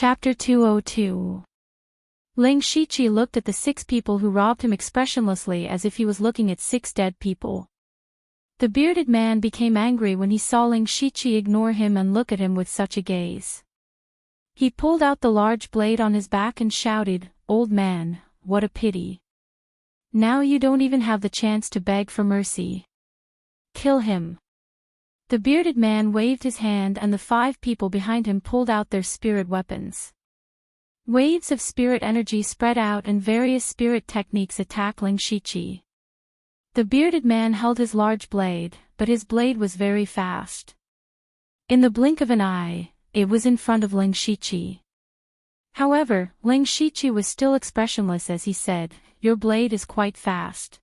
Chapter 202. Ling Shiqi looked at the 6 people who robbed him expressionlessly as if he was looking at 6 dead people. The bearded man became angry when he saw Ling Shiqi ignore him and look at him with such a gaze. He pulled out the large blade on his back and shouted, "Old man, what a pity. Now you don't even have the chance to beg for mercy. Kill him." The bearded man waved his hand and the 5 people behind him pulled out their spirit weapons. Waves of spirit energy spread out and various spirit techniques attacked Ling Shiqi. The bearded man held his large blade, but his blade was very fast. In the blink of an eye, it was in front of Ling Shiqi. However, Ling Shiqi was still expressionless as he said, "Your blade is quite fast."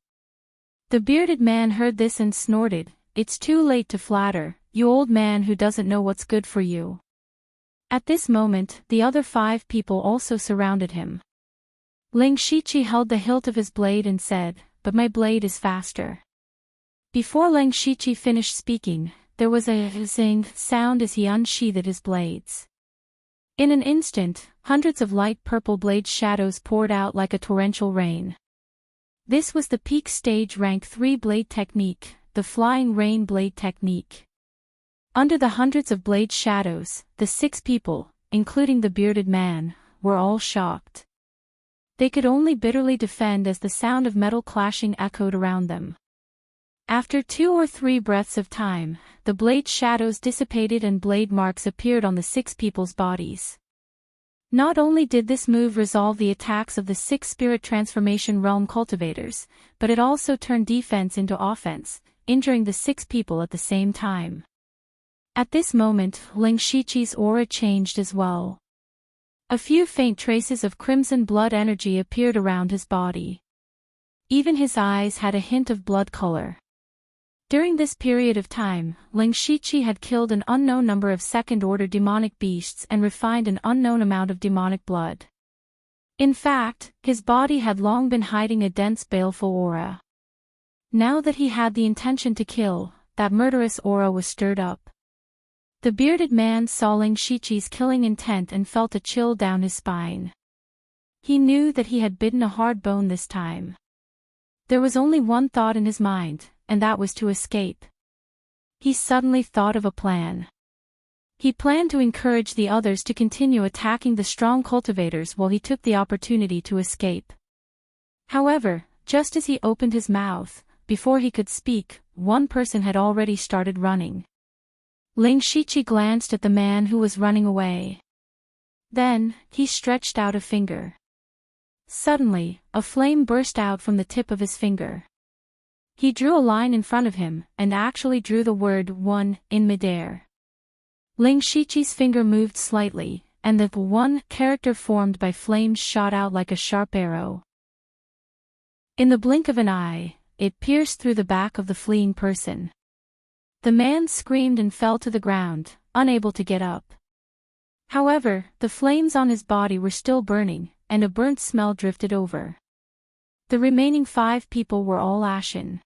The bearded man heard this and snorted, "It's too late to flatter, you old man who doesn't know what's good for you." At this moment, the other 5 people also surrounded him. Ling Shiqi held the hilt of his blade and said, "But my blade is faster." Before Ling Shiqi finished speaking, there was a zing sound as he unsheathed his blades. In an instant, hundreds of light purple blade shadows poured out like a torrential rain. This was the peak stage rank 3 blade technique, the flying rain blade technique. Under the hundreds of blade shadows, the 6 people, including the bearded man, were all shocked. They could only bitterly defend as the sound of metal clashing echoed around them. After 2 or 3 breaths of time, the blade shadows dissipated and blade marks appeared on the 6 people's bodies. Not only did this move resolve the attacks of the 6 spirit transformation realm cultivators, but it also turned defense into offense, injuring the 6 people at the same time. At this moment, Ling Shiqi's aura changed as well. A few faint traces of crimson blood energy appeared around his body. Even his eyes had a hint of blood color. During this period of time, Ling Shiqi had killed an unknown number of second-order demonic beasts and refined an unknown amount of demonic blood. In fact, his body had long been hiding a dense baleful aura. Now that he had the intention to kill, that murderous aura was stirred up. The bearded man saw Ling Shiqi's killing intent and felt a chill down his spine. He knew that he had bitten a hard bone this time. There was only one thought in his mind, and that was to escape. He suddenly thought of a plan. He planned to encourage the others to continue attacking the strong cultivators while he took the opportunity to escape. However, just as he opened his mouth, before he could speak, one person had already started running. Ling Shiqi glanced at the man who was running away. Then, he stretched out a finger. Suddenly, a flame burst out from the tip of his finger. He drew a line in front of him, and actually drew the word 1 in midair. Ling Shiqi's finger moved slightly, and the 1 character formed by flames shot out like a sharp arrow. In the blink of an eye, it pierced through the back of the fleeing person. The man screamed and fell to the ground, unable to get up. However, the flames on his body were still burning, and a burnt smell drifted over. The remaining 5 people were all ashen.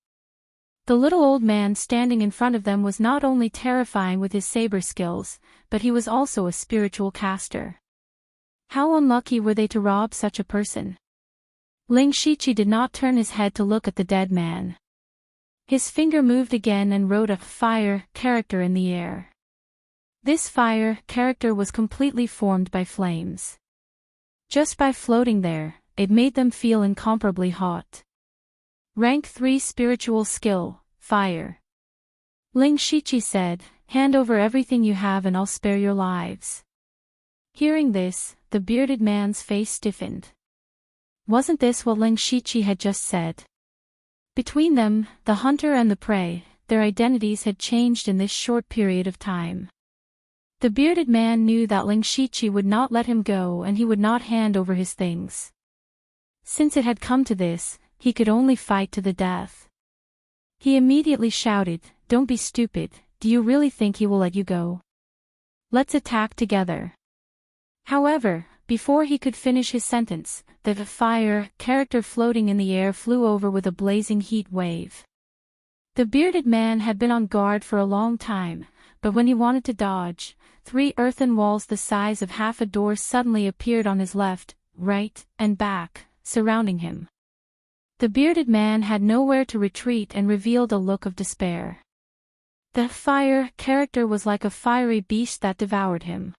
The little old man standing in front of them was not only terrifying with his saber skills, but he was also a spiritual caster. How unlucky were they to rob such a person? Ling Shiqi did not turn his head to look at the dead man. His finger moved again and wrote a fire character in the air. This fire character was completely formed by flames. Just by floating there, it made them feel incomparably hot. Rank 3 spiritual skill, fire. Ling Shiqi said, "Hand over everything you have and I'll spare your lives." Hearing this, the bearded man's face stiffened. Wasn't this what Ling Shiqi had just said? Between them, the hunter and the prey, their identities had changed in this short period of time. The bearded man knew that Ling Shiqi would not let him go and he would not hand over his things. Since it had come to this, he could only fight to the death. He immediately shouted, "Don't be stupid, do you really think he will let you go? Let's attack together." However, before he could finish his sentence, the fire character floating in the air flew over with a blazing heat wave. The bearded man had been on guard for a long time, but when he wanted to dodge, 3 earthen walls the size of half a door suddenly appeared on his left, right, and back, surrounding him. The bearded man had nowhere to retreat and revealed a look of despair. The fire character was like a fiery beast that devoured him.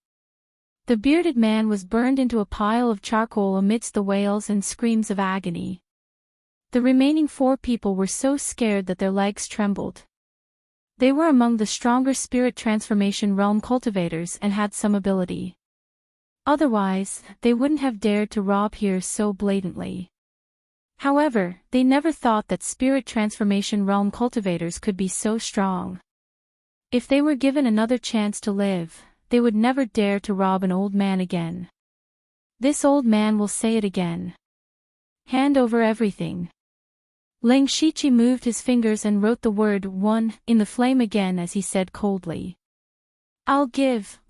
The bearded man was burned into a pile of charcoal amidst the wails and screams of agony. The remaining 4 people were so scared that their legs trembled. They were among the stronger spirit transformation realm cultivators and had some ability. Otherwise, they wouldn't have dared to rob here so blatantly. However, they never thought that spirit transformation realm cultivators could be so strong. If they were given another chance to live, they would never dare to rob an old man again. This old man will say it again. Hand over everything. Ling Shichi moved his fingers and wrote the word 1 in the flame again as he said coldly. I'll give.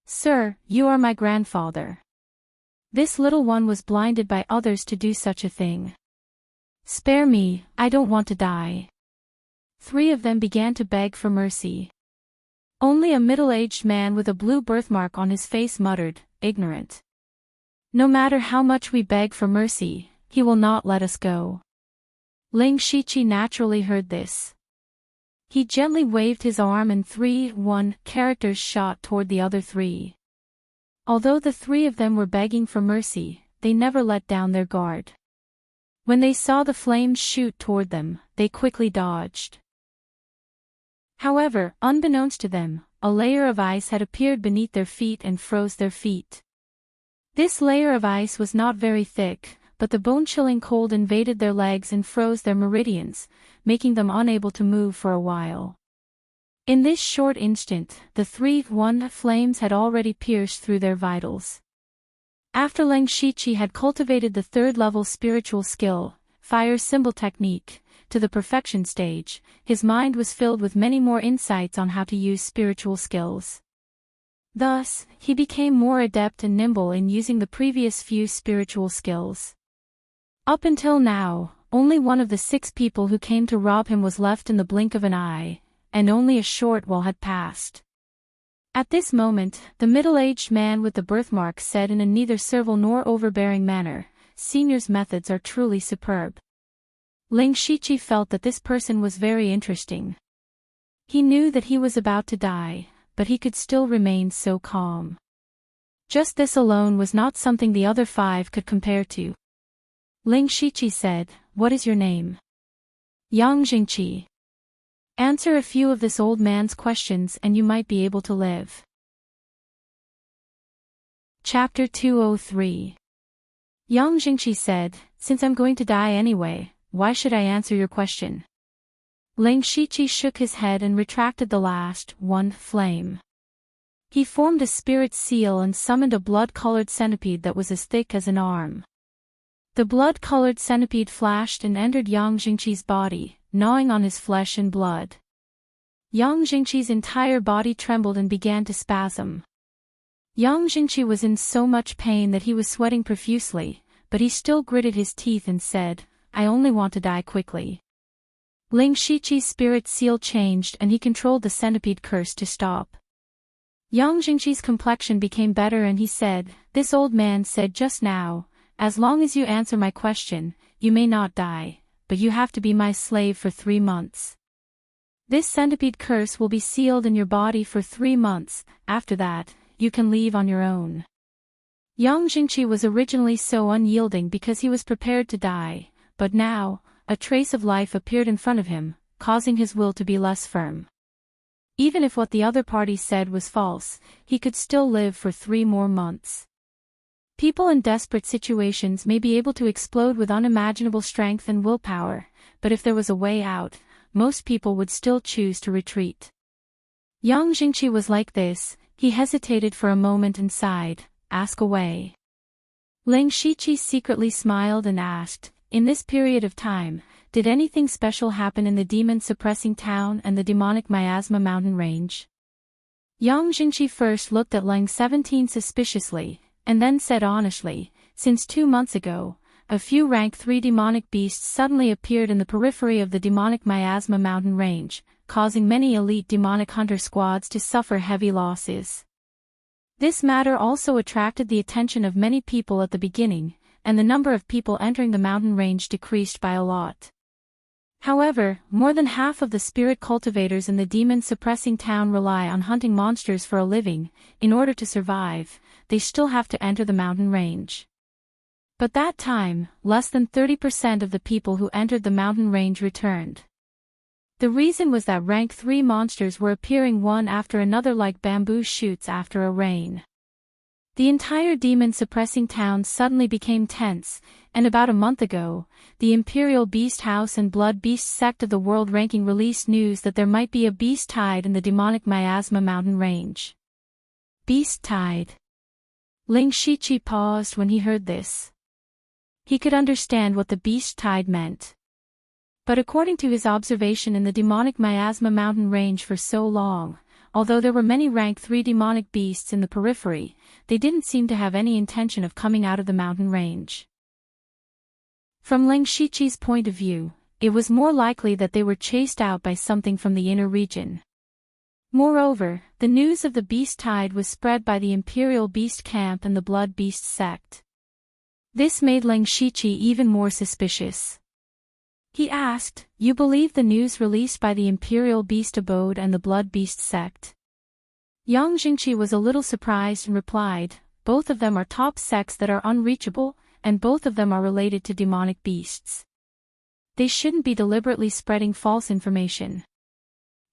Sir, you are my grandfather. This little one was blinded by others to do such a thing. Spare me, I don't want to die. 3 of them began to beg for mercy. Only a middle-aged man with a blue birthmark on his face muttered, ignorant. No matter how much we beg for mercy, he will not let us go. Ling Shichi naturally heard this. He gently waved his arm and 3 characters shot toward the other 3. Although the 3 of them were begging for mercy, they never let down their guard. When they saw the flames shoot toward them, they quickly dodged. However, unbeknownst to them, a layer of ice had appeared beneath their feet and froze their feet. This layer of ice was not very thick, but the bone-chilling cold invaded their legs and froze their meridians, making them unable to move for a while. In this short instant, the 3 flames had already pierced through their vitals. After Ling Shichi had cultivated the 3rd-level spiritual skill, fire symbol technique, to the perfection stage, his mind was filled with many more insights on how to use spiritual skills. Thus, he became more adept and nimble in using the previous few spiritual skills. Up until now, only one of the 6 people who came to rob him was left in the blink of an eye, and only a short while had passed. At this moment, the middle-aged man with the birthmark said in a neither servile nor overbearing manner, "Senior's methods are truly superb." Ling Shichi felt that this person was very interesting. He knew that he was about to die, but he could still remain so calm. Just this alone was not something the other 5 could compare to. Ling Shichi said, "What is your name?" Yang Jingqi. Answer a few of this old man's questions and you might be able to live. Chapter 203. Yang Jingqi said, "Since I'm going to die anyway, why should I answer your question?" Ling Shichi shook his head and retracted the last flame. He formed a spirit seal and summoned a blood-colored centipede that was as thick as an arm. The blood-colored centipede flashed and entered Yang Jingqi's body, gnawing on his flesh and blood. Yang Jingqi's entire body trembled and began to spasm. Yang Jingqi was in so much pain that he was sweating profusely, but he still gritted his teeth and said, "I only want to die quickly." Ling Shichi's spirit seal changed and he controlled the centipede curse to stop. Yang Jingqi's complexion became better and he said, "This old man said just now, as long as you answer my question, you may not die, but you have to be my slave for 3 months. This centipede curse will be sealed in your body for 3 months, after that, you can leave on your own." Yang Jingqi was originally so unyielding because he was prepared to die, but now, a trace of life appeared in front of him, causing his will to be less firm. Even if what the other party said was false, he could still live for 3 more months. People in desperate situations may be able to explode with unimaginable strength and willpower, but if there was a way out, most people would still choose to retreat. Yang Jingqi was like this. He hesitated for a moment and sighed, "Ask away." Ling Shichi secretly smiled and asked, "In this period of time, did anything special happen in the demon-suppressing town and the demonic miasma mountain range?" Yang Jingqi first looked at Ling 17 suspiciously, and then said honestly, "Since 2 months ago, a few rank 3 demonic beasts suddenly appeared in the periphery of the demonic miasma mountain range, causing many elite demonic hunter squads to suffer heavy losses. This matter also attracted the attention of many people at the beginning, and the number of people entering the mountain range decreased by a lot. However, more than half of the spirit cultivators in the demon-suppressing town rely on hunting monsters for a living. In order to survive, they still have to enter the mountain range. But that time, less than 30% of the people who entered the mountain range returned. The reason was that rank 3 monsters were appearing one after another like bamboo shoots after a rain. The entire demon-suppressing town suddenly became tense, and about a month ago, the Imperial Beast House and Blood Beast sect of the World Ranking released news that there might be a beast tide in the demonic Miasma mountain range. Beast tide. Ling Shichi paused when he heard this. He could understand what the beast tide meant. But according to his observation in the demonic Miasma mountain range for so long, although there were many rank 3 demonic beasts in the periphery, they didn't seem to have any intention of coming out of the mountain range. From Ling Shichi's point of view, it was more likely that they were chased out by something from the inner region. Moreover, the news of the beast tide was spread by the Imperial Beast Camp and the Blood Beast sect. This made Ling Shichi even more suspicious. He asked, "You believe the news released by the Imperial Beast Abode and the Blood Beast sect?" Yang Jingqi was a little surprised and replied, "Both of them are top sects that are unreachable, and both of them are related to demonic beasts. They shouldn't be deliberately spreading false information.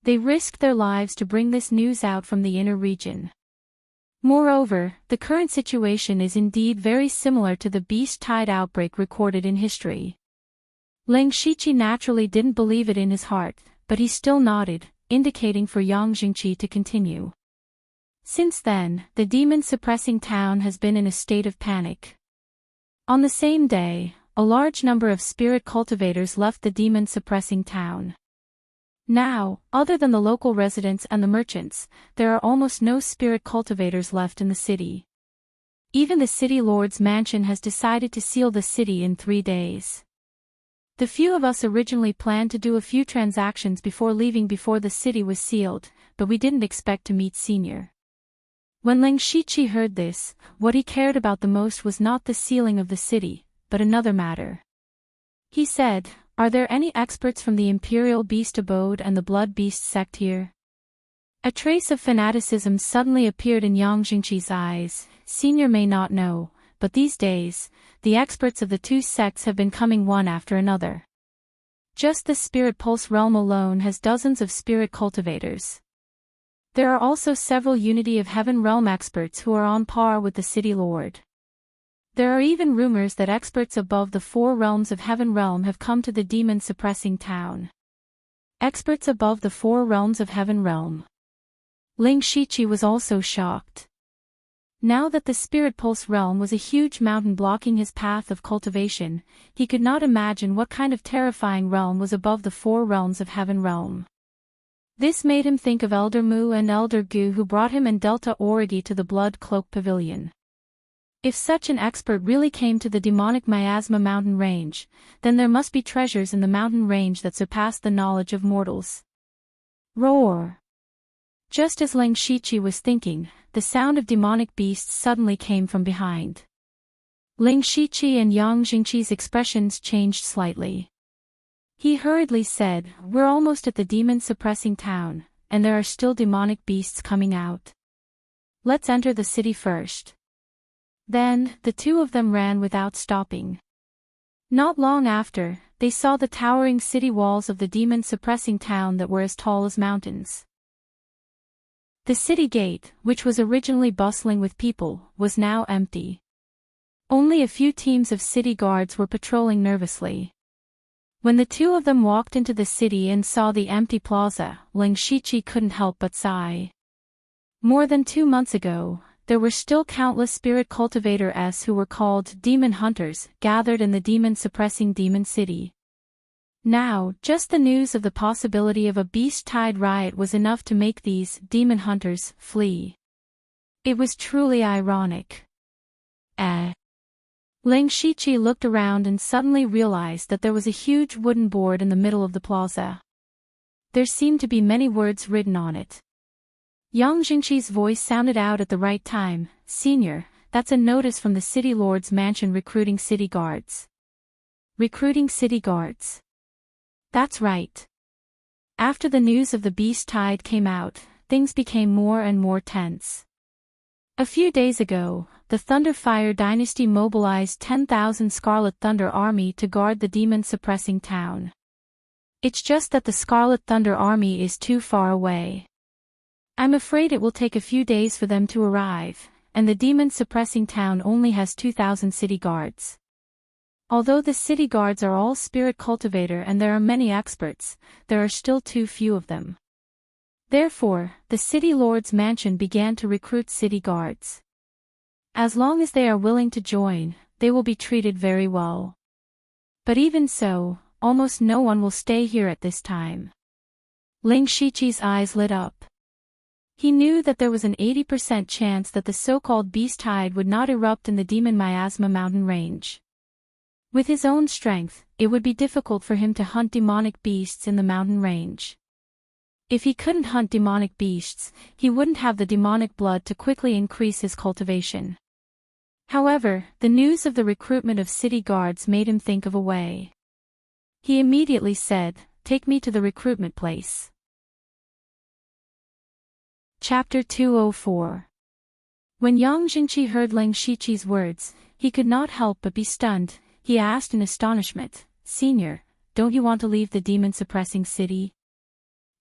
They risked their lives to bring this news out from the inner region. Moreover, the current situation is indeed very similar to the beast tide outbreak recorded in history." Ling Shichi naturally didn't believe it in his heart, but he still nodded, indicating for Yang Jingqi to continue. Since then, the demon-suppressing town has been in a state of panic. On the same day, a large number of spirit cultivators left the demon-suppressing town. Now, other than the local residents and the merchants, there are almost no spirit cultivators left in the city. Even the city lord's mansion has decided to seal the city in 3 days. The few of us originally planned to do a few transactions before leaving before the city was sealed, but we didn't expect to meet Senior. When Ling Shichi heard this, what he cared about the most was not the sealing of the city, but another matter. He said, "Are there any experts from the Imperial Beast Abode and the Blood Beast sect here?" A trace of fanaticism suddenly appeared in Yang Jingqi's eyes. Senior may not know, but these days, the experts of the two sects have been coming one after another. Just the Spirit Pulse realm alone has dozens of spirit cultivators. There are also several Unity of Heaven realm experts who are on par with the City Lord. There are even rumors that experts above the 4 realms of Heaven realm have come to the demon-suppressing town. Experts above the 4 realms of Heaven realm. Ling Shichi was also shocked. Now that the Spirit Pulse realm was a huge mountain blocking his path of cultivation, he could not imagine what kind of terrifying realm was above the 4 realms of Heaven realm. This made him think of Elder Mu and Elder Gu who brought him and Delta Origi to the Blood Cloak Pavilion. If such an expert really came to the demonic Miasma mountain range, then there must be treasures in the mountain range that surpassed the knowledge of mortals. Roar! Just as Ling Shichi was thinking, the sound of demonic beasts suddenly came from behind. Ling Shichi and Yang Jingqi's expressions changed slightly. He hurriedly said, "We're almost at the demon-suppressing town, and there are still demonic beasts coming out. Let's enter the city first." Then, the two of them ran without stopping. Not long after, they saw the towering city walls of the demon-suppressing town that were as tall as mountains. The city gate, which was originally bustling with people, was now empty. Only a few teams of city guards were patrolling nervously. When the two of them walked into the city and saw the empty plaza, Ling Shichi couldn't help but sigh. More than 2 months ago, there were still countless spirit cultivators who were called demon hunters, gathered in the demon-suppressing demon city. Now, just the news of the possibility of a beast-tide riot was enough to make these demon hunters flee. It was truly ironic. Ling Shichi looked around and suddenly realized that there was a huge wooden board in the middle of the plaza. There seemed to be many words written on it. Yang Jingqi's voice sounded out at the right time. "Senior, that's a notice from the city lord's mansion recruiting city guards." Recruiting city guards. That's right. After the news of the beast tide came out, things became more and more tense. A few days ago, the Thunderfire dynasty mobilized 10,000 Scarlet Thunder army to guard the demon-suppressing town. It's just that the Scarlet Thunder army is too far away. I'm afraid it will take a few days for them to arrive, and the demon-suppressing town only has 2,000 city guards. Although the city guards are all spirit cultivator and there are many experts, there are still too few of them. Therefore, the city lord's mansion began to recruit city guards. As long as they are willing to join, they will be treated very well. But even so, almost no one will stay here at this time. Ling Shiqi's eyes lit up. He knew that there was an 80% chance that the so-called beast tide would not erupt in the Demon Miasma mountain range. With his own strength, it would be difficult for him to hunt demonic beasts in the mountain range. If he couldn't hunt demonic beasts, he wouldn't have the demonic blood to quickly increase his cultivation. However, the news of the recruitment of city guards made him think of a way. He immediately said, "Take me to the recruitment place." Chapter 204. When Yang Jingqi heard Ling Shiqi's words, he could not help but be stunned. He asked in astonishment, "Senior, don't you want to leave the demon-suppressing city?"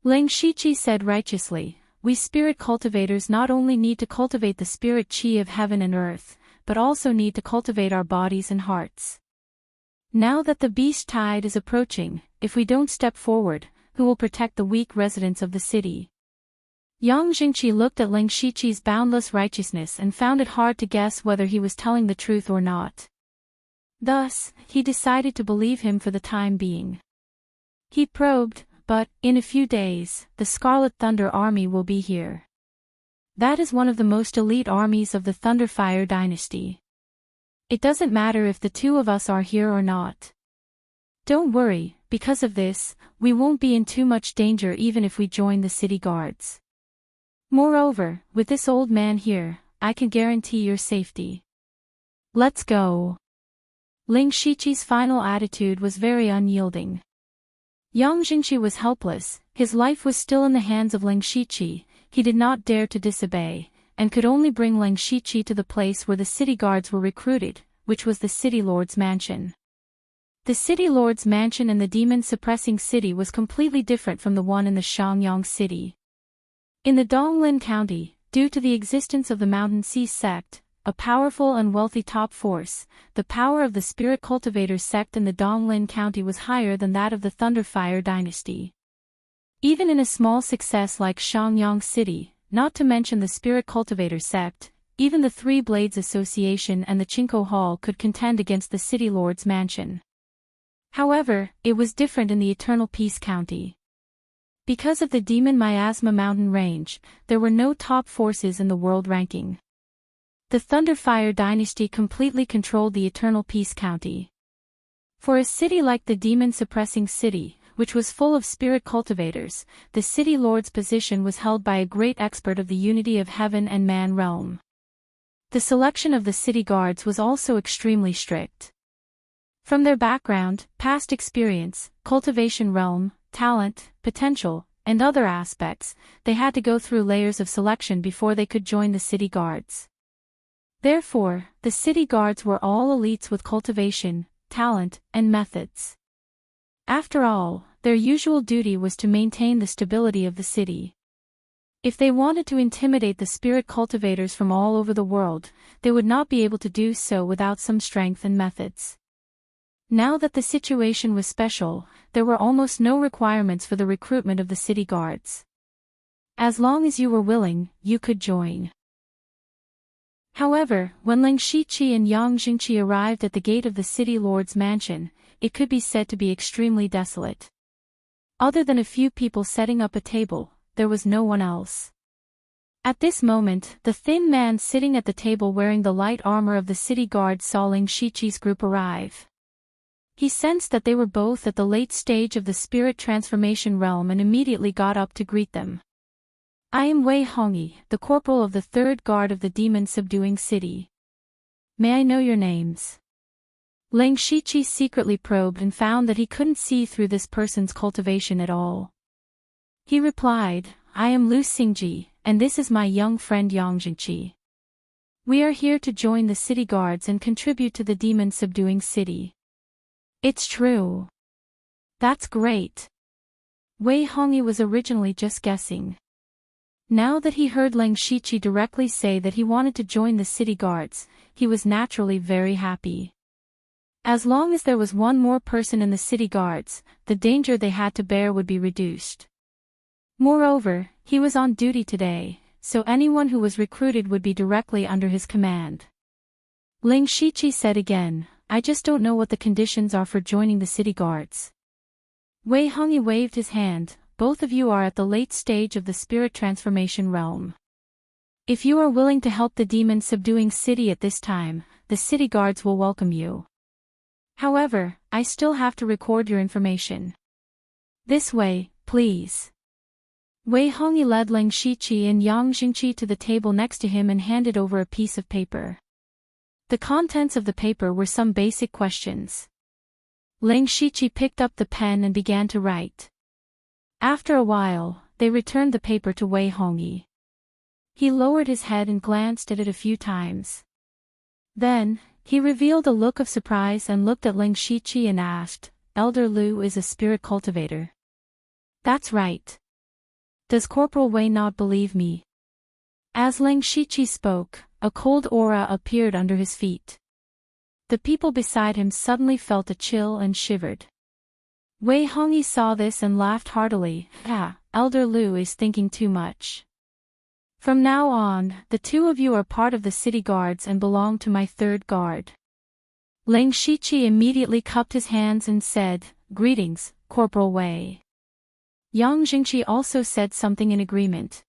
Ling Shiqi said righteously, "We spirit cultivators not only need to cultivate the spirit qi of heaven and earth, but also need to cultivate our bodies and hearts. Now that the beast tide is approaching, if we don't step forward, who will protect the weak residents of the city?" Yang Jingqi looked at Ling Shiqi's boundless righteousness and found it hard to guess whether he was telling the truth or not. Thus, he decided to believe him for the time being. He probed, "But, in a few days, the Scarlet Thunder army will be here. That is one of the most elite armies of the Thunderfire dynasty. It doesn't matter if the two of us are here or not. Don't worry, because of this, we won't be in too much danger even if we join the city guards. Moreover, with this old man here, I can guarantee your safety. Let's go." Ling Shiqi's final attitude was very unyielding. Yang Jingqi was helpless, his life was still in the hands of Ling Shiqi, he did not dare to disobey, and could only bring Ling Shiqi to the place where the city guards were recruited, which was the city lord's mansion. The city lord's mansion in the demon-suppressing city was completely different from the one in the Shangyang city. In the Donglin County, due to the existence of the Mountain Sea sect, a powerful and wealthy top force, the power of the spirit cultivators sect in the Donglin County was higher than that of the Thunderfire dynasty. Even in a small success like Shangyang City, not to mention the spirit cultivator sect, even the Three Blades Association and the Chinko Hall could contend against the city lord's mansion. However, it was different in the Eternal Peace County. Because of the Demon Miasma mountain range, there were no top forces in the world ranking. The Thunderfire dynasty completely controlled the Eternal Peace County. For a city like the demon-suppressing city, which was full of spirit cultivators, the city lord's position was held by a great expert of the unity of heaven and man realm. The selection of the city guards was also extremely strict. From their background, past experience, cultivation realm, talent, potential, and other aspects, they had to go through layers of selection before they could join the city guards. Therefore, the city guards were all elites with cultivation, talent, and methods. After all, their usual duty was to maintain the stability of the city. If they wanted to intimidate the spirit cultivators from all over the world, they would not be able to do so without some strength and methods. Now that the situation was special, there were almost no requirements for the recruitment of the city guards. As long as you were willing, you could join. However, when Ling Shiqi and Yang Jingqi arrived at the gate of the city lord's mansion, it could be said to be extremely desolate. Other than a few people setting up a table, there was no one else. At this moment, the thin man sitting at the table wearing the light armor of the city guard saw Ling Shiqi's group arrive. He sensed that they were both at the late stage of the spirit transformation realm and immediately got up to greet them. I am Wei Hongyi, the corporal of the 3rd Guard of the demon-subduing city. May I know your names? Ling Shiqi secretly probed and found that he couldn't see through this person's cultivation at all. He replied, I am Lu Xingji, and this is my young friend Yang Jingqi. We are here to join the city guards and contribute to the demon-subduing city. It's true. That's great. Wei Hongyi was originally just guessing. Now that he heard Ling Shiqi directly say that he wanted to join the city guards, he was naturally very happy. As long as there was one more person in the city guards, the danger they had to bear would be reduced. Moreover, he was on duty today, so anyone who was recruited would be directly under his command. Ling Shiqi said again, I just don't know what the conditions are for joining the city guards. Wei Hongyi waved his hand, both of you are at the late stage of the spirit transformation realm. If you are willing to help the demon-subduing city at this time, the city guards will welcome you. However, I still have to record your information. This way, please. Wei Hongyi led Ling Shiqi and Yang Jingqi to the table next to him and handed over a piece of paper. The contents of the paper were some basic questions. Ling Shiqi picked up the pen and began to write. After a while, they returned the paper to Wei Hongyi. He lowered his head and glanced at it a few times. Then, he revealed a look of surprise and looked at Ling Shiqi and asked, Elder Lu is a spirit cultivator. That's right. Does Corporal Wei not believe me? As Ling Shiqi spoke, a cold aura appeared under his feet. The people beside him suddenly felt a chill and shivered. Wei Hongyi saw this and laughed heartily. Elder Lu is thinking too much. From now on, the two of you are part of the city guards and belong to my 3rd Guard. Ling Shiqi immediately cupped his hands and said, Greetings, Corporal Wei. Yang Jingqi also said something in agreement.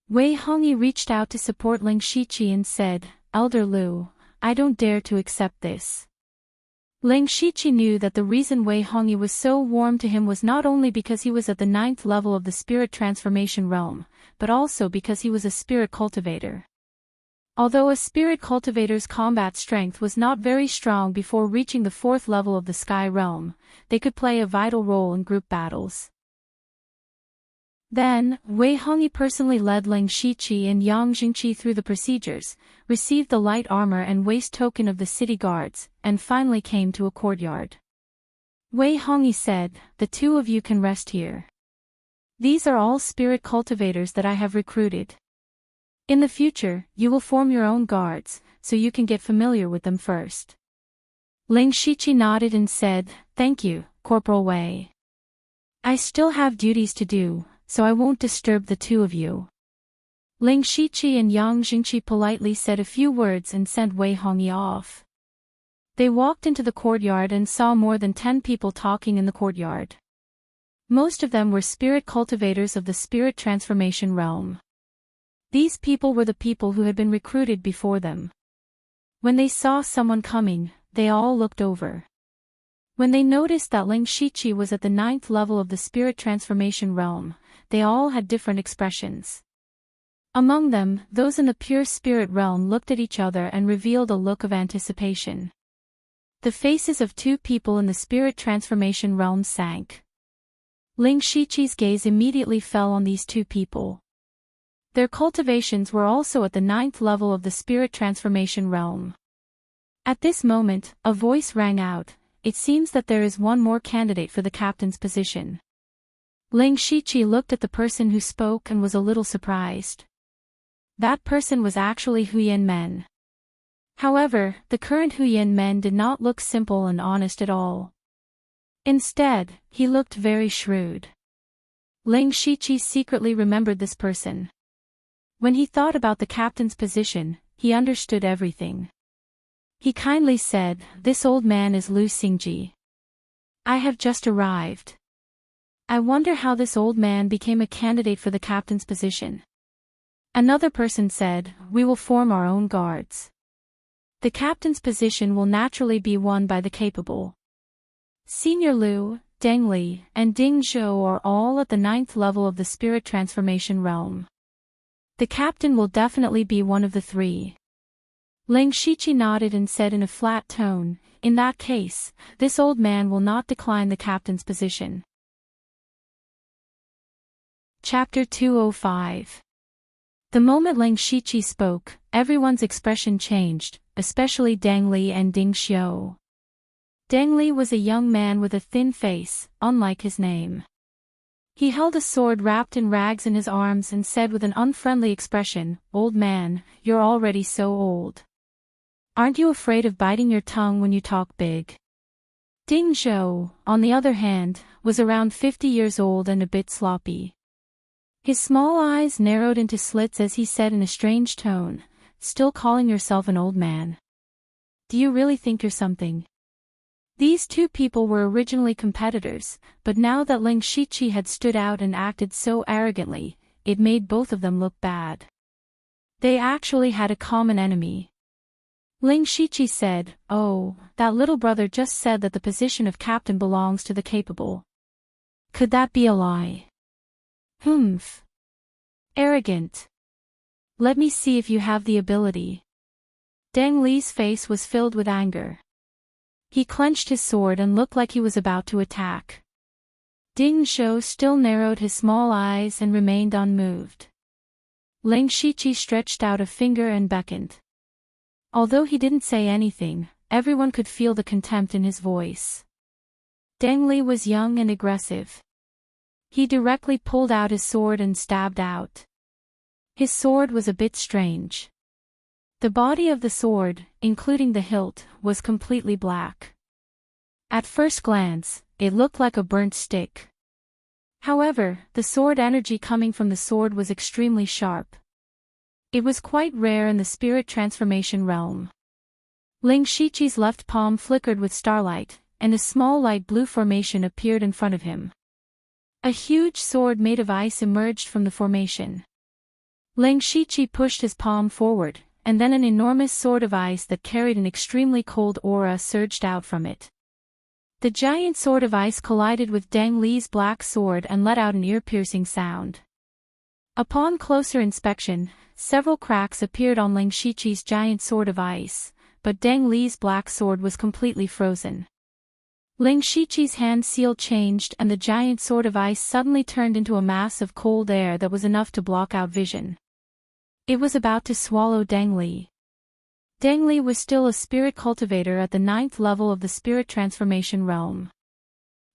Wei Hongyi reached out to support Ling Shiqi and said, Elder Lu, I don't dare to accept this. Ling Shiqi knew that the reason Wei Hongyi was so warm to him was not only because he was at the 9th level of the spirit transformation realm, but also because he was a spirit cultivator. Although a spirit cultivator's combat strength was not very strong before reaching the 4th level of the sky realm, they could play a vital role in group battles. Then, Wei Hongyi personally led Ling Shiqi and Yang Jingqi through the procedures, received the light armor and waist token of the city guards, and finally came to a courtyard. Wei Hongyi said, The two of you can rest here. These are all spirit cultivators that I have recruited. In the future, you will form your own guards, so you can get familiar with them first. Ling Shiqi nodded and said, Thank you, Corporal Wei. I still have duties to do, so I won't disturb the two of you. Ling Shiqi and Yang Jingqi politely said a few words and sent Wei Hongyi off. They walked into the courtyard and saw more than 10 people talking in the courtyard. Most of them were spirit cultivators of the spirit transformation realm. These people were the people who had been recruited before them. When they saw someone coming, they all looked over. When they noticed that Ling Shiqi was at the 9th level of the spirit transformation realm, they all had different expressions. Among them, those in the pure spirit realm looked at each other and revealed a look of anticipation. The faces of 2 people in the spirit transformation realm sank. Ling Shiqi's gaze immediately fell on these 2 people. Their cultivations were also at the 9th level of the spirit transformation realm. At this moment, a voice rang out, It seems that there is one more candidate for the captain's position. Ling Shiqi looked at the person who spoke and was a little surprised. That person was actually Huyan Men. However, the current Huyan Men did not look simple and honest at all. Instead, he looked very shrewd. Ling Shiqi secretly remembered this person. When he thought about the captain's position, he understood everything. He kindly said, This old man is Lu Xingji. I have just arrived. I wonder how this old man became a candidate for the captain's position. Another person said, We will form our own guards. The captain's position will naturally be won by the capable. Senior Lu, Deng Li, and Ding Zhou are all at the 9th level of the spirit transformation realm. The captain will definitely be one of the three. Ling Shiqi nodded and said in a flat tone, "In that case, this old man will not decline the captain's position." Chapter 205. The moment Ling Shiqi spoke, everyone's expression changed, especially Deng Li and Ding Xiu. Deng Li was a young man with a thin face, unlike his name. He held a sword wrapped in rags in his arms and said with an unfriendly expression, "Old man, you're already so old. Aren't you afraid of biting your tongue when you talk big?" Ding Zhou, on the other hand, was around 50 years old and a bit sloppy. His small eyes narrowed into slits as he said in a strange tone, "Still calling yourself an old man? Do you really think you're something?" These two people were originally competitors, but now that Ling Shiqi had stood out and acted so arrogantly, it made both of them look bad. They actually had a common enemy. Ling Shiqi said, "Oh, that little brother just said that the position of captain belongs to the capable. Could that be a lie?" "Humph. Arrogant. Let me see if you have the ability." Deng Li's face was filled with anger. He clenched his sword and looked like he was about to attack. Ding Zhou still narrowed his small eyes and remained unmoved. Ling Shiqi stretched out a finger and beckoned. Although he didn't say anything, everyone could feel the contempt in his voice. Deng Li was young and aggressive. He directly pulled out his sword and stabbed out. His sword was a bit strange. The body of the sword, including the hilt, was completely black. At first glance, it looked like a burnt stick. However, the sword energy coming from the sword was extremely sharp. It was quite rare in the spirit transformation realm. Ling Shiqi's left palm flickered with starlight, and a small light blue formation appeared in front of him. A huge sword made of ice emerged from the formation. Ling Shiqi pushed his palm forward, and then an enormous sword of ice that carried an extremely cold aura surged out from it. The giant sword of ice collided with Deng Li's black sword and let out an ear-piercing sound. Upon closer inspection, several cracks appeared on Ling Shiqi's giant sword of ice, but Deng Li's black sword was completely frozen. Ling Shiqi's hand seal changed and the giant sword of ice suddenly turned into a mass of cold air that was enough to block out vision. It was about to swallow Deng Li. Deng Li was still a spirit cultivator at the 9th level of the spirit transformation realm.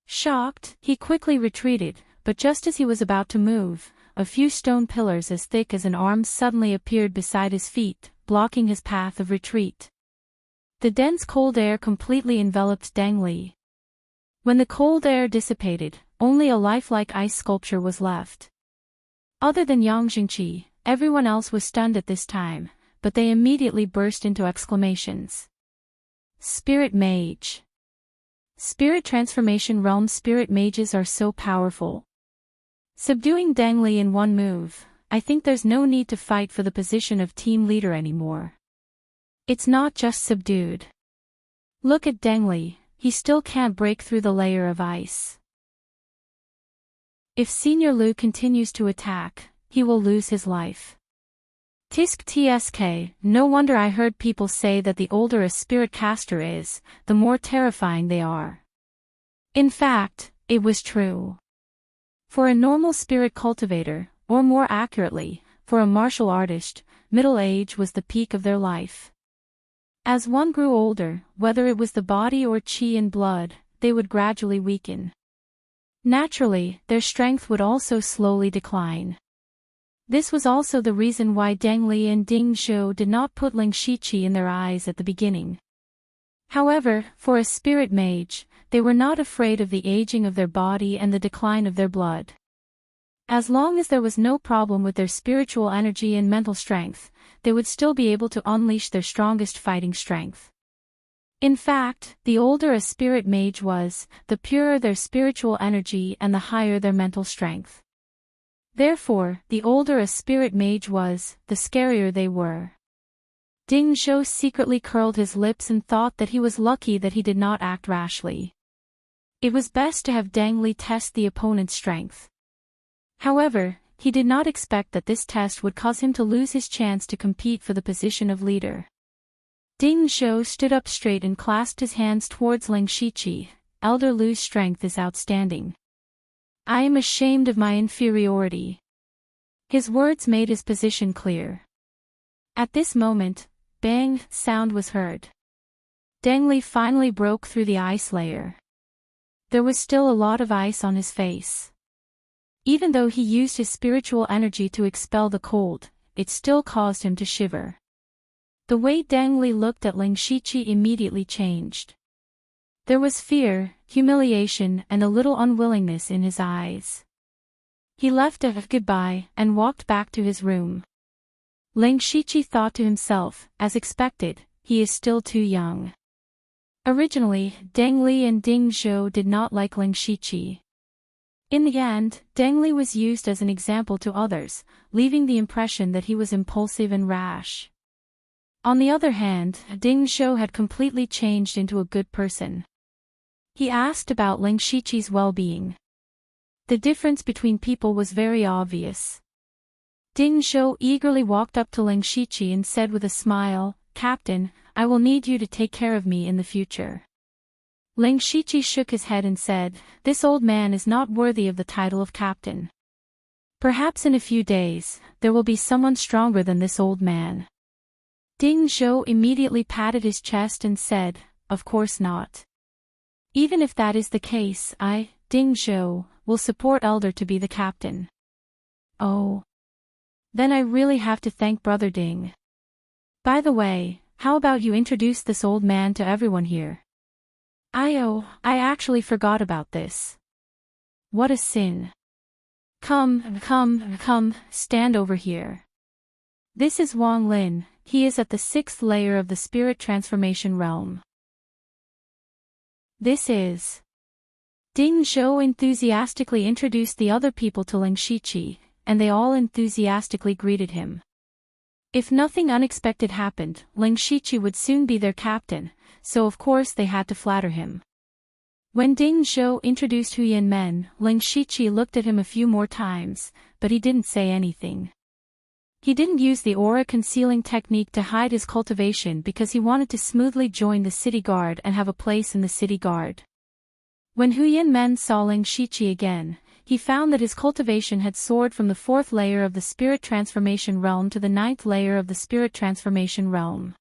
Shocked, he quickly retreated, but just as he was about to move, a few stone pillars as thick as an arm suddenly appeared beside his feet, blocking his path of retreat. The dense cold air completely enveloped Deng Li. When the cold air dissipated, only a lifelike ice sculpture was left. Other than Yang Jingqi, everyone else was stunned at this time, but they immediately burst into exclamations. Spirit Mage. Spirit Transformation Realm spirit mages are so powerful. Subduing Deng Li in one move, I think there's no need to fight for the position of team leader anymore. It's not just subdued. Look at Deng Li, he still can't break through the layer of ice. If Senior Lu continues to attack, he will lose his life. Tisk tsk, no wonder I heard people say that the older a spirit caster is, the more terrifying they are. In fact, it was true. For a normal spirit cultivator, or more accurately, for a martial artist, middle age was the peak of their life. As one grew older, whether it was the body or qi and blood, they would gradually weaken. Naturally, their strength would also slowly decline. This was also the reason why Deng Li and Ding Zhou did not put Ling Shiqi in their eyes at the beginning. However, for a spirit mage, they were not afraid of the aging of their body and the decline of their blood. As long as there was no problem with their spiritual energy and mental strength, they would still be able to unleash their strongest fighting strength. In fact, the older a spirit mage was, the purer their spiritual energy and the higher their mental strength. Therefore, the older a spirit mage was, the scarier they were. Ding Zhou secretly curled his lips and thought that he was lucky that he did not act rashly. It was best to have Deng Li test the opponent's strength. However, he did not expect that this test would cause him to lose his chance to compete for the position of leader. Ding Zhou stood up straight and clasped his hands towards Ling Shiqi. Elder Lu's strength is outstanding. I am ashamed of my inferiority. His words made his position clear. At this moment, bang sound was heard. Deng Li finally broke through the ice layer. There was still a lot of ice on his face. Even though he used his spiritual energy to expel the cold, it still caused him to shiver. The way Deng Li looked at Ling Shiqi immediately changed. There was fear, humiliation, and a little unwillingness in his eyes. He left a goodbye and walked back to his room. Ling Shiqi thought to himself, as expected, he is still too young. Originally, Deng Li and Ding Zhou did not like Ling Shiqi. In the end, Deng Li was used as an example to others, leaving the impression that he was impulsive and rash. On the other hand, Ding Zhou had completely changed into a good person. He asked about Ling Shiqi's well-being. The difference between people was very obvious. Ding Zhou eagerly walked up to Ling Shiqi and said with a smile, "Captain, I will need you to take care of me in the future." Ling Shiqi shook his head and said, "This old man is not worthy of the title of captain. Perhaps in a few days, there will be someone stronger than this old man." Ding Zhou immediately patted his chest and said, "Of course not. Even if that is the case, I, Ding Zhou, will support Elder to be the captain." "Oh. Then I really have to thank Brother Ding. By the way, how about you introduce this old man to everyone here?" I actually forgot about this. What a sin. Come, stand over here. This is Wang Lin, he is at the 6th layer of the spirit transformation realm. This is... Ding Zhou enthusiastically introduced the other people to Ling Shiqi, and they all enthusiastically greeted him. If nothing unexpected happened, Ling Shiqi would soon be their captain, so of course they had to flatter him. When Ding Zhou introduced Huyan Men, Ling Shiqi looked at him a few more times, but he didn't say anything. He didn't use the aura concealing technique to hide his cultivation because he wanted to smoothly join the city guard and have a place in the city guard. When Huyan Men saw Ling Shiqi again, he found that his cultivation had soared from the 4th layer of the spirit transformation realm to the 9th layer of the spirit transformation realm.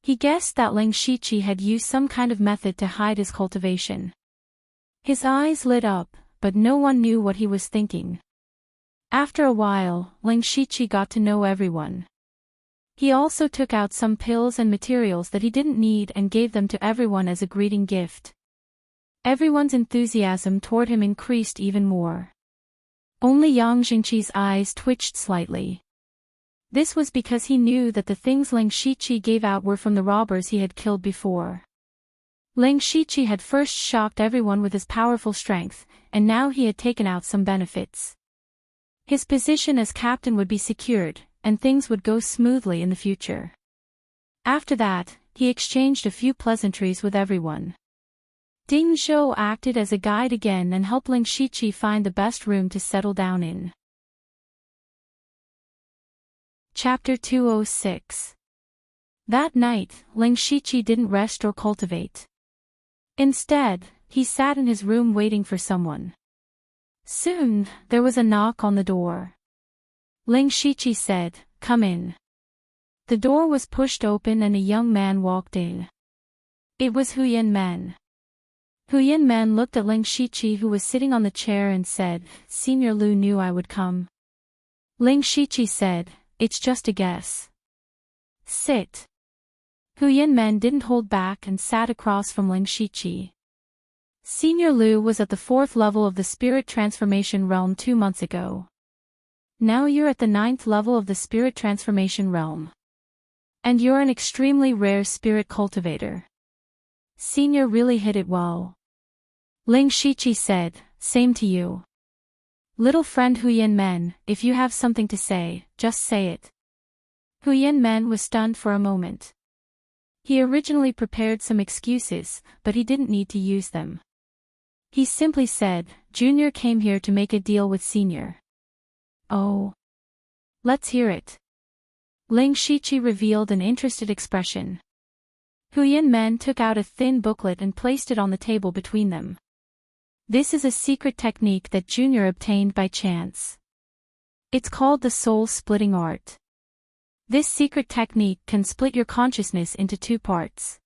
He guessed that Ling Shiqi had used some kind of method to hide his cultivation. His eyes lit up, but no one knew what he was thinking. After a while, Ling Shiqi got to know everyone. He also took out some pills and materials that he didn't need and gave them to everyone as a greeting gift. Everyone's enthusiasm toward him increased even more. Only Yang Jingqi's eyes twitched slightly. This was because he knew that the things Ling Shiqi gave out were from the robbers he had killed before. Ling Shiqi had first shocked everyone with his powerful strength, and now he had taken out some benefits. His position as captain would be secured, and things would go smoothly in the future. After that, he exchanged a few pleasantries with everyone. Ding Zhou acted as a guide again and helped Ling Shiqi find the best room to settle down in. Chapter 206. That night, Ling Shiqi didn't rest or cultivate. Instead, he sat in his room waiting for someone. Soon, there was a knock on the door. Ling Shiqi said, "Come in." The door was pushed open and a young man walked in. It was Huyan Men. Huyan Men looked at Ling Shiqi who was sitting on the chair and said, "Senior Lu knew I would come." Ling Shiqi said, "It's just a guess. Sit." Huyan Men didn't hold back and sat across from Ling Shiqi. Senior Lu was at the 4th level of the spirit transformation realm 2 months ago. Now you're at the 9th level of the spirit transformation realm. And you're an extremely rare spirit cultivator. Senior really hit it well. Ling Shiqi said, "Same to you. Little friend Huyan Men, if you have something to say, just say it." Huyan Men was stunned for a moment. He originally prepared some excuses, but he didn't need to use them. He simply said, Junior came here to make a deal with Senior. Oh. Let's hear it. Ling Shiqi revealed an interested expression. Huyan Men took out a thin booklet and placed it on the table between them. This is a secret technique that Junior obtained by chance. It's called the soul-splitting art. This secret technique can split your consciousness into two parts.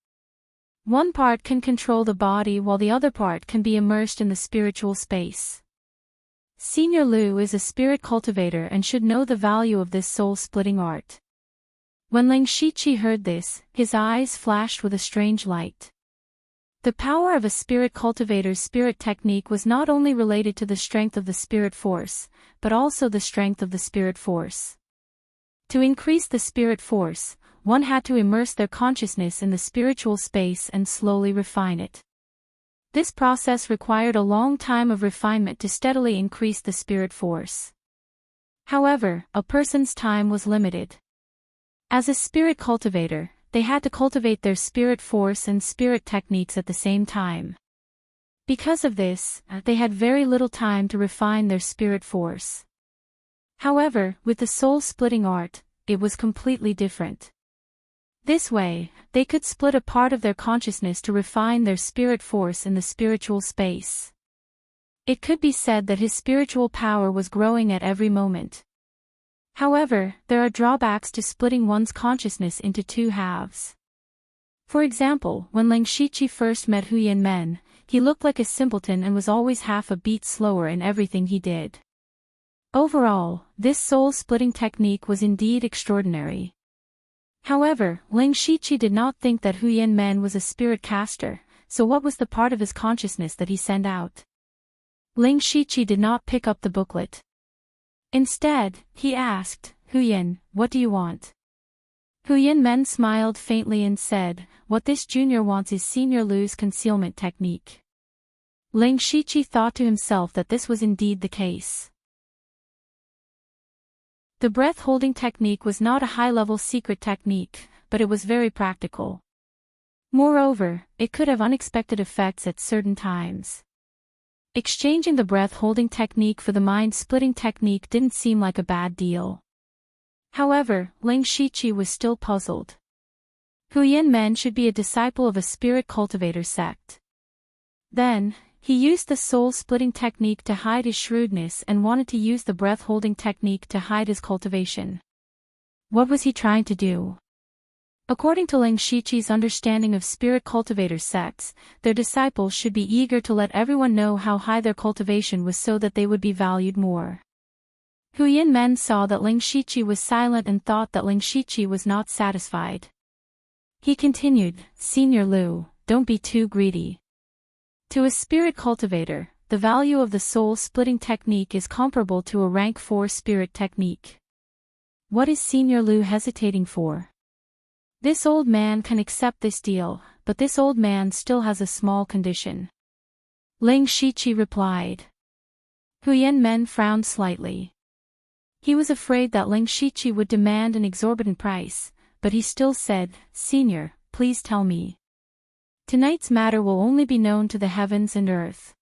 One part can control the body while the other part can be immersed in the spiritual space. Senior Lu is a spirit cultivator and should know the value of this soul-splitting art. When Ling Shiqi heard this, his eyes flashed with a strange light. The power of a spirit cultivator's spirit technique was not only related to the strength of the spirit force, but also the strength of the spirit force. To increase the spirit force, one had to immerse their consciousness in the spiritual space and slowly refine it. This process required a long time of refinement to steadily increase the spirit force. However, a person's time was limited. As a spirit cultivator, they had to cultivate their spirit force and spirit techniques at the same time. Because of this, they had very little time to refine their spirit force. However, with the soul-splitting art, it was completely different. This way, they could split a part of their consciousness to refine their spirit force in the spiritual space. It could be said that his spiritual power was growing at every moment. However, there are drawbacks to splitting one's consciousness into two halves. For example, when Ling Shiqi first met Huyan Men, he looked like a simpleton and was always half a beat slower in everything he did. Overall, this soul-splitting technique was indeed extraordinary. However, Ling Shiqi did not think that Huyan Men was a spirit caster, so what was the part of his consciousness that he sent out? Ling Shiqi did not pick up the booklet. Instead, he asked, Huyan, what do you want? Huyan Men smiled faintly and said, what this junior wants is Senior Lu's concealment technique. Ling Shiqi thought to himself that this was indeed the case. The breath-holding technique was not a high-level secret technique, but it was very practical. Moreover, it could have unexpected effects at certain times. Exchanging the breath-holding technique for the mind-splitting technique didn't seem like a bad deal. However, Ling Shiqi was still puzzled. Huyan Men should be a disciple of a spirit cultivator sect. Then, he used the soul-splitting technique to hide his shrewdness and wanted to use the breath-holding technique to hide his cultivation. What was he trying to do? According to Ling Shiqi's understanding of spirit cultivator sects, their disciples should be eager to let everyone know how high their cultivation was so that they would be valued more. Huyan Men saw that Ling Shiqi was silent and thought that Ling Shiqi was not satisfied. He continued, Senior Lu, don't be too greedy. To a spirit cultivator, the value of the soul-splitting technique is comparable to a rank 4 spirit technique. What is Senior Lu hesitating for? This old man can accept this deal, but this old man still has a small condition. Ling Shiqi replied. Huyan Men frowned slightly. He was afraid that Ling Shiqi would demand an exorbitant price, but he still said, Senior, please tell me. Tonight's matter will only be known to the heavens and earth.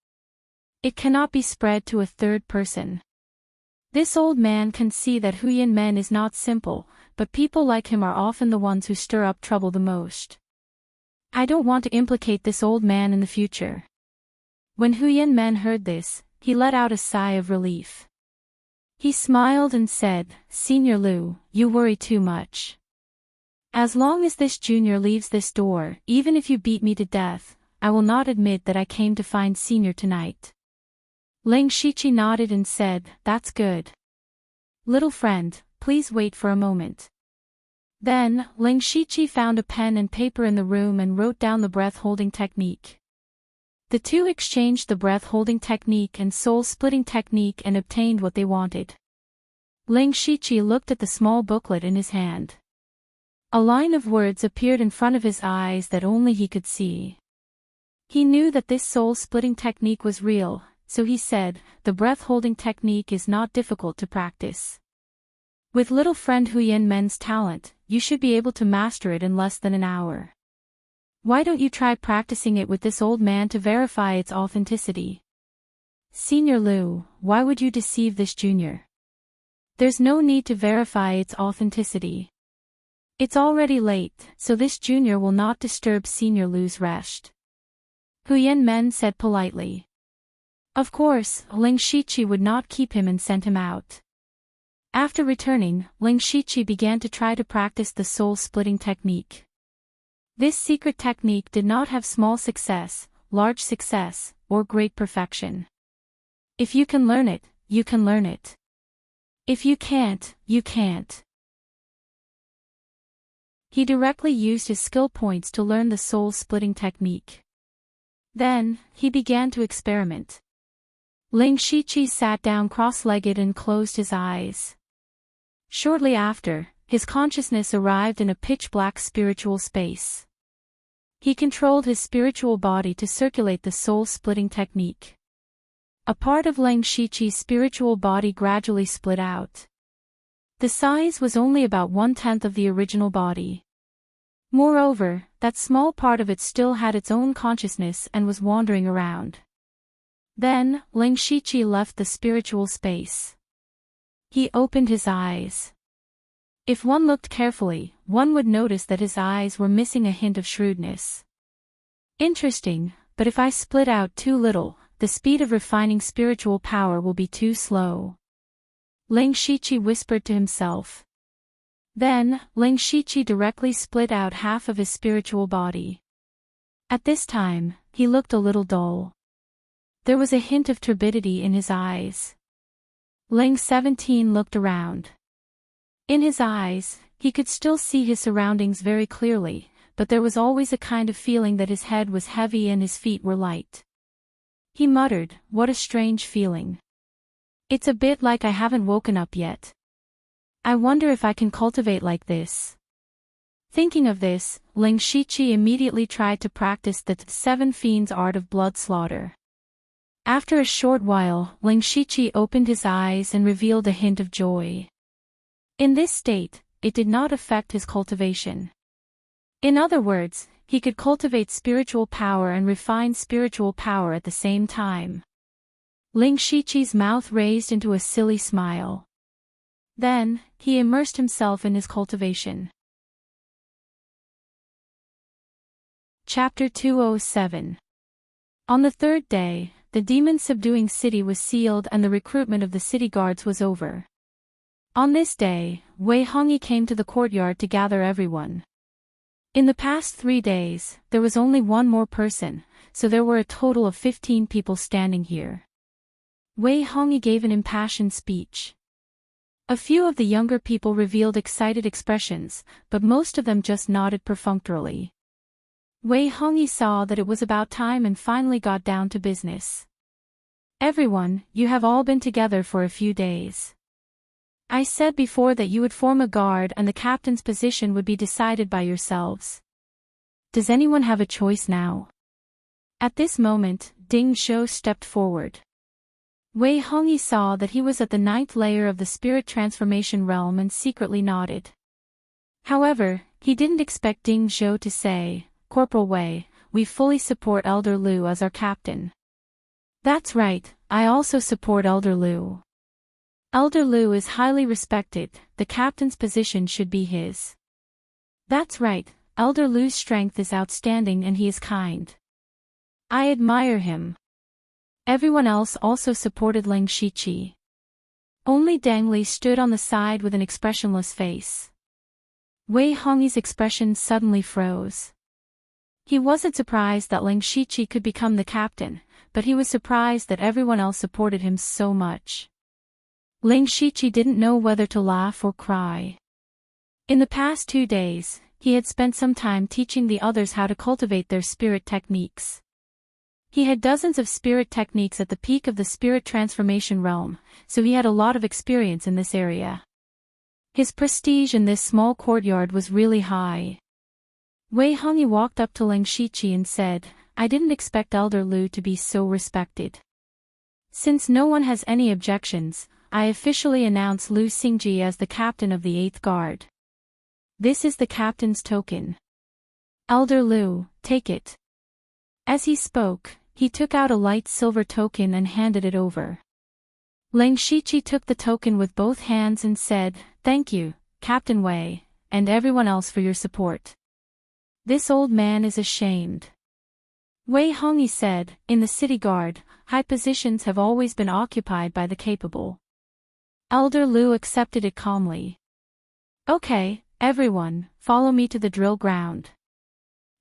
It cannot be spread to a third person. This old man can see that Huyan Men is not simple, but people like him are often the ones who stir up trouble the most. I don't want to implicate this old man in the future. When Huyan Men heard this, he let out a sigh of relief. He smiled and said, Senior Lu, you worry too much. As long as this junior leaves this door, even if you beat me to death, I will not admit that I came to find Senior tonight. Ling Shiqi nodded and said, that's good. Little friend, please wait for a moment. Then, Ling Shiqi found a pen and paper in the room and wrote down the breath-holding technique. The two exchanged the breath-holding technique and soul-splitting technique and obtained what they wanted. Ling Shiqi looked at the small booklet in his hand. A line of words appeared in front of his eyes that only he could see. He knew that this soul-splitting technique was real, so he said, the breath-holding technique is not difficult to practice. With little friend Huyan Men's talent, you should be able to master it in less than an hour. Why don't you try practicing it with this old man to verify its authenticity? Senior Lu, why would you deceive this junior? There's no need to verify its authenticity. It's already late, so this junior will not disturb Senior Lu's rest. Huyen Men said politely. Of course, Ling Shiqi would not keep him and sent him out. After returning, Ling Shiqi began to try to practice the soul-splitting technique. This secret technique did not have small success, large success, or great perfection. If you can learn it, you can learn it. If you can't, you can't. He directly used his skill points to learn the soul-splitting technique. Then, he began to experiment. Ling Shiqi sat down cross-legged and closed his eyes. Shortly after, his consciousness arrived in a pitch-black spiritual space. He controlled his spiritual body to circulate the soul-splitting technique. A part of Ling Shiqi's spiritual body gradually split out. The size was only about 1/10 of the original body. Moreover, that small part of it still had its own consciousness and was wandering around. Then, Ling Shiqi left the spiritual space. He opened his eyes. If one looked carefully, one would notice that his eyes were missing a hint of shrewdness. Interesting, but if I split out too little, the speed of refining spiritual power will be too slow. Ling Shiqi whispered to himself. Then, Ling Shiqi directly split out half of his spiritual body. At this time, he looked a little dull. There was a hint of turbidity in his eyes. Ling 17 looked around. In his eyes, he could still see his surroundings very clearly, but there was always a kind of feeling that his head was heavy and his feet were light. He muttered, "What a strange feeling. It's a bit like I haven't woken up yet. I wonder if I can cultivate like this." Thinking of this, Ling Shiqi immediately tried to practice the 7 Fiends art of blood slaughter. After a short while, Ling Shiqi opened his eyes and revealed a hint of joy. In this state, it did not affect his cultivation. In other words, he could cultivate spiritual power and refine spiritual power at the same time. Ling Shiqi's mouth raised into a silly smile. Then, he immersed himself in his cultivation. Chapter 207. On the 3rd day, the demon-subduing city was sealed and the recruitment of the city guards was over. On this day, Wei Hongyi came to the courtyard to gather everyone. In the past 3 days, there was only one more person, so there were a total of 15 people standing here. Wei Hongyi gave an impassioned speech. A few of the younger people revealed excited expressions, but most of them just nodded perfunctorily. Wei Hongyi saw that it was about time and finally got down to business. Everyone, you have all been together for a few days. I said before that you would form a guard and the captain's position would be decided by yourselves. Does anyone have a choice now? At this moment, Ding Zhou stepped forward. Wei Hongyi saw that he was at the 9th layer of the spirit transformation realm and secretly nodded. However, he didn't expect Ding Zhou to say, "Corporal Wei, we fully support Elder Lu as our captain." That's right, I also support Elder Lu. Elder Lu is highly respected, the captain's position should be his. That's right, Elder Lu's strength is outstanding and he is kind. I admire him. Everyone else also supported Ling Shiqi. Only Deng Li stood on the side with an expressionless face. Wei Hongyi's expression suddenly froze. He wasn't surprised that Ling Shiqi could become the captain, but he was surprised that everyone else supported him so much. Ling Shiqi didn't know whether to laugh or cry. In the past 2 days, he had spent some time teaching the others how to cultivate their spirit techniques. He had dozens of spirit techniques at the peak of the spirit transformation realm, so he had a lot of experience in this area. His prestige in this small courtyard was really high. Wei Hongyi walked up to Ling Shiqi and said, "I didn't expect Elder Lu to be so respected. Since no one has any objections, I officially announce Lu Xingji as the captain of the 8th Guard. This is the captain's token." Elder Lu, take it. As he spoke, he took out a light silver token and handed it over. Ling Shiqi took the token with both hands and said, "Thank you, Captain Wei, and everyone else for your support. This old man is ashamed." Wei Hongyi said, "In the city guard, high positions have always been occupied by the capable." Elder Lu accepted it calmly. "Okay, everyone, follow me to the drill ground.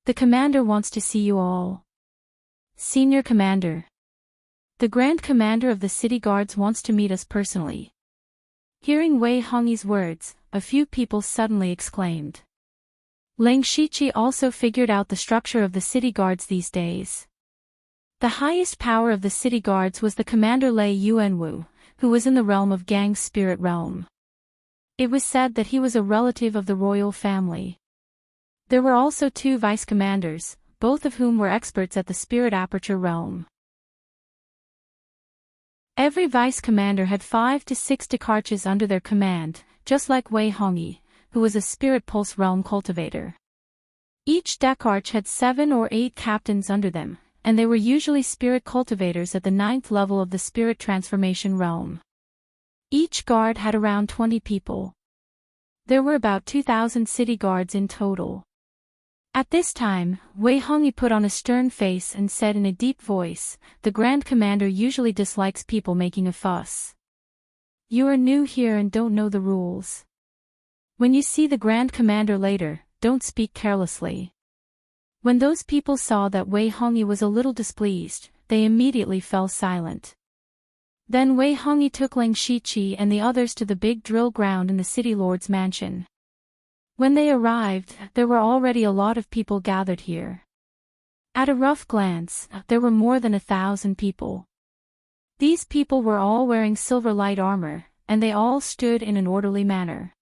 The commander wants to see you all." "Senior Commander. The Grand Commander of the City Guards wants to meet us personally." Hearing Wei Hongyi's words, a few people suddenly exclaimed. Ling Shiqi also figured out the structure of the city guards these days. The highest power of the city guards was the commander Lei Yuanwu, who was in the realm of Gang's spirit realm. It was said that he was a relative of the royal family. There were also 2 vice-commanders, both of whom were experts at the spirit aperture realm. Every vice-commander had 5 to 6 Dekarches under their command, just like Wei Hongyi, who was a spirit pulse realm cultivator. Each Dekarch had 7 or 8 captains under them, and they were usually spirit cultivators at the 9th level of the spirit transformation realm. Each guard had around 20 people. There were about 2,000 city guards in total. At this time, Wei Hongyi put on a stern face and said in a deep voice, "The Grand Commander usually dislikes people making a fuss. You are new here and don't know the rules. When you see the Grand Commander later, don't speak carelessly." When those people saw that Wei Hongyi was a little displeased, they immediately fell silent. Then Wei Hongyi took Ling Shiqi and the others to the big drill ground in the city lord's mansion. When they arrived, there were already a lot of people gathered here. At a rough glance, there were more than 1,000 people. These people were all wearing silver light armor, and they all stood in an orderly manner.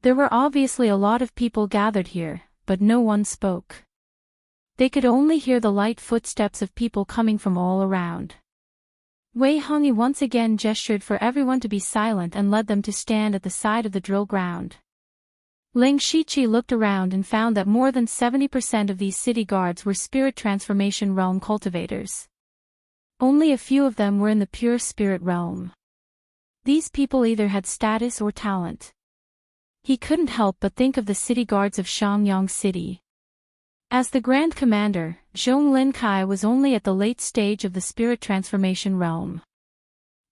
There were obviously a lot of people gathered here, but no one spoke. They could only hear the light footsteps of people coming from all around. Wei Hongyi once again gestured for everyone to be silent and led them to stand at the side of the drill ground. Ling Shiqi looked around and found that more than 70% of these city guards were spirit transformation realm cultivators. Only a few of them were in the pure spirit realm. These people either had status or talent. He couldn't help but think of the city guards of Shangyang City. As the Grand Commander, Zhong Linkai was only at the late stage of the spirit transformation realm.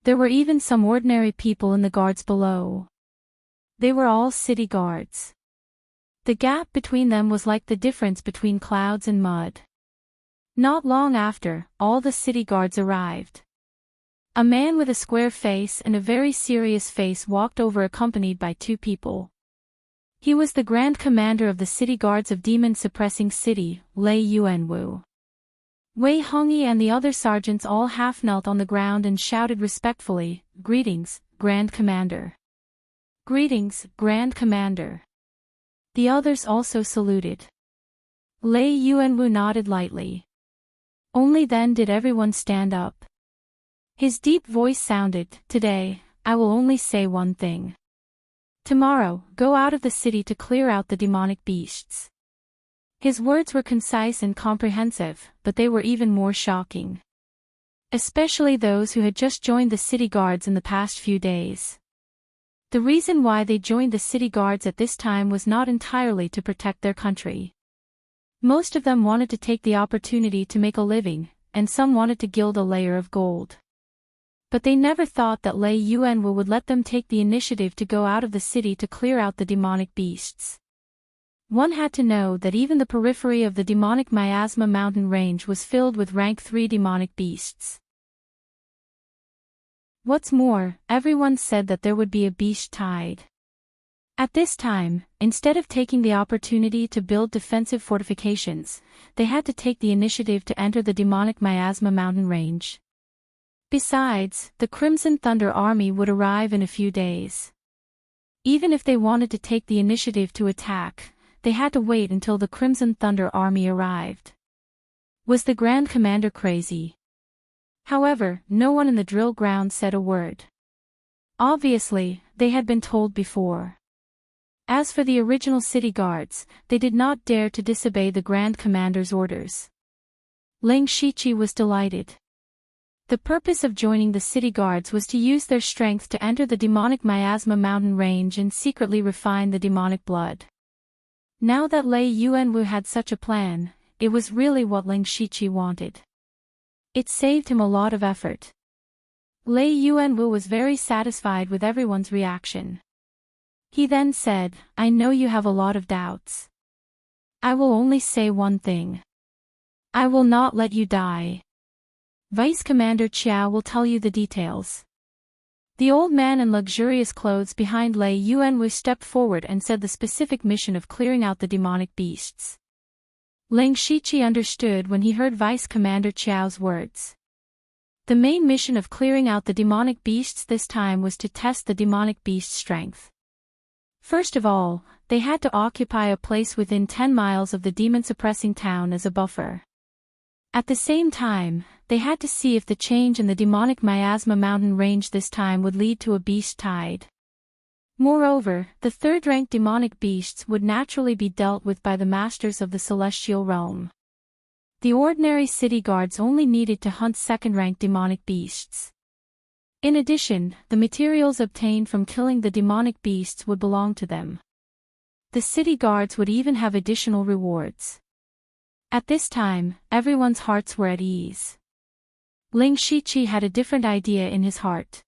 There were even some ordinary people in the guards below. They were all city guards. The gap between them was like the difference between clouds and mud. Not long after, all the city guards arrived. A man with a square face and a very serious face walked over accompanied by 2 people. He was the Grand Commander of the City Guards of Demon Suppressing City, Lei Yuanwu. Wei Hongyi and the other sergeants all half knelt on the ground and shouted respectfully, "Greetings, Grand Commander." "Greetings, Grand Commander." The others also saluted. Lei Yuanwu nodded lightly. Only then did everyone stand up. His deep voice sounded, "Today, I will only say one thing. Tomorrow, go out of the city to clear out the demonic beasts." His words were concise and comprehensive, but they were even more shocking. Especially those who had just joined the city guards in the past few days. The reason why they joined the city guards at this time was not entirely to protect their country. Most of them wanted to take the opportunity to make a living, and some wanted to gild a layer of gold. But they never thought that Lei Yuanwu would let them take the initiative to go out of the city to clear out the demonic beasts. One had to know that even the periphery of the demonic miasma mountain range was filled with rank 3 demonic beasts. What's more, everyone said that there would be a beast tide. At this time, instead of taking the opportunity to build defensive fortifications, they had to take the initiative to enter the demonic miasma mountain range. Besides, the Crimson Thunder Army would arrive in a few days. Even if they wanted to take the initiative to attack, they had to wait until the Crimson Thunder Army arrived. Was the Grand Commander crazy? However, no one in the drill ground said a word. Obviously, they had been told before. As for the original city guards, they did not dare to disobey the Grand Commander's orders. Ling Shiqi was delighted. The purpose of joining the city guards was to use their strength to enter the demonic miasma mountain range and secretly refine the demonic blood. Now that Lei Yuanwu had such a plan, it was really what Ling Shiqi wanted. It saved him a lot of effort. Lei Yuanwu was very satisfied with everyone's reaction. He then said, "I know you have a lot of doubts. I will only say one thing. I will not let you die. Vice Commander Qiao will tell you the details." The old man in luxurious clothes behind Lei Yuanwu stepped forward and said the specific mission of clearing out the demonic beasts. Ling Shiqi understood when he heard Vice Commander Qiao's words. The main mission of clearing out the demonic beasts this time was to test the demonic beast's strength. First of all, they had to occupy a place within 10 miles of the demon-suppressing town as a buffer. At the same time, they had to see if the change in the demonic miasma mountain range this time would lead to a beast tide. Moreover, the third-ranked demonic beasts would naturally be dealt with by the masters of the celestial realm. The ordinary city guards only needed to hunt second-ranked demonic beasts. In addition, the materials obtained from killing the demonic beasts would belong to them. The city guards would even have additional rewards. At this time, everyone's hearts were at ease. Ling Shiqi had a different idea in his heart.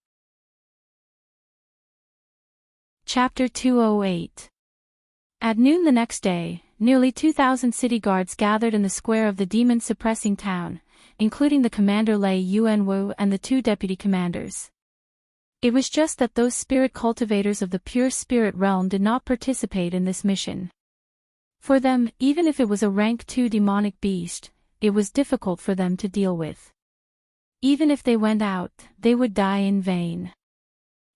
Chapter 208. At noon the next day, nearly 2,000 city guards gathered in the square of the demon-suppressing town, including the commander Lei Yuanwu and the 2 deputy commanders. It was just that those spirit cultivators of the pure spirit realm did not participate in this mission. For them, even if it was a rank 2 demonic beast, it was difficult for them to deal with. Even if they went out, they would die in vain.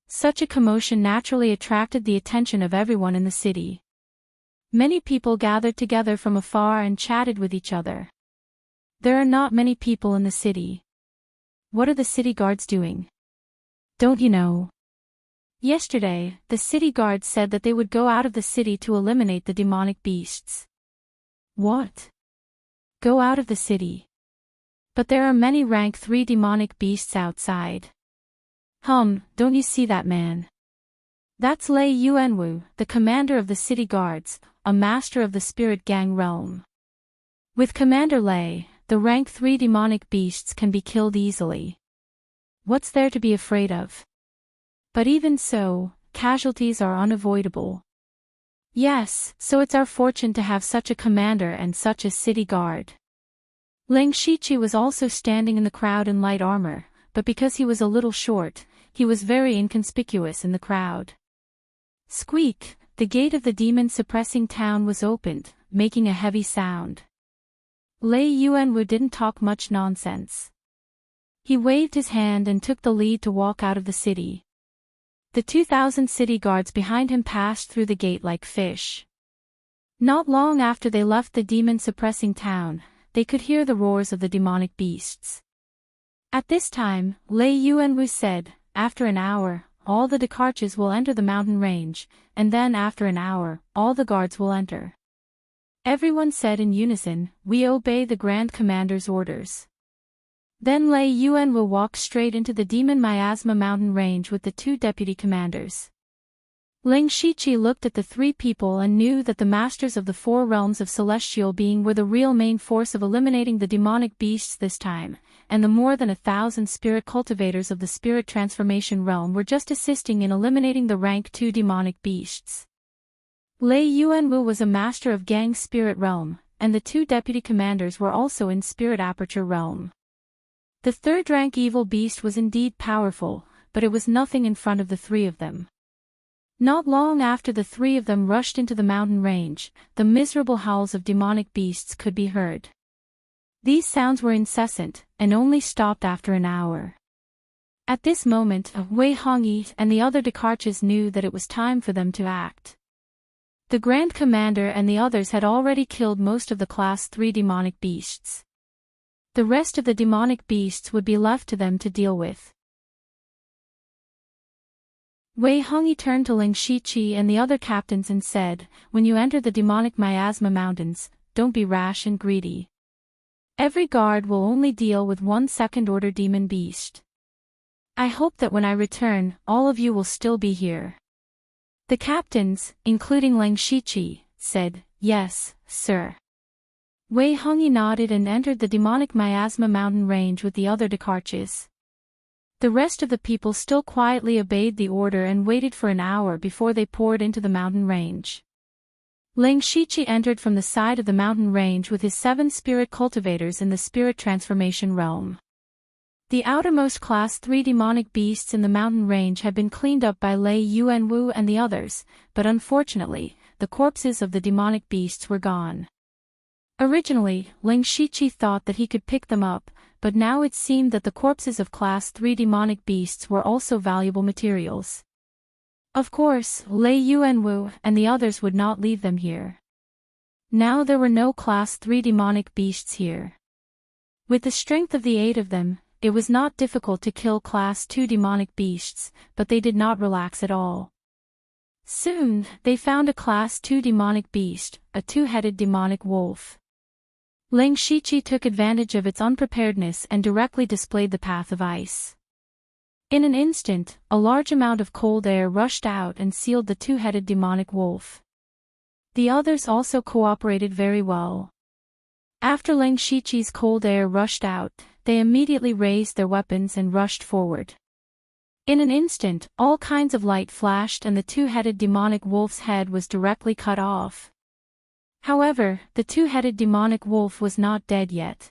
Such a commotion naturally attracted the attention of everyone in the city. Many people gathered together from afar and chatted with each other. There are not many people in the city. What are the city guards doing? Don't you know? Yesterday, the city guards said that they would go out of the city to eliminate the demonic beasts. What? Go out of the city? But there are many rank 3 demonic beasts outside. Don't you see that man? That's Lei Yuanwu, the commander of the city guards, a master of the spirit gang realm. With Commander Lei, the rank 3 demonic beasts can be killed easily. What's there to be afraid of? But even so, casualties are unavoidable. Yes, so it's our fortune to have such a commander and such a city guard. Ling Shiqi was also standing in the crowd in light armor, but because he was a little short, he was very inconspicuous in the crowd. Squeak! The gate of the demon-suppressing town was opened, making a heavy sound. Lei Yuanwu didn't talk much nonsense. He waved his hand and took the lead to walk out of the city. The 2,000 city guards behind him passed through the gate like fish. Not long after they left the demon-suppressing town, they could hear the roars of the demonic beasts. At this time, Lei Yuanwu said, "After an hour, all the Dakarches will enter the mountain range, and then after an hour, all the guards will enter." Everyone said in unison, "We obey the Grand Commander's orders." Then Lei Yuanwu walked straight into the demon miasma mountain range with the 2 deputy commanders. Ling Shiqi looked at the 3 people and knew that the masters of the 4 realms of celestial being were the real main force of eliminating the demonic beasts this time, and the more than 1,000 spirit cultivators of the spirit transformation realm were just assisting in eliminating the rank 2 demonic beasts. Lei Yuanwu was a master of Gang Spirit Realm, and the 2 deputy commanders were also in Spirit Aperture Realm. The 3rd-rank evil beast was indeed powerful, but it was nothing in front of the 3 of them. Not long after the 3 of them rushed into the mountain range, the miserable howls of demonic beasts could be heard. These sounds were incessant, and only stopped after an hour. At this moment, Wei Hongyi and the other Dakarches knew that it was time for them to act. The Grand Commander and the others had already killed most of the Class 3 demonic beasts. The rest of the demonic beasts would be left to them to deal with. Wei Hongyi turned to Ling Shiqi and the other captains and said, "When you enter the demonic miasma mountains, don't be rash and greedy. Every guard will only deal with one second-order demon beast. I hope that when I return, all of you will still be here." The captains, including Ling Shiqi, said, "Yes, sir." Wei Hongyi nodded and entered the demonic miasma mountain range with the other Dakarches. The rest of the people still quietly obeyed the order and waited for an hour before they poured into the mountain range. Ling Shiqi entered from the side of the mountain range with his 7 spirit cultivators in the spirit transformation realm. The outermost class 3 demonic beasts in the mountain range had been cleaned up by Lei Yuanwu and the others, but unfortunately, the corpses of the demonic beasts were gone. Originally, Ling Shiqi thought that he could pick them up, but now it seemed that the corpses of class 3 demonic beasts were also valuable materials. Of course, Lei Yuanwu and the others would not leave them here. Now there were no class 3 demonic beasts here. With the strength of the 8 of them, it was not difficult to kill class 2 demonic beasts, but they did not relax at all. Soon, they found a class 2 demonic beast, a 2-headed demonic wolf. Ling Shiqi took advantage of its unpreparedness and directly displayed the path of ice. In an instant, a large amount of cold air rushed out and sealed the 2-headed demonic wolf. The others also cooperated very well. After Ling Shiqi's cold air rushed out, they immediately raised their weapons and rushed forward. In an instant, all kinds of light flashed and the 2-headed demonic wolf's head was directly cut off. However, the 2-headed demonic wolf was not dead yet.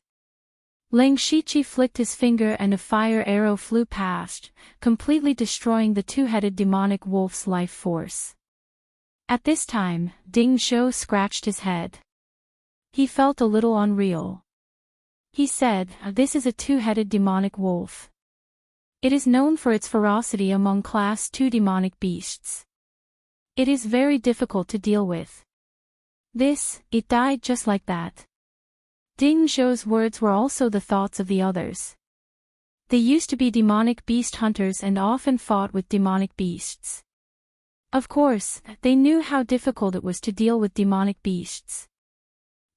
Ling Shiqi flicked his finger and a fire arrow flew past, completely destroying the 2-headed demonic wolf's life force. At this time, Ding Zhou scratched his head. He felt a little unreal. He said, "This is a 2-headed demonic wolf. It is known for its ferocity among class 2 demonic beasts. It is very difficult to deal with." It died just like that. Ding Zhou's words were also the thoughts of the others. They used to be demonic beast hunters and often fought with demonic beasts. Of course, they knew how difficult it was to deal with demonic beasts.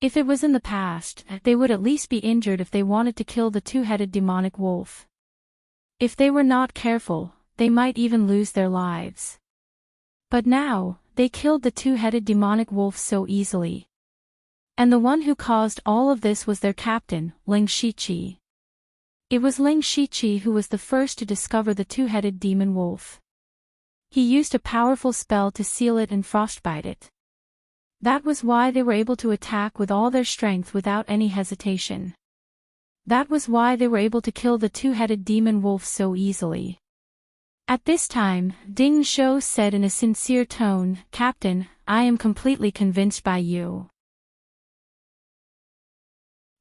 If it was in the past, they would at least be injured if they wanted to kill the 2-headed demonic wolf. If they were not careful, they might even lose their lives. But now, they killed the 2-headed demonic wolf so easily. And the one who caused all of this was their captain, Ling Shiqi. It was Ling Shiqi who was the first to discover the 2-headed demon wolf. He used a powerful spell to seal it and frostbite it. That was why they were able to attack with all their strength without any hesitation. That was why they were able to kill the 2-headed demon wolf so easily. At this time, Ding Zhou said in a sincere tone, "Captain, I am completely convinced by you."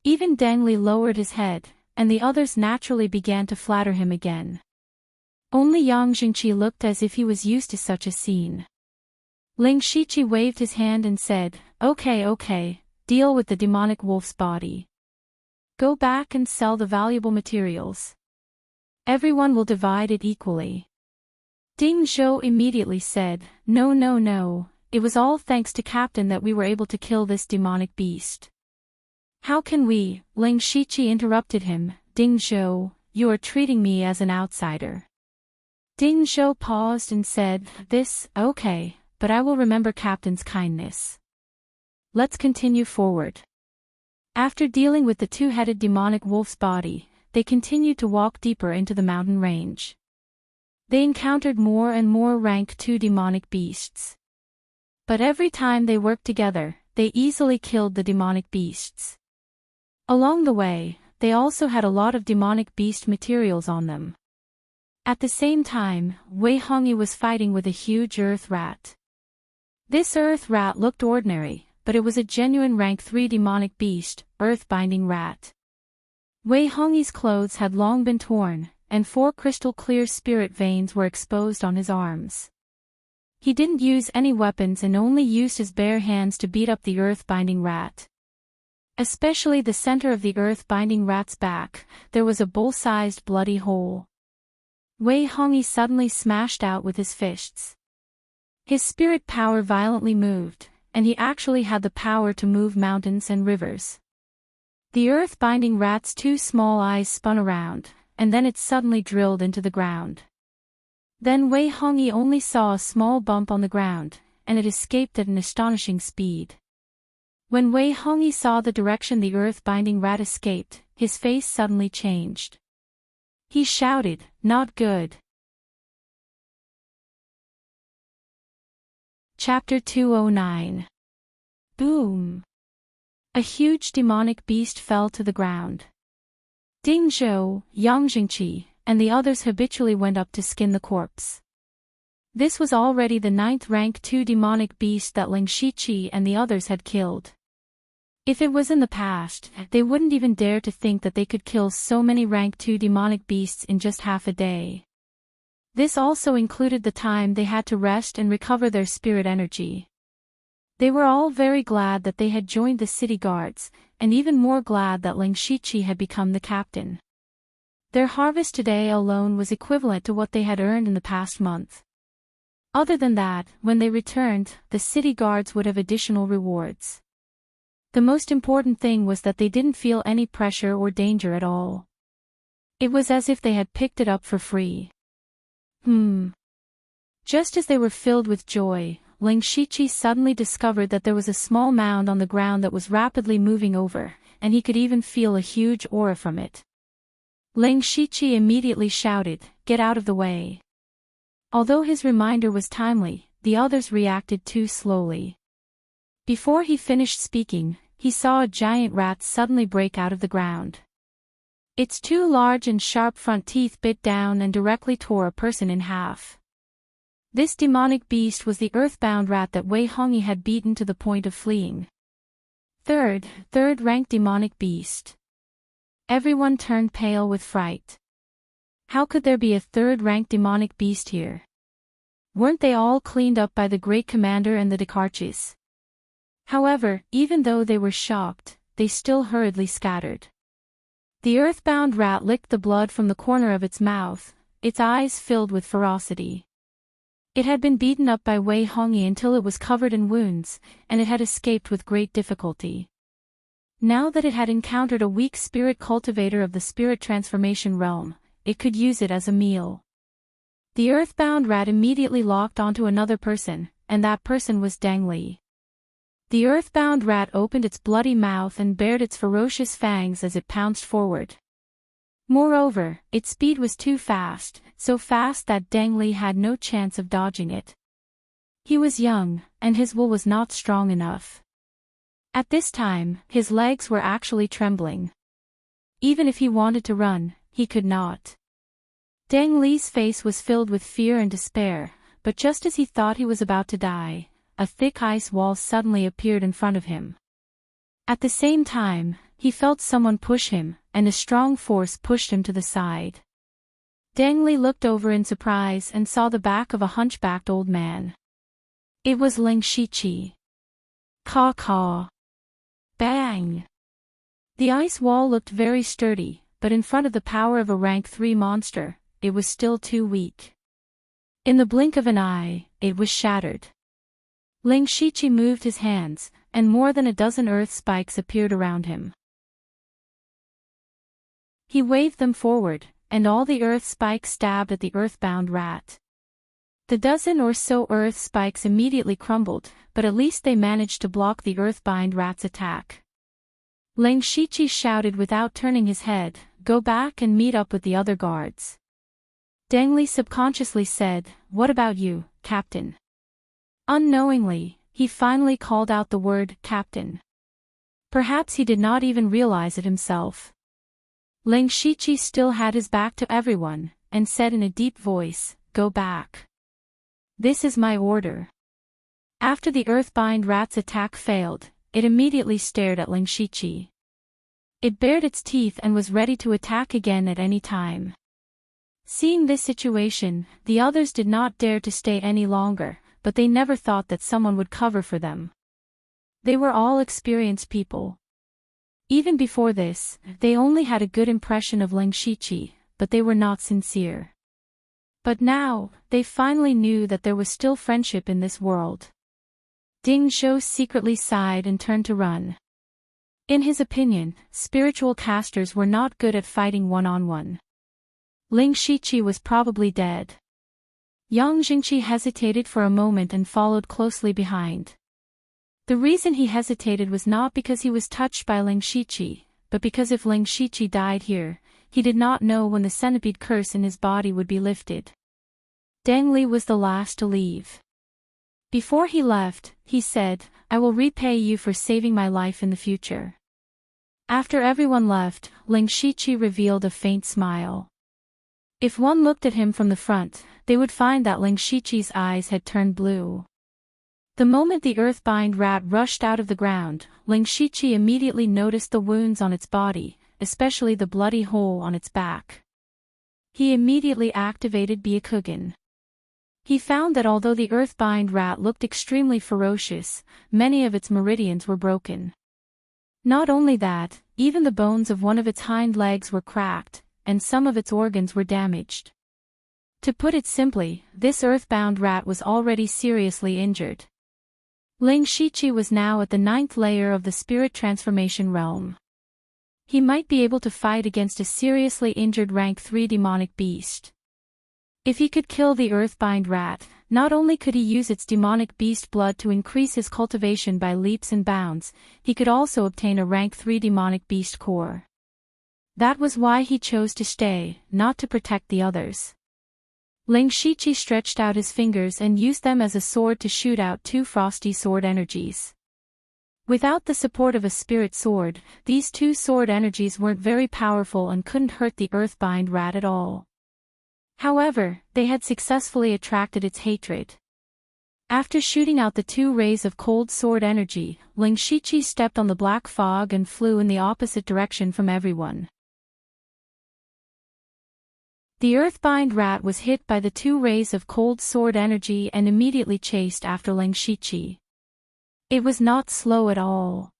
Even Deng Li lowered his head, and the others naturally began to flatter him again. Only Yang Jingqi looked as if he was used to such a scene. Ling Shiqi waved his hand and said, Okay, deal with the demonic wolf's body. Go back and sell the valuable materials. Everyone will divide it equally." Ding Zhou immediately said, No, it was all thanks to Captain that we were able to kill this demonic beast. "How can we?" Ling Shiqi interrupted him. "Ding Zhou, you are treating me as an outsider." Ding Zhou paused and said, Okay, but I will remember Captain's kindness. Let's continue forward." After dealing with the 2-headed demonic wolf's body, they continued to walk deeper into the mountain range. They encountered more and more rank 2 demonic beasts. But every time they worked together, they easily killed the demonic beasts. Along the way, they also had a lot of demonic beast materials on them. At the same time, Wei Hongyi was fighting with a huge earth rat. This earth rat looked ordinary, but it was a genuine rank 3 demonic beast, earth-binding rat. Wei Hongyi's clothes had long been torn, and 4 crystal-clear spirit veins were exposed on his arms. He didn't use any weapons and only used his bare hands to beat up the earth-binding rat. Especially the center of the earth-binding rat's back, there was a bowl-sized bloody hole. Wei Hongyi suddenly smashed out with his fists. His spirit power violently moved, and he actually had the power to move mountains and rivers. The earth-binding rat's two small eyes spun around, and then it suddenly drilled into the ground. Then Wei Hongyi only saw a small bump on the ground, and it escaped at an astonishing speed. When Wei Hongyi saw the direction the earth-binding rat escaped, his face suddenly changed. He shouted, "Not good." Chapter 209. Boom! A huge demonic beast fell to the ground. Ding Zhou, Yang Jingqi, and the others habitually went up to skin the corpse. This was already the 9th rank 2 demonic beast that Ling Shiqi and the others had killed. If it was in the past, they wouldn't even dare to think that they could kill so many rank 2 demonic beasts in just half a day. This also included the time they had to rest and recover their spirit energy. They were all very glad that they had joined the city guards, and even more glad that Ling Shiqi had become the captain. Their harvest today alone was equivalent to what they had earned in the past month. Other than that, when they returned, the city guards would have additional rewards. The most important thing was that they didn't feel any pressure or danger at all. It was as if they had picked it up for free. Just as they were filled with joy, Ling Shiqi suddenly discovered that there was a small mound on the ground that was rapidly moving over, and he could even feel a huge aura from it. Ling Shiqi immediately shouted, "Get out of the way." Although his reminder was timely, the others reacted too slowly. Before he finished speaking, he saw a giant rat suddenly break out of the ground. Its two large and sharp front teeth bit down and directly tore a person in half. This demonic beast was the earthbound rat that Wei Hongyi had beaten to the point of fleeing. Third rank demonic beast. Everyone turned pale with fright. How could there be a 3rd rank demonic beast here? Weren't they all cleaned up by the great commander and the Dekarchis? However, even though they were shocked, they still hurriedly scattered. The earthbound rat licked the blood from the corner of its mouth, its eyes filled with ferocity. It had been beaten up by Wei Hongyi until it was covered in wounds, and it had escaped with great difficulty. Now that it had encountered a weak spirit cultivator of the spirit transformation realm, it could use it as a meal. The earthbound rat immediately locked onto another person, and that person was Deng Li. The earthbound rat opened its bloody mouth and bared its ferocious fangs as it pounced forward. Moreover, its speed was too fast, so fast that Deng Li had no chance of dodging it. He was young, and his will was not strong enough. At this time, his legs were actually trembling. Even if he wanted to run, he could not. Deng Li's face was filled with fear and despair, but just as he thought he was about to die, a thick ice wall suddenly appeared in front of him. At the same time, he felt someone push him, and a strong force pushed him to the side. Deng Li looked over in surprise and saw the back of a hunchbacked old man. It was Ling Shiqi. Caw caw. Bang! The ice wall looked very sturdy, but in front of the power of a rank 3 monster, it was still too weak. In the blink of an eye, it was shattered. Ling Shiqi moved his hands, and more than a dozen earth spikes appeared around him. He waved them forward, and all the earth spikes stabbed at the earthbound rat. The dozen or so earth spikes immediately crumbled, but at least they managed to block the earthbind rat's attack. Ling Shiqi shouted without turning his head, "Go back and meet up with the other guards." Deng Li subconsciously said, "What about you, Captain?" Unknowingly, he finally called out the word, "Captain." Perhaps he did not even realize it himself. Ling Shiqi still had his back to everyone, and said in a deep voice, "Go back. This is my order." After the earthbind rat's attack failed, it immediately stared at Ling Shiqi. It bared its teeth and was ready to attack again at any time. Seeing this situation, the others did not dare to stay any longer, but they never thought that someone would cover for them. They were all experienced people. Even before this, they only had a good impression of Ling Shiqi, but they were not sincere. But now, they finally knew that there was still friendship in this world. Ding Zhou secretly sighed and turned to run. In his opinion, spiritual casters were not good at fighting one-on-one. Ling Shiqi was probably dead. Yang Jingqi hesitated for a moment and followed closely behind. The reason he hesitated was not because he was touched by Ling Shiqi, but because if Ling Shiqi died here, he did not know when the centipede curse in his body would be lifted. Deng Li was the last to leave. Before he left, he said, "I will repay you for saving my life in the future." After everyone left, Ling Shiqi revealed a faint smile. If one looked at him from the front, they would find that Ling Shiqi's eyes had turned blue. The moment the earthbind rat rushed out of the ground, Ling Shiqi immediately noticed the wounds on its body, especially the bloody hole on its back. He immediately activated Byakugan. He found that although the earthbind rat looked extremely ferocious, many of its meridians were broken. Not only that, even the bones of one of its hind legs were cracked, and some of its organs were damaged. To put it simply, this earthbound rat was already seriously injured. Ling Shiqi was now at the 9th layer of the spirit transformation realm. He might be able to fight against a seriously injured rank 3 demonic beast. If he could kill the earthbind rat, not only could he use its demonic beast blood to increase his cultivation by leaps and bounds, he could also obtain a rank 3 demonic beast core. That was why he chose to stay, not to protect the others. Ling Shiqi stretched out his fingers and used them as a sword to shoot out 2 frosty sword energies. Without the support of a spirit sword, these 2 sword energies weren't very powerful and couldn't hurt the earthbind rat at all. However, they had successfully attracted its hatred. After shooting out the 2 rays of cold sword energy, Ling Shiqi stepped on the black fog and flew in the opposite direction from everyone. The earthbind rat was hit by the 2 rays of cold sword energy and immediately chased after Ling Shiqi. It was not slow at all.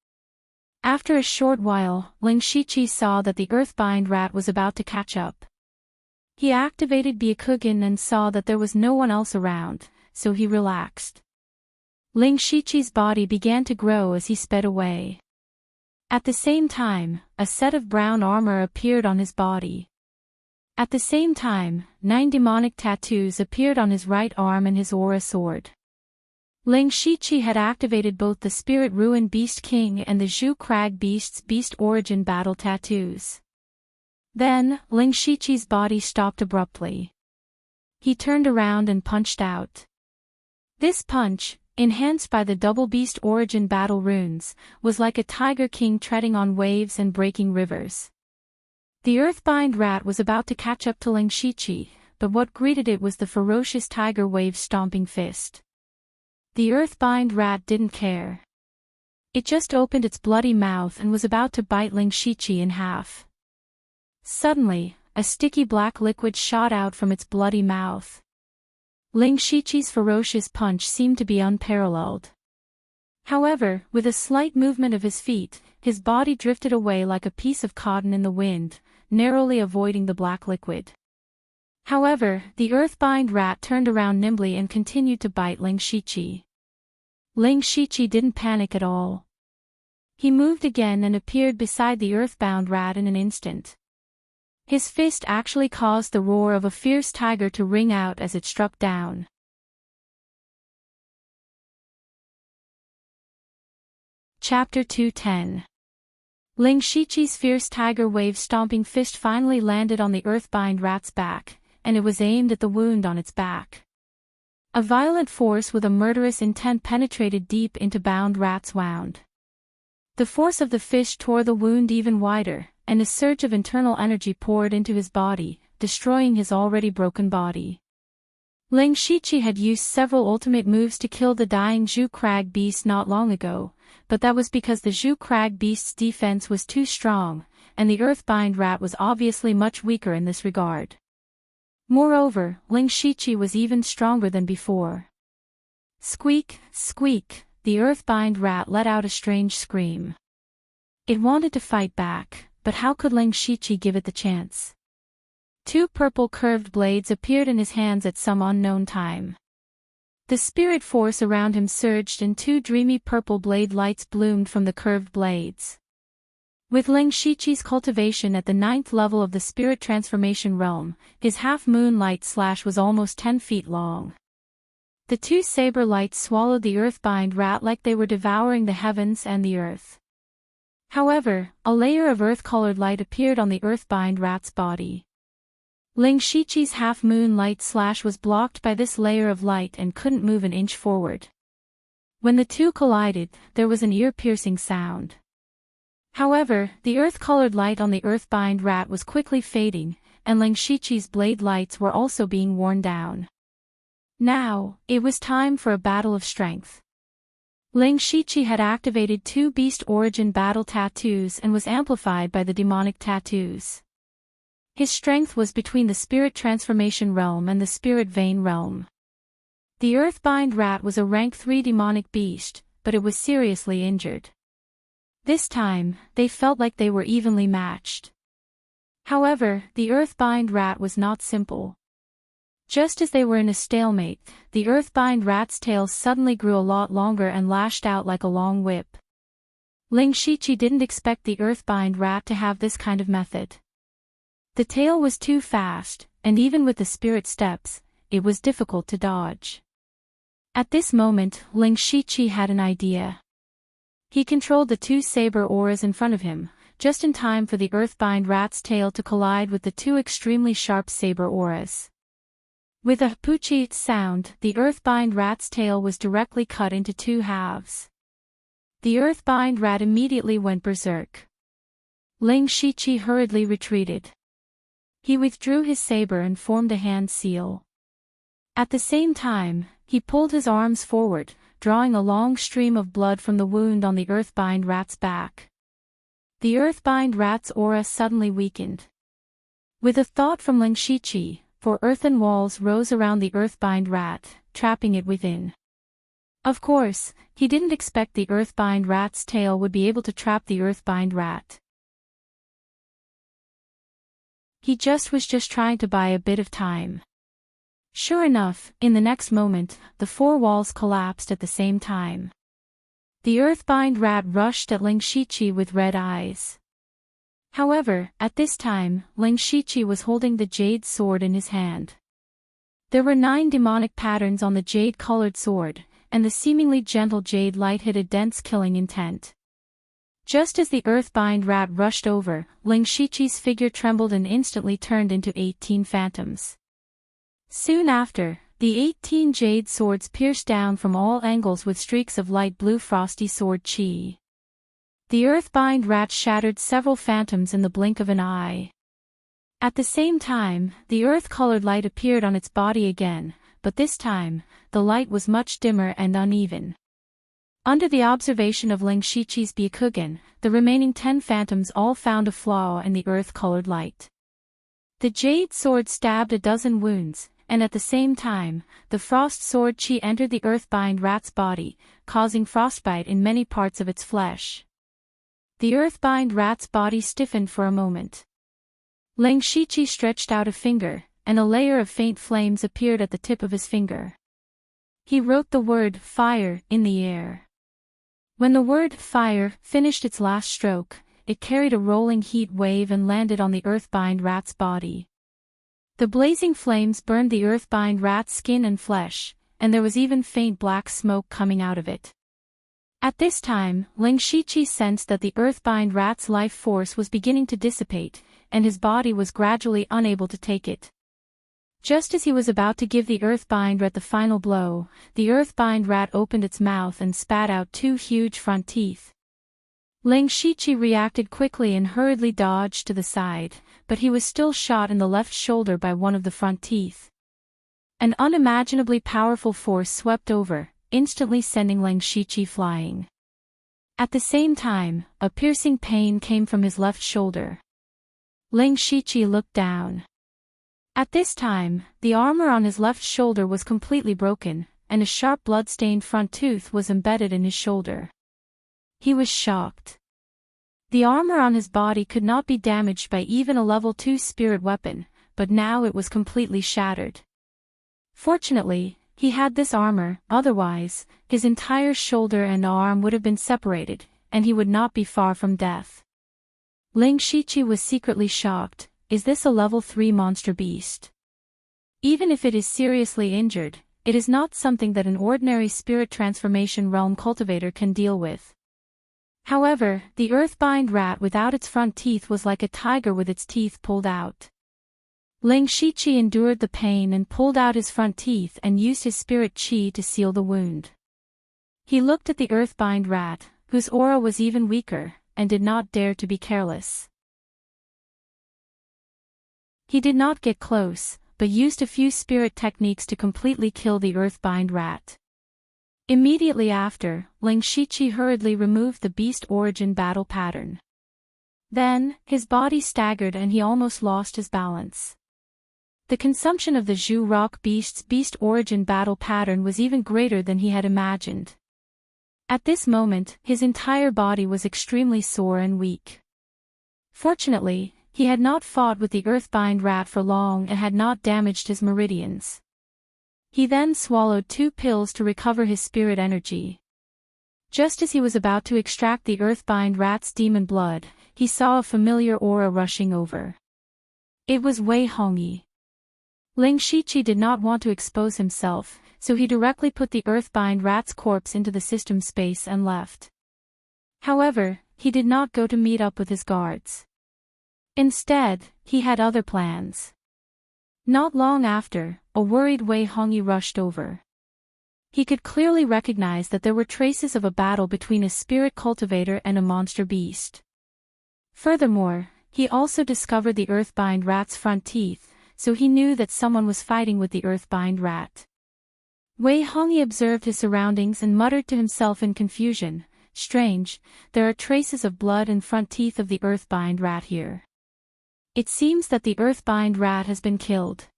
After a short while, Ling Shiqi saw that the earthbind rat was about to catch up. He activated Byakugan and saw that there was no one else around, so he relaxed. Ling Shiqi's body began to grow as he sped away. At the same time, a set of brown armor appeared on his body. At the same time, 9 demonic tattoos appeared on his right arm and his aura sword. Ling Shiqi had activated both the Spirit Ruin Beast King and the Zhu Crag Beast's Beast Origin battle tattoos. Then, Ling Shiqi's body stopped abruptly. He turned around and punched out. This punch, enhanced by the double Beast Origin battle runes, was like a Tiger King treading on waves and breaking rivers. The earthbind rat was about to catch up to Ling Shiqi, but what greeted it was the ferocious tiger wave stomping fist. The earthbind rat didn't care. It just opened its bloody mouth and was about to bite Ling Shiqi in half. Suddenly, a sticky black liquid shot out from its bloody mouth. Ling Shiqi's ferocious punch seemed to be unparalleled. However, with a slight movement of his feet, his body drifted away like a piece of cotton in the wind, narrowly avoiding the black liquid. However, the earthbind rat turned around nimbly and continued to bite Ling Shiqi. Ling Shiqi didn't panic at all. He moved again and appeared beside the earthbound rat in an instant. His fist actually caused the roar of a fierce tiger to ring out as it struck down. Chapter 210. Ling Shiqi's fierce tiger wave stomping fist finally landed on the earthbind rat's back, and it was aimed at the wound on its back. A violent force with a murderous intent penetrated deep into bound rat's wound. The force of the fist tore the wound even wider, and a surge of internal energy poured into his body, destroying his already broken body. Ling Shiqi had used several ultimate moves to kill the dying Zhu Crag beast not long ago, but that was because the Zhu Crag beast's defense was too strong, and the earthbind rat was obviously much weaker in this regard. Moreover, Ling Shiqi was even stronger than before. Squeak, squeak, the earthbind rat let out a strange scream. It wanted to fight back, but how could Ling Shiqi give it the chance? Two purple curved blades appeared in his hands at some unknown time. The spirit force around him surged and two dreamy purple blade lights bloomed from the curved blades. With Ling Shiqi's cultivation at the 9th level of the spirit transformation realm, his half-moon light slash was almost 10 feet long. The two saber lights swallowed the earthbind rat like they were devouring the heavens and the earth. However, a layer of earth-colored light appeared on the earthbind rat's body. Ling Shiqi's half-moon light slash was blocked by this layer of light and couldn't move an inch forward. When the two collided, there was an ear-piercing sound. However, the earth-colored light on the earthbind rat was quickly fading, and Ling Shiqi's blade lights were also being worn down. Now, it was time for a battle of strength. Ling Shiqi had activated two Beast Origin battle tattoos and was amplified by the demonic tattoos. His strength was between the Spirit Transformation Realm and the Spirit Vein Realm. The Earthbind Rat was a rank 3 demonic beast, but it was seriously injured. This time, they felt like they were evenly matched. However, the Earthbind Rat was not simple. Just as they were in a stalemate, the Earthbind Rat's tail suddenly grew a lot longer and lashed out like a long whip. Ling Shiqi didn't expect the Earthbind Rat to have this kind of method. The tail was too fast, and even with the spirit steps, it was difficult to dodge. At this moment, Ling Shiqi had an idea. He controlled the two saber auras in front of him, just in time for the Earthbind Rat's tail to collide with the two extremely sharp saber auras. With a poochie sound, the Earthbind Rat's tail was directly cut into two halves. The Earthbind Rat immediately went berserk. Ling Shiqi hurriedly retreated. He withdrew his saber and formed a hand seal. At the same time, he pulled his arms forward, drawing a long stream of blood from the wound on the Earthbind Rat's back. The Earthbind Rat's aura suddenly weakened. With a thought from Ling Shiqi, 4 earthen walls rose around the Earthbind Rat, trapping it within. Of course, he didn't expect the Earthbind Rat's tail would be able to trap the Earthbind Rat. He was just trying to buy a bit of time. Sure enough, in the next moment, the 4 walls collapsed at the same time. The Earthbind Rat rushed at Ling Shiqi with red eyes. However, at this time, Ling Shiqi was holding the jade sword in his hand. There were 9 demonic patterns on the jade-colored sword, and the seemingly gentle jade light hid a dense killing intent. Just as the Earthbind Rat rushed over, Ling Shiqi's figure trembled and instantly turned into 18 phantoms. Soon after, the 18 jade swords pierced down from all angles with streaks of light blue frosty sword chi. The Earthbind Rat shattered several phantoms in the blink of an eye. At the same time, the earth-colored light appeared on its body again, but this time, the light was much dimmer and uneven. Under the observation of Ling Shiqi's Byakugan, the remaining 10 phantoms all found a flaw in the earth-colored light. The jade sword stabbed a dozen wounds, and at the same time, the frost sword chi entered the Earthbind Rat's body, causing frostbite in many parts of its flesh. The Earthbind Rat's body stiffened for a moment. Ling Shiqi stretched out a finger, and a layer of faint flames appeared at the tip of his finger. He wrote the word fire in the air. When the word fire finished its last stroke, it carried a rolling heat wave and landed on the Earthbind Rat's body. The blazing flames burned the Earthbind Rat's skin and flesh, and there was even faint black smoke coming out of it. At this time, Ling Shiqi sensed that the Earthbind Rat's life force was beginning to dissipate, and his body was gradually unable to take it. Just as he was about to give the Earthbind Rat the final blow, the Earthbind Rat opened its mouth and spat out 2 huge front teeth. Ling Shiqi reacted quickly and hurriedly dodged to the side, but he was still shot in the left shoulder by one of the front teeth. An unimaginably powerful force swept over, instantly sending Ling Shiqi flying. At the same time, a piercing pain came from his left shoulder. Ling Shiqi looked down. At this time, the armor on his left shoulder was completely broken, and a sharp blood-stained front tooth was embedded in his shoulder. He was shocked. The armor on his body could not be damaged by even a level 2 spirit weapon, but now it was completely shattered. Fortunately, he had this armor, otherwise, his entire shoulder and arm would have been separated, and he would not be far from death. Ling Shiqi was secretly shocked. Is this a level 3 monster beast? Even if it is seriously injured, it is not something that an ordinary spirit transformation realm cultivator can deal with. However, the earthbind rat without its front teeth was like a tiger with its teeth pulled out. Ling Shiqi endured the pain and pulled out his front teeth and used his spirit qi to seal the wound. He looked at the earthbind rat, whose aura was even weaker, and did not dare to be careless. He did not get close, but used a few spirit techniques to completely kill the earthbind rat. Immediately after, Ling Shiqi hurriedly removed the beast origin battle pattern. Then, his body staggered and he almost lost his balance. The consumption of the Zhu Rock Beast's beast origin battle pattern was even greater than he had imagined. At this moment, his entire body was extremely sore and weak. Fortunately, he had not fought with the earthbind rat for long and had not damaged his meridians. He then swallowed 2 pills to recover his spirit energy. Just as he was about to extract the earthbind rat's demon blood, he saw a familiar aura rushing over. It was Wei Hongyi. Ling Shiqi did not want to expose himself, so he directly put the earthbind rat's corpse into the system space and left. However, he did not go to meet up with his guards. Instead, he had other plans. Not long after, a worried Wei Hongyi rushed over. He could clearly recognize that there were traces of a battle between a spirit cultivator and a monster beast. Furthermore, he also discovered the earthbind rat's front teeth, so he knew that someone was fighting with the earthbind rat. Wei Hongyi observed his surroundings and muttered to himself in confusion, "Strange, there are traces of blood and front teeth of the earthbind rat here. It seems that the earthbind rat has been killed.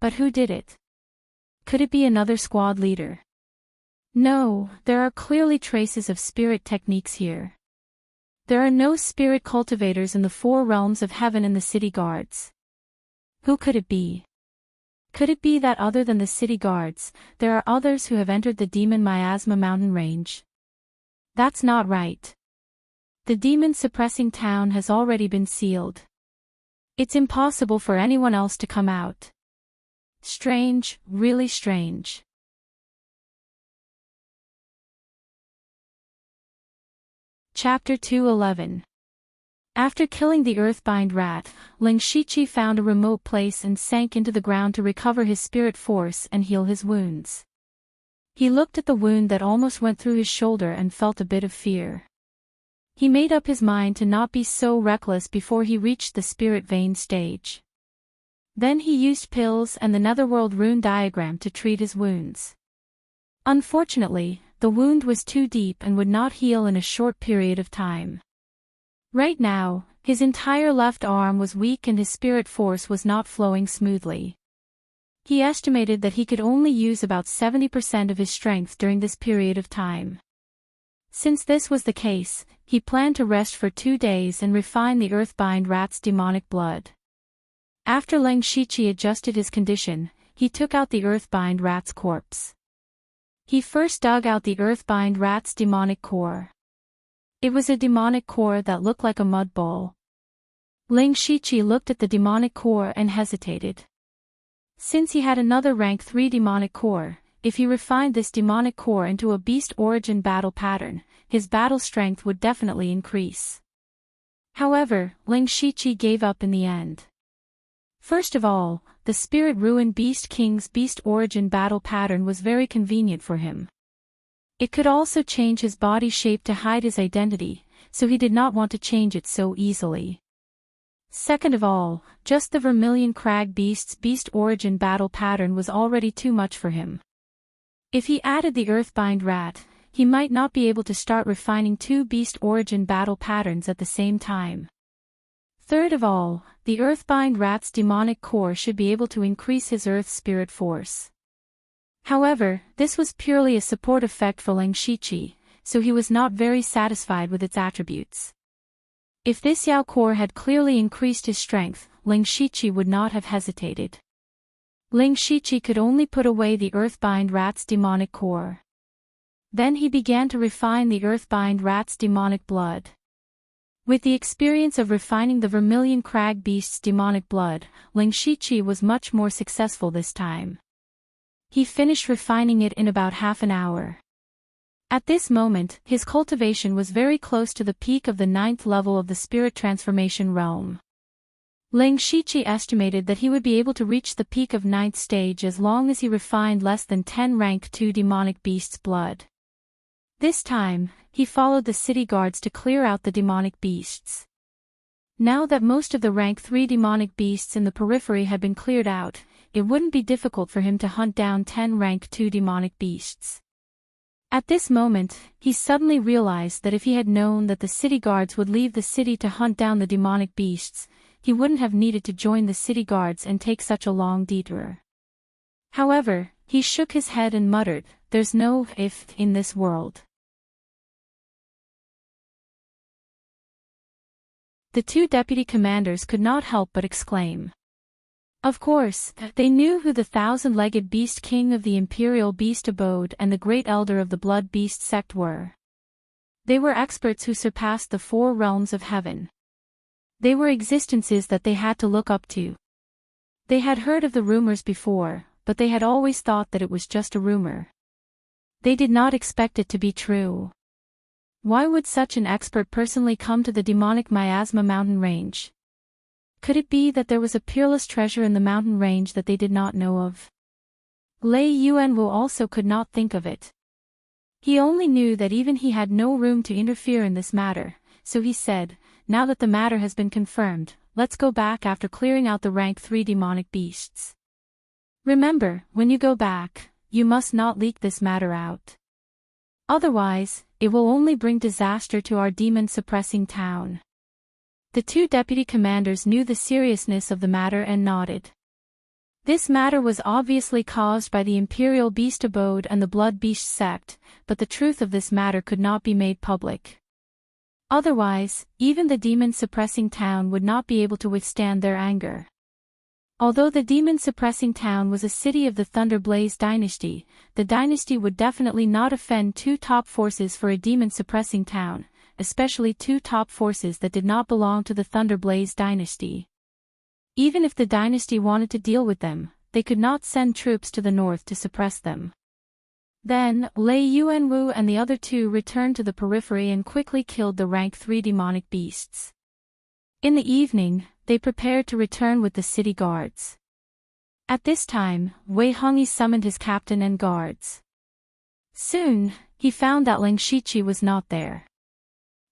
But who did it? Could it be another squad leader? No, there are clearly traces of spirit techniques here. There are no spirit cultivators in the 4 realms of heaven and the city guards. Who could it be? Could it be that other than the city guards, there are others who have entered the demon miasma mountain range? That's not right. The demon-suppressing town has already been sealed. It's impossible for anyone else to come out. Strange, really strange." Chapter 211. After killing the earthbind rat, Ling Shiqi found a remote place and sank into the ground to recover his spirit force and heal his wounds. He looked at the wound that almost went through his shoulder and felt a bit of fear. He made up his mind to not be so reckless before he reached the spirit vein stage. Then he used pills and the netherworld rune diagram to treat his wounds. Unfortunately, the wound was too deep and would not heal in a short period of time. Right now, his entire left arm was weak and his spirit force was not flowing smoothly. He estimated that he could only use about 70% of his strength during this period of time. Since this was the case, he planned to rest for 2 days and refine the earthbind rat's demonic blood. After Ling Shiqi adjusted his condition, he took out the earthbind rat's corpse. He first dug out the earthbind rat's demonic core. It was a demonic core that looked like a mud ball. Ling Shiqi looked at the demonic core and hesitated. Since he had another rank 3 demonic core, if he refined this demonic core into a beast origin battle pattern, his battle strength would definitely increase. However, Ling Shiqi gave up in the end. First of all, the Spirit Ruin Beast King's beast origin battle pattern was very convenient for him. It could also change his body shape to hide his identity, so he did not want to change it so easily. Second of all, just the Vermilion Crag Beast's beast origin battle pattern was already too much for him. If he added the Earthbind Rat, he might not be able to start refining 2 beast origin battle patterns at the same time. Third of all, the Earthbind Rat's demonic core should be able to increase his Earth spirit force. However, this was purely a support effect for Ling Shiqi, so he was not very satisfied with its attributes. If this Yao core had clearly increased his strength, Ling Shiqi would not have hesitated. Ling Shiqi could only put away the Earthbind rat's demonic core. Then he began to refine the Earthbind rat's demonic blood. With the experience of refining the Vermilion Crag Beast's demonic blood, Ling Shiqi was much more successful this time. He finished refining it in about half an hour. At this moment, his cultivation was very close to the peak of the 9th level of the spirit transformation realm. Ling Shiqi estimated that he would be able to reach the peak of 9th stage as long as he refined less than 10 rank 2 demonic beast's blood. This time, he followed the city guards to clear out the demonic beasts. Now that most of the rank 3 demonic beasts in the periphery had been cleared out, it wouldn't be difficult for him to hunt down 10 rank 2 demonic beasts. At this moment, he suddenly realized that if he had known that the city guards would leave the city to hunt down the demonic beasts, he wouldn't have needed to join the city guards and take such a long detour. However, he shook his head and muttered, "There's no if in this world." The two deputy commanders could not help but exclaim. Of course, they knew who the thousand-legged beast king of the Imperial Beast Abode and the great elder of the Blood Beast sect were. They were experts who surpassed the 4 realms of heaven. They were existences that they had to look up to. They had heard of the rumors before, but they had always thought that it was just a rumor. They did not expect it to be true. Why would such an expert personally come to the demonic Miasma mountain range? Could it be that there was a peerless treasure in the mountain range that they did not know of? Lei Yuanwu also could not think of it. He only knew that even he had no room to interfere in this matter, so he said, "Now that the matter has been confirmed, let's go back after clearing out the rank 3 demonic beasts. Remember, when you go back, you must not leak this matter out. Otherwise, it will only bring disaster to our demon-suppressing town." The two deputy commanders knew the seriousness of the matter and nodded. This matter was obviously caused by the Imperial Beast Abode and the Blood Beast sect, but the truth of this matter could not be made public. Otherwise, even the demon-suppressing town would not be able to withstand their anger. Although the demon-suppressing town was a city of the Thunderblaze dynasty, the dynasty would definitely not offend 2 top forces for a demon-suppressing town, especially 2 top forces that did not belong to the Thunderblaze dynasty. Even if the dynasty wanted to deal with them, they could not send troops to the north to suppress them. Then, Lei Yuanwu and the other 2 returned to the periphery and quickly killed the rank 3 demonic beasts. In the evening, they prepared to return with the city guards. At this time, Wei Hongyi summoned his captain and guards. Soon, he found that Ling Shiqi was not there.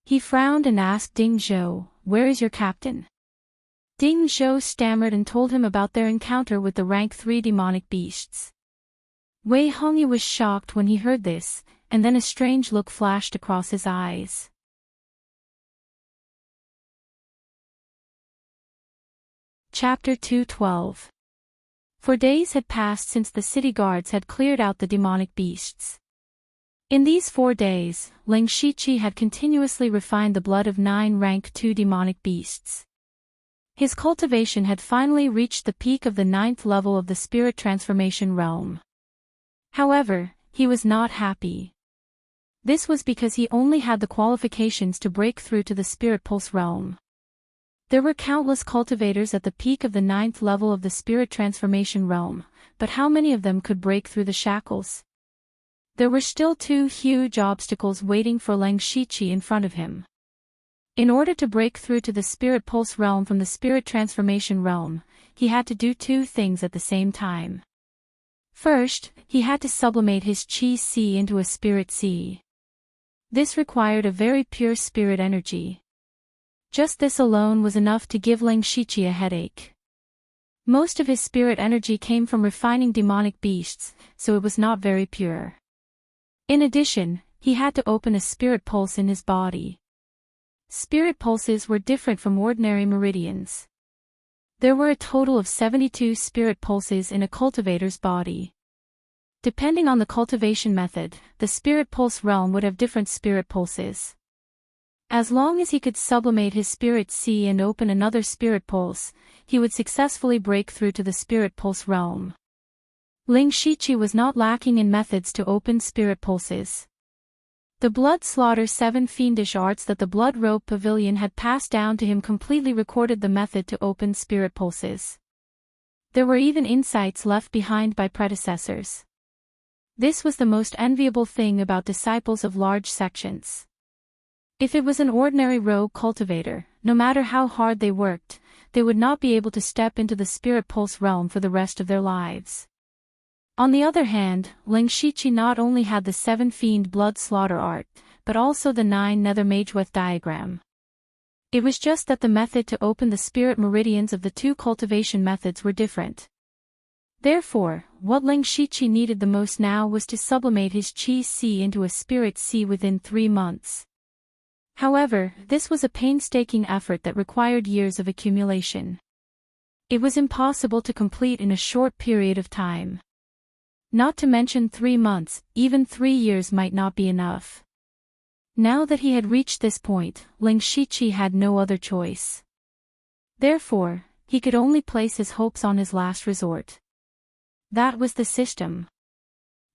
He frowned and asked Ding Zhou, "Where is your captain?" Ding Zhou stammered and told him about their encounter with the rank 3 demonic beasts. Wei Hongyi was shocked when he heard this, and then a strange look flashed across his eyes. Chapter 212. For days had passed since the city guards had cleared out the demonic beasts. In these 4 days, Ling Shiqi had continuously refined the blood of 9 rank 2 demonic beasts. His cultivation had finally reached the peak of the 9th level of the spirit transformation realm. However, he was not happy. This was because he only had the qualifications to break through to the spirit pulse realm. There were countless cultivators at the peak of the 9th level of the spirit transformation realm, but how many of them could break through the shackles? There were still 2 huge obstacles waiting for Ling Shiqi in front of him. In order to break through to the spirit pulse realm from the spirit transformation realm, he had to do 2 things at the same time. First, he had to sublimate his Qi Si into a spirit Si. This required a very pure spirit energy. Just this alone was enough to give Ling Shiqi a headache. Most of his spirit energy came from refining demonic beasts, so it was not very pure. In addition, he had to open a spirit pulse in his body. Spirit pulses were different from ordinary meridians. There were a total of 72 spirit pulses in a cultivator's body. Depending on the cultivation method, the spirit pulse realm would have different spirit pulses. As long as he could sublimate his spirit sea and open another spirit pulse, he would successfully break through to the spirit pulse realm. Ling Shiqi was not lacking in methods to open spirit pulses. The blood slaughter 7 fiendish arts that the Blood Robe Pavilion had passed down to him completely recorded the method to open spirit pulses. There were even insights left behind by predecessors. This was the most enviable thing about disciples of large sections. If it was an ordinary rogue cultivator, no matter how hard they worked, they would not be able to step into the spirit pulse realm for the rest of their lives. On the other hand, Ling Shiqi not only had the 7 fiend blood slaughter art, but also the 9 nether mageweth diagram. It was just that the method to open the spirit meridians of the 2 cultivation methods were different. Therefore, what Ling Shiqi needed the most now was to sublimate his Qi Sea into a spirit sea within 3 months. However, this was a painstaking effort that required years of accumulation. It was impossible to complete in a short period of time. Not to mention 3 months, even 3 years might not be enough. Now that he had reached this point, Ling Shiqi had no other choice. Therefore, he could only place his hopes on his last resort. That was the system.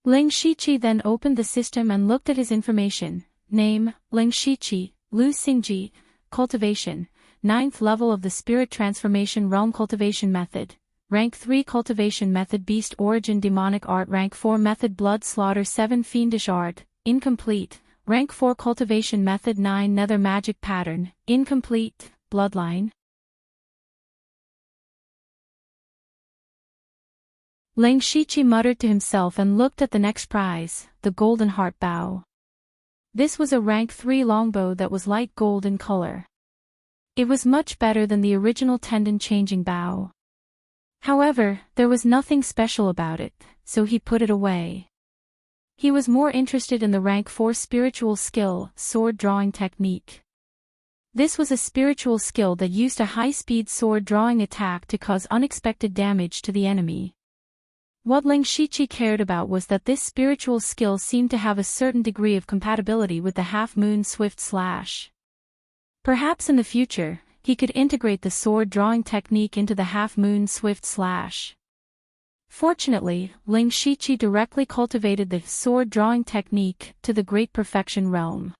Ling Shiqi then opened the system and looked at his information. Name, Ling Shiqi, Lu Xingji, Cultivation, 9th level of the Spirit Transformation Realm Cultivation Method, Rank 3 Cultivation Method Beast Origin Demonic Art Rank 4 Method Blood Slaughter 7 Fiendish Art, Incomplete, Rank 4 Cultivation Method 9 Nether Magic Pattern, Incomplete, Bloodline. Ling Shiqi muttered to himself and looked at the next prize, the Golden Heart Bow. This was a rank 3 longbow that was light gold in color. It was much better than the original tendon-changing bow. However, there was nothing special about it, so he put it away. He was more interested in the rank 4 spiritual skill, sword drawing technique. This was a spiritual skill that used a high-speed sword drawing attack to cause unexpected damage to the enemy. What Ling Shiqi cared about was that this spiritual skill seemed to have a certain degree of compatibility with the half-moon swift slash. Perhaps in the future, he could integrate the sword drawing technique into the half-moon swift slash. Fortunately, Ling Shiqi directly cultivated the sword drawing technique to the great perfection realm.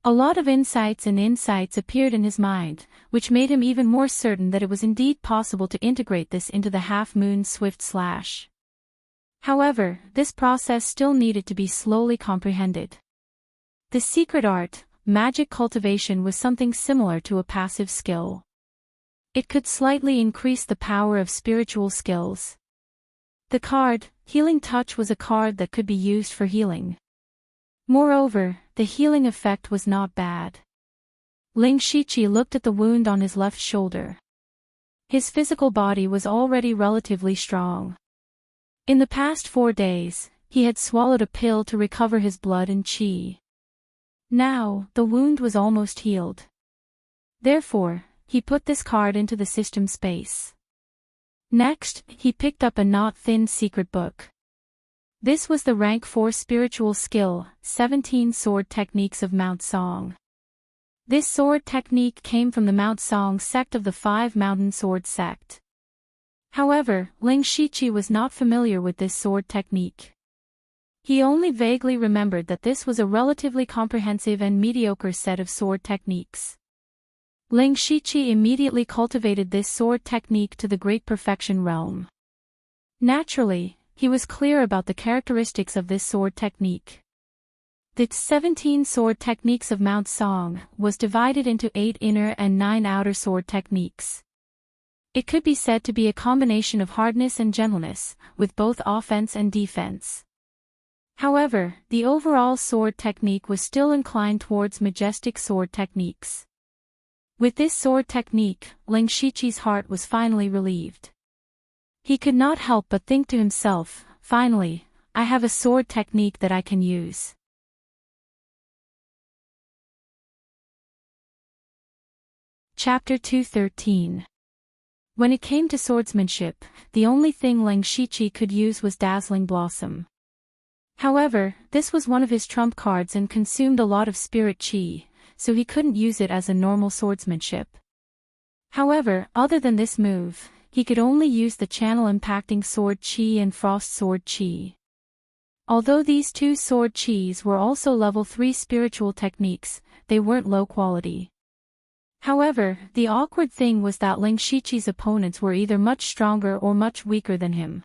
A lot of insights appeared in his mind, which made him even more certain that it was indeed possible to integrate this into the half-moon swift slash. However, this process still needed to be slowly comprehended. The secret art, magic cultivation, was something similar to a passive skill. It could slightly increase the power of spiritual skills. The card, Healing Touch, was a card that could be used for healing. Moreover, the healing effect was not bad. Ling Shiqi looked at the wound on his left shoulder. His physical body was already relatively strong. In the past 4 days, he had swallowed a pill to recover his blood and qi. Now, the wound was almost healed. Therefore, he put this card into the system space. Next, he picked up a not-thin secret book. This was the rank 4 spiritual skill, 17 sword techniques of Mount Song. This sword technique came from the Mount Song sect of the 5 Mountain Sword sect. However, Ling Shiqi was not familiar with this sword technique. He only vaguely remembered that this was a relatively comprehensive and mediocre set of sword techniques. Ling Shiqi immediately cultivated this sword technique to the great perfection realm. Naturally, he was clear about the characteristics of this sword technique. The 17 sword techniques of Mount Song was divided into 8 inner and 9 outer sword techniques. It could be said to be a combination of hardness and gentleness, with both offense and defense. However, the overall sword technique was still inclined towards majestic sword techniques. With this sword technique, Ling Shiqi's heart was finally relieved. He could not help but think to himself, finally, I have a sword technique that I can use. Chapter 213. When it came to swordsmanship, the only thing Ling Shiqi could use was Dazzling Blossom. However, this was one of his trump cards and consumed a lot of spirit qi, so he couldn't use it as a normal swordsmanship. However, other than this move, he could only use the channel impacting sword chi and frost sword chi. Although these two sword chis were also level 3 spiritual techniques, they weren't low quality. However, the awkward thing was that Ling Shichi's opponents were either much stronger or much weaker than him.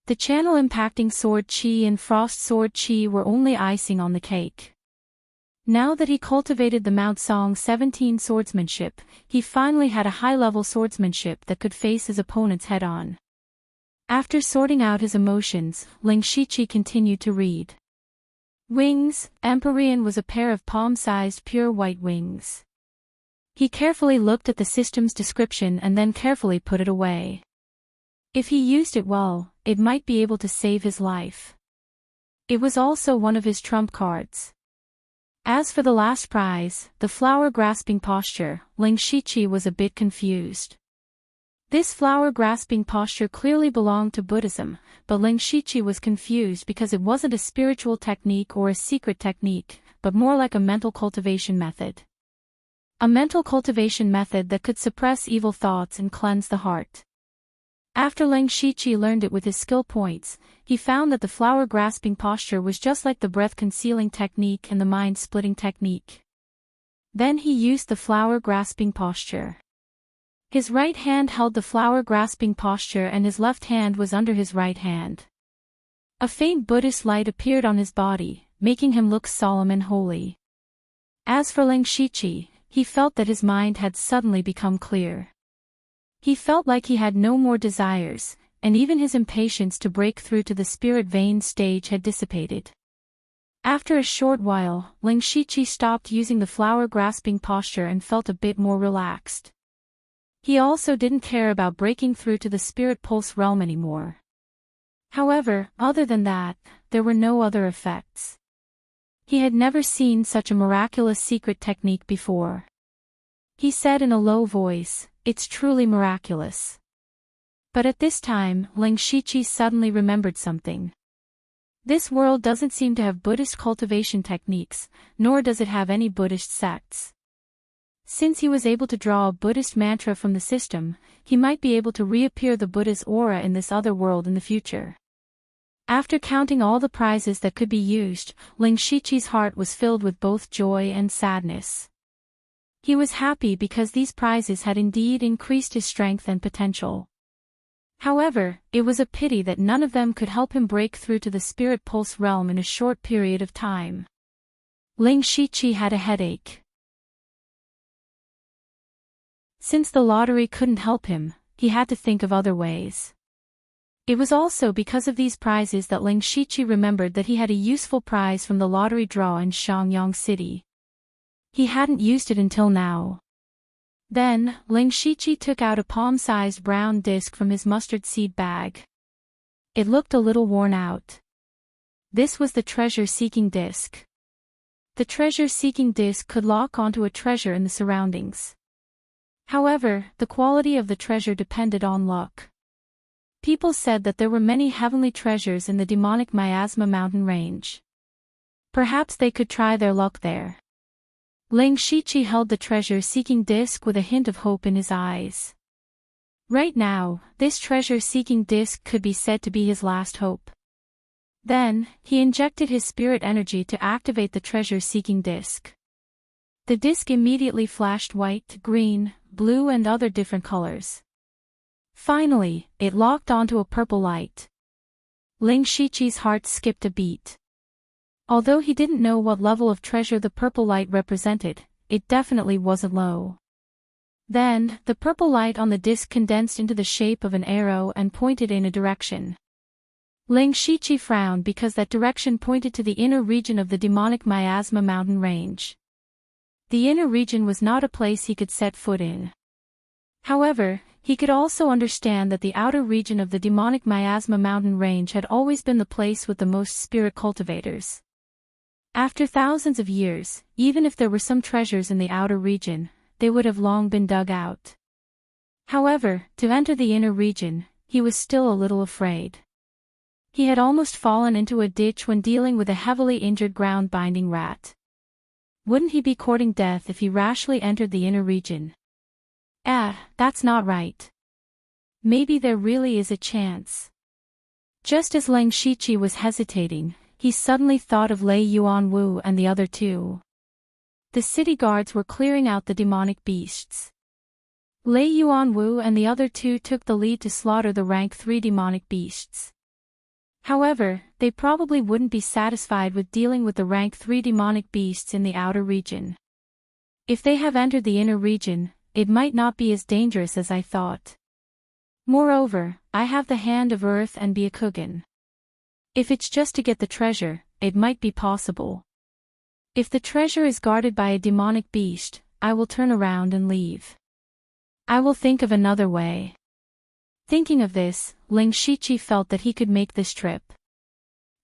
The channel impacting sword chi and frost sword chi were only icing on the cake. Now that he cultivated the Mount Song 17 swordsmanship, he finally had a high-level swordsmanship that could face his opponents head-on. After sorting out his emotions, Ling Shichi continued to read. Wings, Empyrean was a pair of palm-sized pure white wings. He carefully looked at the system's description and then carefully put it away. If he used it well, it might be able to save his life. It was also one of his trump cards. As for the last prize, the flower-grasping posture, Ling Shichi was a bit confused. This flower-grasping posture clearly belonged to Buddhism, but Ling Shichi was confused because it wasn't a spiritual technique or a secret technique, but more like a mental cultivation method. A mental cultivation method that could suppress evil thoughts and cleanse the heart. After Ling Shichi learned it with his skill points, he found that the flower-grasping posture was just like the breath-concealing technique and the mind-splitting technique. Then he used the flower-grasping posture. His right hand held the flower-grasping posture and his left hand was under his right hand. A faint Buddhist light appeared on his body, making him look solemn and holy. As for Ling Shichi, he felt that his mind had suddenly become clear. He felt like he had no more desires, and even his impatience to break through to the spirit vein stage had dissipated. After a short while, Ling Shichi stopped using the flower-grasping posture and felt a bit more relaxed. He also didn't care about breaking through to the spirit pulse realm anymore. However, other than that, there were no other effects. He had never seen such a miraculous secret technique before. He said in a low voice, "It's truly miraculous." But at this time, Ling Shichi suddenly remembered something. This world doesn't seem to have Buddhist cultivation techniques, nor does it have any Buddhist sects. Since he was able to draw a Buddhist mantra from the system, he might be able to reappear the Buddha's aura in this other world in the future. After counting all the prizes that could be used, Ling Shichi's heart was filled with both joy and sadness. He was happy because these prizes had indeed increased his strength and potential. However, it was a pity that none of them could help him break through to the spirit pulse realm in a short period of time. Ling Shichi had a headache. Since the lottery couldn't help him, he had to think of other ways. It was also because of these prizes that Ling Shichi remembered that he had a useful prize from the lottery draw in Shangyang City. He hadn't used it until now. Then, Ling Shichi took out a palm-sized brown disc from his mustard seed bag. It looked a little worn out. This was the treasure-seeking disc. The treasure-seeking disc could lock onto a treasure in the surroundings. However, the quality of the treasure depended on luck. People said that there were many heavenly treasures in the demonic Miasma mountain range. Perhaps they could try their luck there. Ling Shichi held the treasure-seeking disc with a hint of hope in his eyes. Right now, this treasure-seeking disc could be said to be his last hope. Then, he injected his spirit energy to activate the treasure-seeking disc. The disc immediately flashed white, green, blue and other different colors. Finally, it locked onto a purple light. Ling Shichi's heart skipped a beat. Although he didn't know what level of treasure the purple light represented, it definitely wasn't low. Then, the purple light on the disc condensed into the shape of an arrow and pointed in a direction. Ling Shichi frowned because that direction pointed to the inner region of the demonic Miasma mountain range. The inner region was not a place he could set foot in. However, he could also understand that the outer region of the demonic Miasma mountain range had always been the place with the most spirit cultivators. After thousands of years, even if there were some treasures in the outer region, they would have long been dug out. However, to enter the inner region, he was still a little afraid. He had almost fallen into a ditch when dealing with a heavily injured ground-binding rat. Wouldn't he be courting death if he rashly entered the inner region? That's not right. Maybe there really is a chance. Just as Lang Shiqi was hesitating, he suddenly thought of Lei Yuanwu and the other two. The city guards were clearing out the demonic beasts. Lei Yuanwu and the other two took the lead to slaughter the rank 3 demonic beasts. However, they probably wouldn't be satisfied with dealing with the rank 3 demonic beasts in the outer region. If they have entered the inner region, it might not be as dangerous as I thought. Moreover, I have the hand of earth and Byakugan. If it's just to get the treasure, it might be possible. If the treasure is guarded by a demonic beast, I will turn around and leave. I will think of another way. Thinking of this, Lang Shiqi felt that he could make this trip.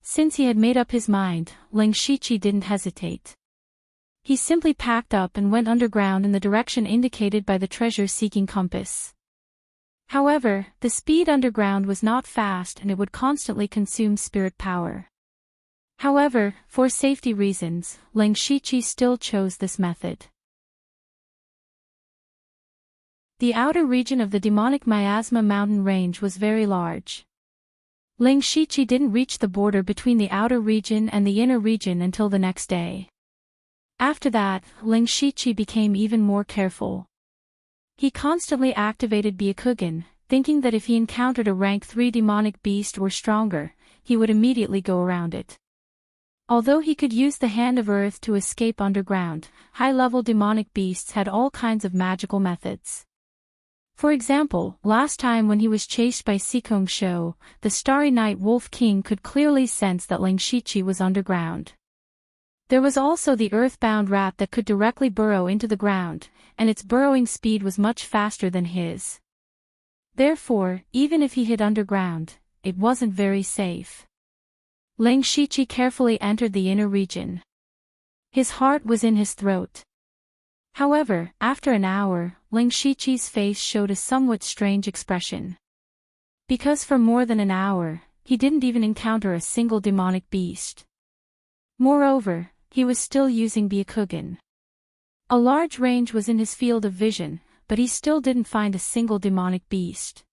Since he had made up his mind, Lang Shiqi didn't hesitate. He simply packed up and went underground in the direction indicated by the treasure-seeking compass. However, the speed underground was not fast and it would constantly consume spirit power. However, for safety reasons, Lang Shiqi still chose this method. The outer region of the demonic miasma mountain range was very large. Lang Shiqi didn't reach the border between the outer region and the inner region until the next day. After that, Lang Shiqi became even more careful. He constantly activated Byakugan, thinking that if he encountered a rank 3 demonic beast or stronger, he would immediately go around it. Although he could use the Hand of Earth to escape underground, high-level demonic beasts had all kinds of magical methods. For example, last time when he was chased by Sikong Shou, the Starry Night Wolf King could clearly sense that Lang Shiqi was underground. There was also the earthbound rat that could directly burrow into the ground, and its burrowing speed was much faster than his. Therefore, even if he hid underground, it wasn't very safe. Lang Shiqi carefully entered the inner region. His heart was in his throat. However, after an hour, Lang Shiqi's face showed a somewhat strange expression. Because for more than an hour, he didn't even encounter a single demonic beast. Moreover, he was still using Byakugan. A large range was in his field of vision, but he still didn't find a single demonic beast.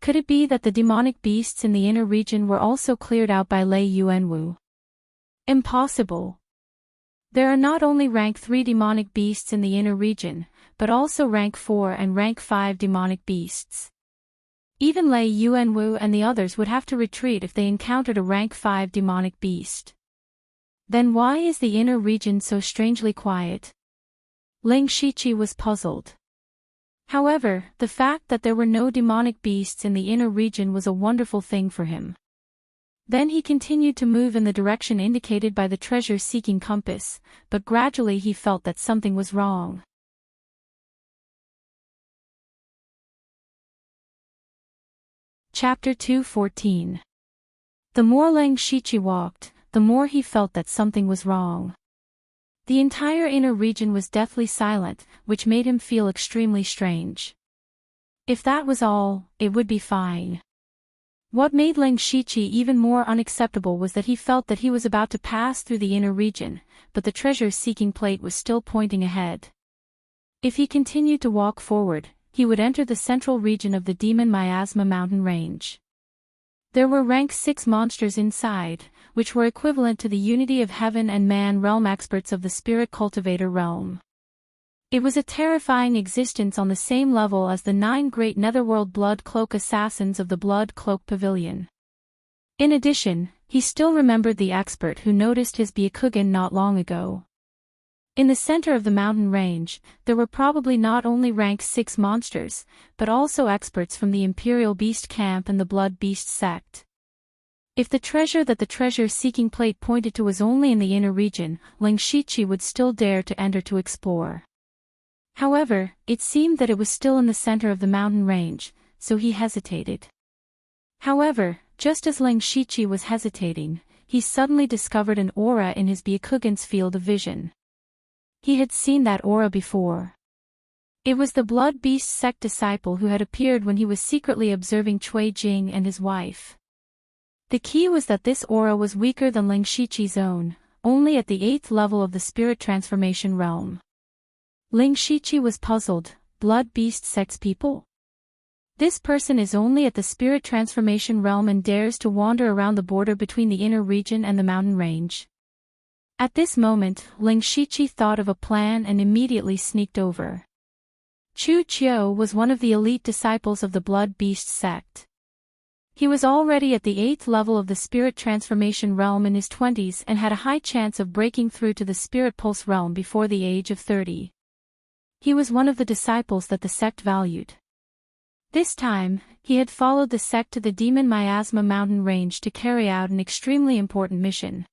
Could it be that the demonic beasts in the inner region were also cleared out by Lei Yuanwu? Impossible. There are not only rank 3 demonic beasts in the inner region, but also rank 4 and rank 5 demonic beasts. Even Lei Yuanwu and the others would have to retreat if they encountered a rank 5 demonic beast. Then why is the inner region so strangely quiet? Lang Shiqi was puzzled. However, the fact that there were no demonic beasts in the inner region was a wonderful thing for him. Then he continued to move in the direction indicated by the treasure-seeking compass, but gradually he felt that something was wrong. Chapter 2:14. The more Lang Shiqi walked, the more he felt that something was wrong. The entire inner region was deathly silent, which made him feel extremely strange. If that was all, it would be fine. What made Lang Shiqi even more unacceptable was that he felt that he was about to pass through the inner region, but the treasure-seeking plate was still pointing ahead. If he continued to walk forward, he would enter the central region of the Demon Miasma mountain range. There were rank 6 monsters inside, which were equivalent to the unity of heaven and man realm experts of the spirit cultivator realm. It was a terrifying existence on the same level as the 9 great netherworld blood cloak assassins of the Blood Cloak Pavilion. In addition, he still remembered the expert who noticed his Byakugan not long ago. In the center of the mountain range, there were probably not only rank 6 monsters, but also experts from the Imperial Beast Camp and the Blood Beast sect. If the treasure that the treasure-seeking plate pointed to was only in the inner region, Lang Shiqi would still dare to enter to explore. However, it seemed that it was still in the center of the mountain range, so he hesitated. However, just as Lang Shiqi was hesitating, he suddenly discovered an aura in his Byakugan's field of vision. He had seen that aura before. It was the Blood Beast sect disciple who had appeared when he was secretly observing Cui Jing and his wife. The key was that this aura was weaker than Lang Shiqi's own, only at the 8th level of the spirit transformation realm. Ling Shiqi was puzzled. Blood beast sects people? This person is only at the spirit transformation realm and dares to wander around the border between the inner region and the mountain range. At this moment, Ling Shiqi thought of a plan and immediately sneaked over. Chu Qiu was one of the elite disciples of the Blood Beast sect. He was already at the 8th level of the spirit transformation realm in his 20s and had a high chance of breaking through to the spirit pulse realm before the age of 30. He was one of the disciples that the sect valued. This time, he had followed the sect to the Demon Miasma mountain range to carry out an extremely important mission.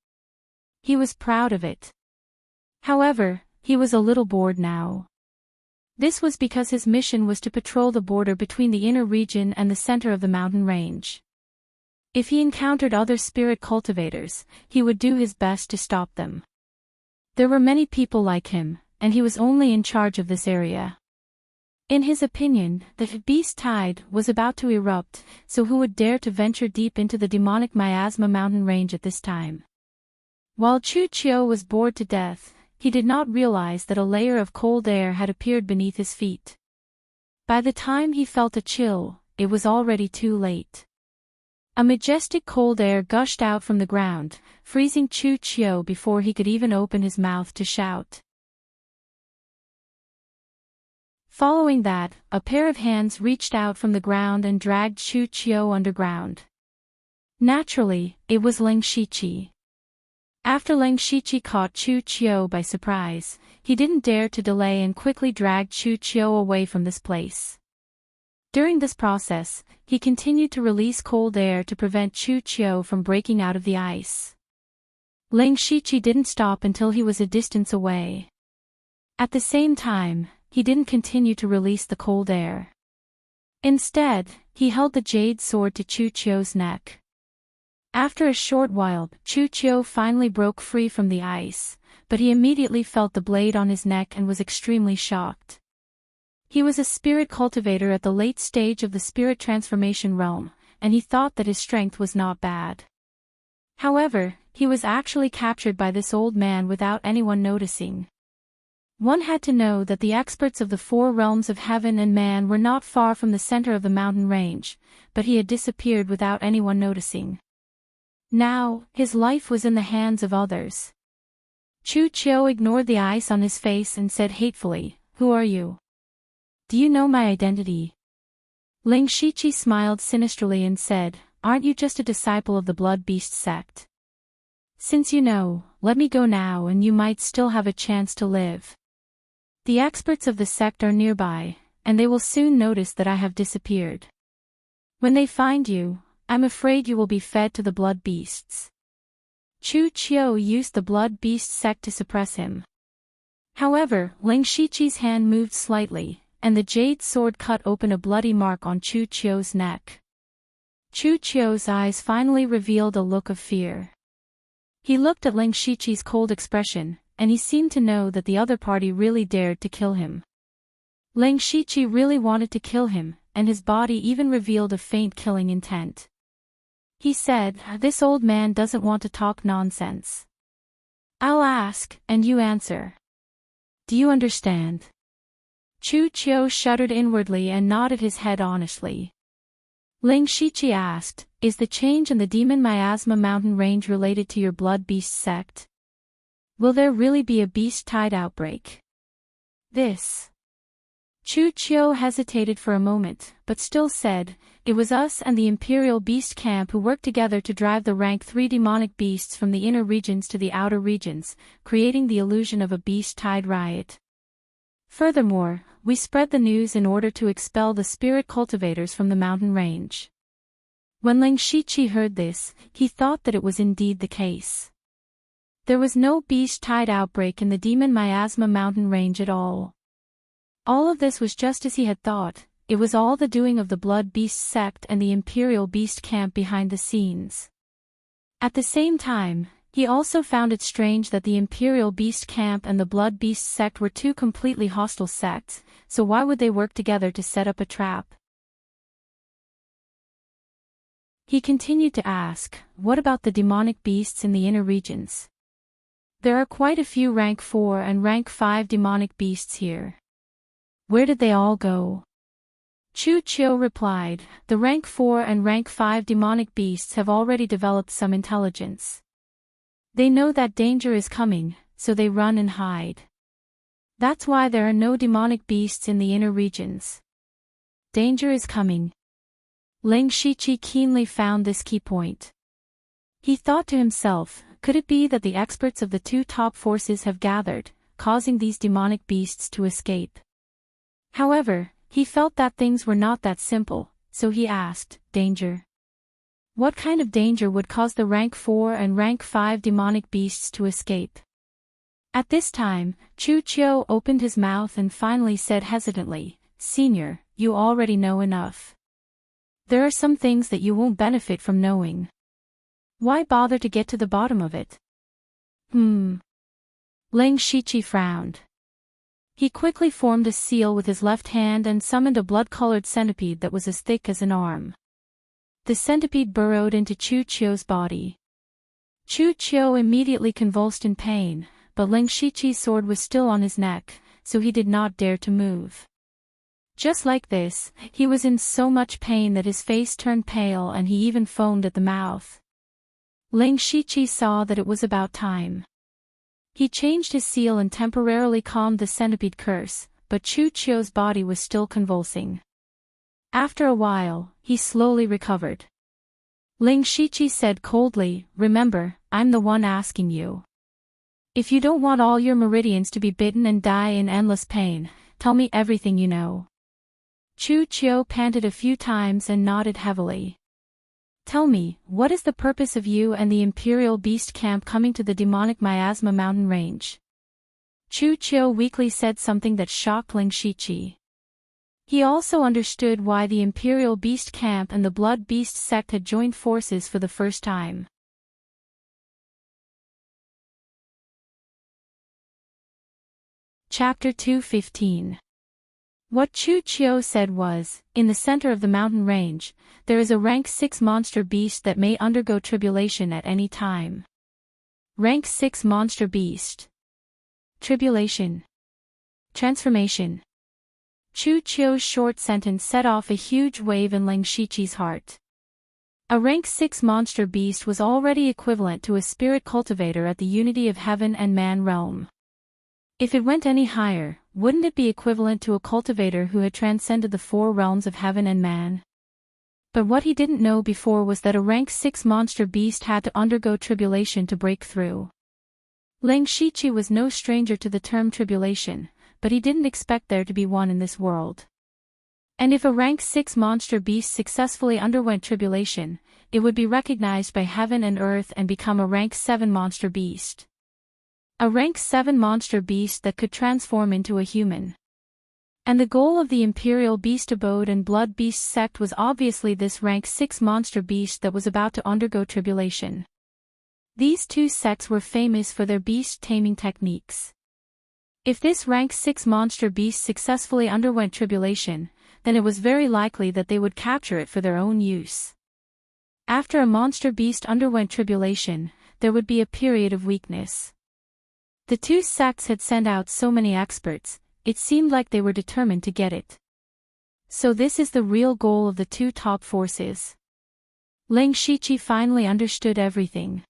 He was proud of it. However, he was a little bored now. This was because his mission was to patrol the border between the inner region and the center of the mountain range. If he encountered other spirit cultivators, he would do his best to stop them. There were many people like him, and he was only in charge of this area. In his opinion, the beast tide was about to erupt, so who would dare to venture deep into the demonic miasma mountain range at this time? While Chu Qiu was bored to death, he did not realize that a layer of cold air had appeared beneath his feet. By the time he felt a chill, it was already too late. A majestic cold air gushed out from the ground, freezing Chu Qiu before he could even open his mouth to shout. Following that, a pair of hands reached out from the ground and dragged Chu Qiu underground. Naturally, it was Ling Shiqi. After Ling Shiqi caught Chu Qiu by surprise, he didn't dare to delay and quickly dragged Chu Qiu away from this place. During this process, he continued to release cold air to prevent Chu Qiu from breaking out of the ice. Ling Shiqi didn't stop until he was a distance away. At the same time, he didn't continue to release the cold air. Instead, he held the jade sword to Chu Qiu's neck. After a short while, Chu Qiu finally broke free from the ice, but he immediately felt the blade on his neck and was extremely shocked. He was a spirit cultivator at the late stage of the spirit transformation realm, and he thought that his strength was not bad. However, he was actually captured by this old man without anyone noticing. One had to know that the experts of the 4 realms of heaven and man were not far from the center of the mountain range, but he had disappeared without anyone noticing. Now, his life was in the hands of others. Chu Qiu ignored the ice on his face and said hatefully, "Who are you? Do you know my identity?" Ling Shiqi smiled sinisterly and said, "Aren't you just a disciple of the Blood Beast sect? Since you know, let me go now and you might still have a chance to live. The experts of the sect are nearby, and they will soon notice that I have disappeared. When they find you, I'm afraid you will be fed to the blood beasts." Chu Qiu used the blood beast sect to suppress him. However, Ling Shiqi's hand moved slightly, and the jade sword cut open a bloody mark on Chu Qiu's neck. Chu Qiu's eyes finally revealed a look of fear. He looked at Ling Shiqi's cold expression, and he seemed to know that the other party really dared to kill him. Ling Shiqi really wanted to kill him, and his body even revealed a faint killing intent. He said, "This old man doesn't want to talk nonsense. I'll ask, and you answer. Do you understand?" Chu Qiu shuddered inwardly and nodded his head honestly. Ling Shiqi asked, "Is the change in the Demon Miasma mountain range related to your blood beast sect? Will there really be a beast tide outbreak?" Chu Qiu hesitated for a moment, but still said, "It was us and the Imperial Beast Camp who worked together to drive the rank 3 demonic beasts from the inner regions to the outer regions, creating the illusion of a beast tide riot. Furthermore, we spread the news in order to expel the spirit cultivators from the mountain range." When Ling Shiqi heard this, he thought that it was indeed the case. There was no beast tide outbreak in the Demon Miasma mountain range at all. All of this was just as he had thought. It was all the doing of the Blood Beast sect and the Imperial Beast Camp behind the scenes. At the same time, he also found it strange that the Imperial Beast Camp and the Blood Beast sect were 2 completely hostile sects, so why would they work together to set up a trap? He continued to ask, "What about the demonic beasts in the inner regions? There are quite a few rank 4 and rank 5 demonic beasts here. Where did they all go? Chu Chiu replied, the rank 4 and rank 5 demonic beasts have already developed some intelligence. They know that danger is coming, so they run and hide. That's why there are no demonic beasts in the inner regions. Danger is coming. Ling Shiqi keenly found this key point. He thought to himself, could it be that the experts of the two top forces have gathered, causing these demonic beasts to escape? However, he felt that things were not that simple, so he asked, danger? What kind of danger would cause the rank 4 and rank 5 demonic beasts to escape? At this time, Chu Chiu opened his mouth and finally said hesitantly, Senior, you already know enough. There are some things that you won't benefit from knowing. Why bother to get to the bottom of it? Ling Shiqi frowned. He quickly formed a seal with his left hand and summoned a blood-colored centipede that was as thick as an arm. The centipede burrowed into Chu Chiu's body. Chu Chiu immediately convulsed in pain, but Ling Shiqi's sword was still on his neck, so he did not dare to move. Just like this, he was in so much pain that his face turned pale and he even foamed at the mouth. Ling Shiqi saw that it was about time. He changed his seal and temporarily calmed the centipede curse, but Chu Chiu's body was still convulsing. After a while, he slowly recovered. Ling Shiqi said coldly, remember, I'm the one asking you. If you don't want all your meridians to be bitten and die in endless pain, tell me everything you know. Chu Chiu panted a few times and nodded heavily. Tell me, what is the purpose of you and the Imperial Beast Camp coming to the demonic Miasma mountain range? Chu Chiu weakly said something that shocked Ling Shiqi. He also understood why the Imperial Beast Camp and the Blood Beast sect had joined forces for the first time. Chapter 2:15. What Chu Chiu said was, in the center of the mountain range, there is a rank 6 monster beast that may undergo tribulation at any time. Rank 6 monster beast. Tribulation. Transformation. Chu Chiu's short sentence set off a huge wave in Ling Shiqi's heart. A rank 6 monster beast was already equivalent to a spirit cultivator at the unity of heaven and man realm. If it went any higher, wouldn't it be equivalent to a cultivator who had transcended the 4 realms of heaven and man? But what he didn't know before was that a rank 6 monster beast had to undergo tribulation to break through. Ling Shiqi was no stranger to the term tribulation, but he didn't expect there to be one in this world. And if a rank 6 monster beast successfully underwent tribulation, it would be recognized by heaven and earth and become a rank 7 monster beast. A rank 7 monster beast that could transform into a human. And the goal of the Imperial Beast Abode and Blood Beast sect was obviously this rank 6 monster beast that was about to undergo tribulation. These two sects were famous for their beast taming techniques. If this rank 6 monster beast successfully underwent tribulation, then it was very likely that they would capture it for their own use. After a monster beast underwent tribulation, there would be a period of weakness. The two sects had sent out so many experts, it seemed like they were determined to get it. So this is the real goal of the two top forces. Ling Shiqi finally understood everything.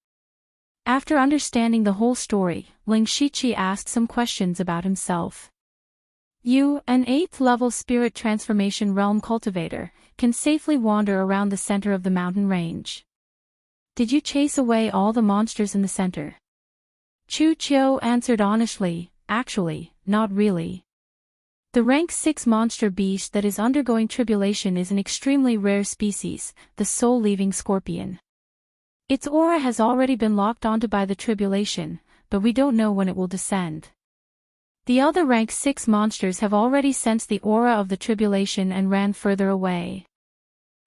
After understanding the whole story, Ling Shiqi asked some questions about himself. You, an 8th level spirit transformation realm cultivator, can safely wander around the center of the mountain range. Did you chase away all the monsters in the center? Chu Chiu answered honestly, actually, not really. The rank 6 monster beast that is undergoing tribulation is an extremely rare species, the soul-leaving scorpion. Its aura has already been locked onto by the tribulation, but we don't know when it will descend. The other rank 6 monsters have already sensed the aura of the tribulation and ran further away.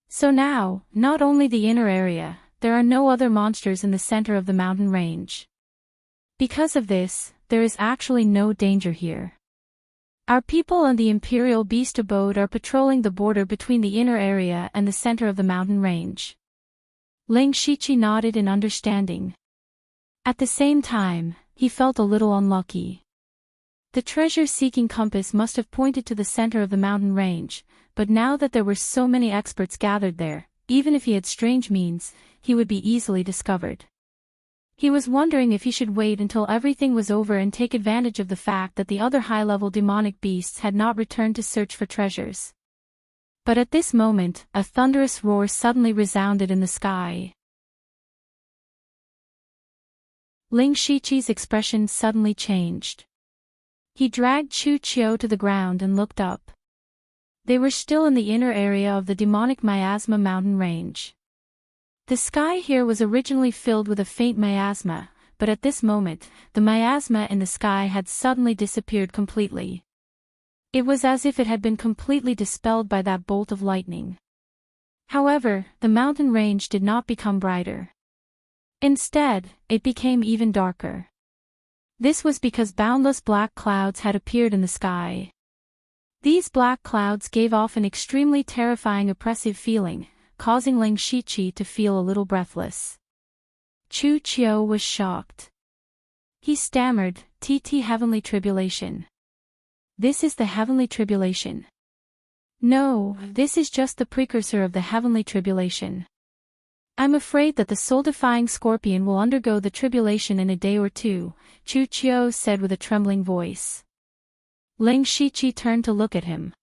So now, not only the inner area, there are no other monsters in the center of the mountain range. Because of this, there is actually no danger here. Our people and the Imperial Beast Abode are patrolling the border between the inner area and the center of the mountain range. Ling Shiqi nodded in understanding. At the same time, he felt a little unlucky. The treasure-seeking compass must have pointed to the center of the mountain range, but now that there were so many experts gathered there, even if he had strange means, he would be easily discovered. He was wondering if he should wait until everything was over and take advantage of the fact that the other high-level demonic beasts had not returned to search for treasures. But at this moment, a thunderous roar suddenly resounded in the sky. Ling Shiqi's expression suddenly changed. He dragged Chu Qiu to the ground and looked up. They were still in the inner area of the demonic miasma mountain range. The sky here was originally filled with a faint miasma, but at this moment, the miasma in the sky had suddenly disappeared completely. It was as if it had been completely dispelled by that bolt of lightning. However, the mountain range did not become brighter. Instead, it became even darker. This was because boundless black clouds had appeared in the sky. These black clouds gave off an extremely terrifying oppressive feeling, causing Ling Shiqi to feel a little breathless. Chu Qiu was shocked. He stammered, "TT Heavenly Tribulation. This is the Heavenly Tribulation." "No, this is just the precursor of the Heavenly Tribulation. I'm afraid that the soul-defying scorpion will undergo the tribulation in a day or two," Chu Qiu said with a trembling voice. Ling Shiqi turned to look at him.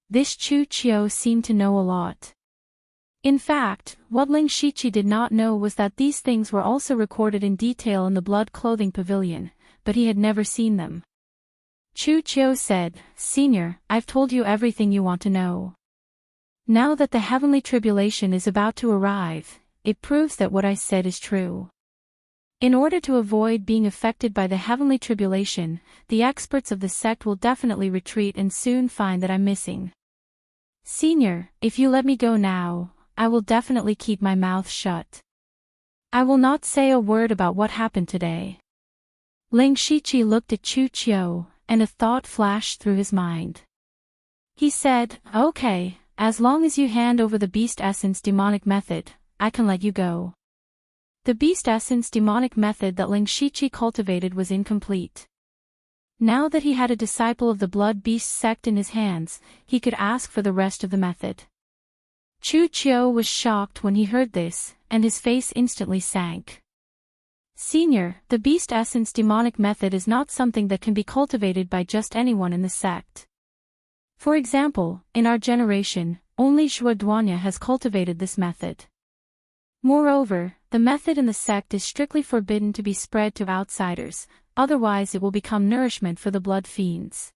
This Chu Qiu seemed to know a lot. In fact, what Ling Shiqi did not know was that these things were also recorded in detail in the blood clothing pavilion, but he had never seen them. Chu Qiu said, "Senior, I've told you everything you want to know. Now that the heavenly tribulation is about to arrive, it proves that what I said is true. In order to avoid being affected by the heavenly tribulation, the experts of the sect will definitely retreat and soon find that I'm missing. Senior, if you let me go now, I will definitely keep my mouth shut. I will not say a word about what happened today." Ling Shiqi looked at Chu Qiu, and a thought flashed through his mind. He said, "Okay, as long as you hand over the Beast Essence demonic method, I can let you go." The Beast Essence demonic method that Ling Shiqi cultivated was incomplete. Now that he had a disciple of the Blood Beast sect in his hands, he could ask for the rest of the method. Chu Qiu was shocked when he heard this, and his face instantly sank. "Senior, the Beast Essence demonic method is not something that can be cultivated by just anyone in the sect. For example, in our generation, only Zhuo Duanya has cultivated this method. Moreover, the method in the sect is strictly forbidden to be spread to outsiders, otherwise it will become nourishment for the blood fiends.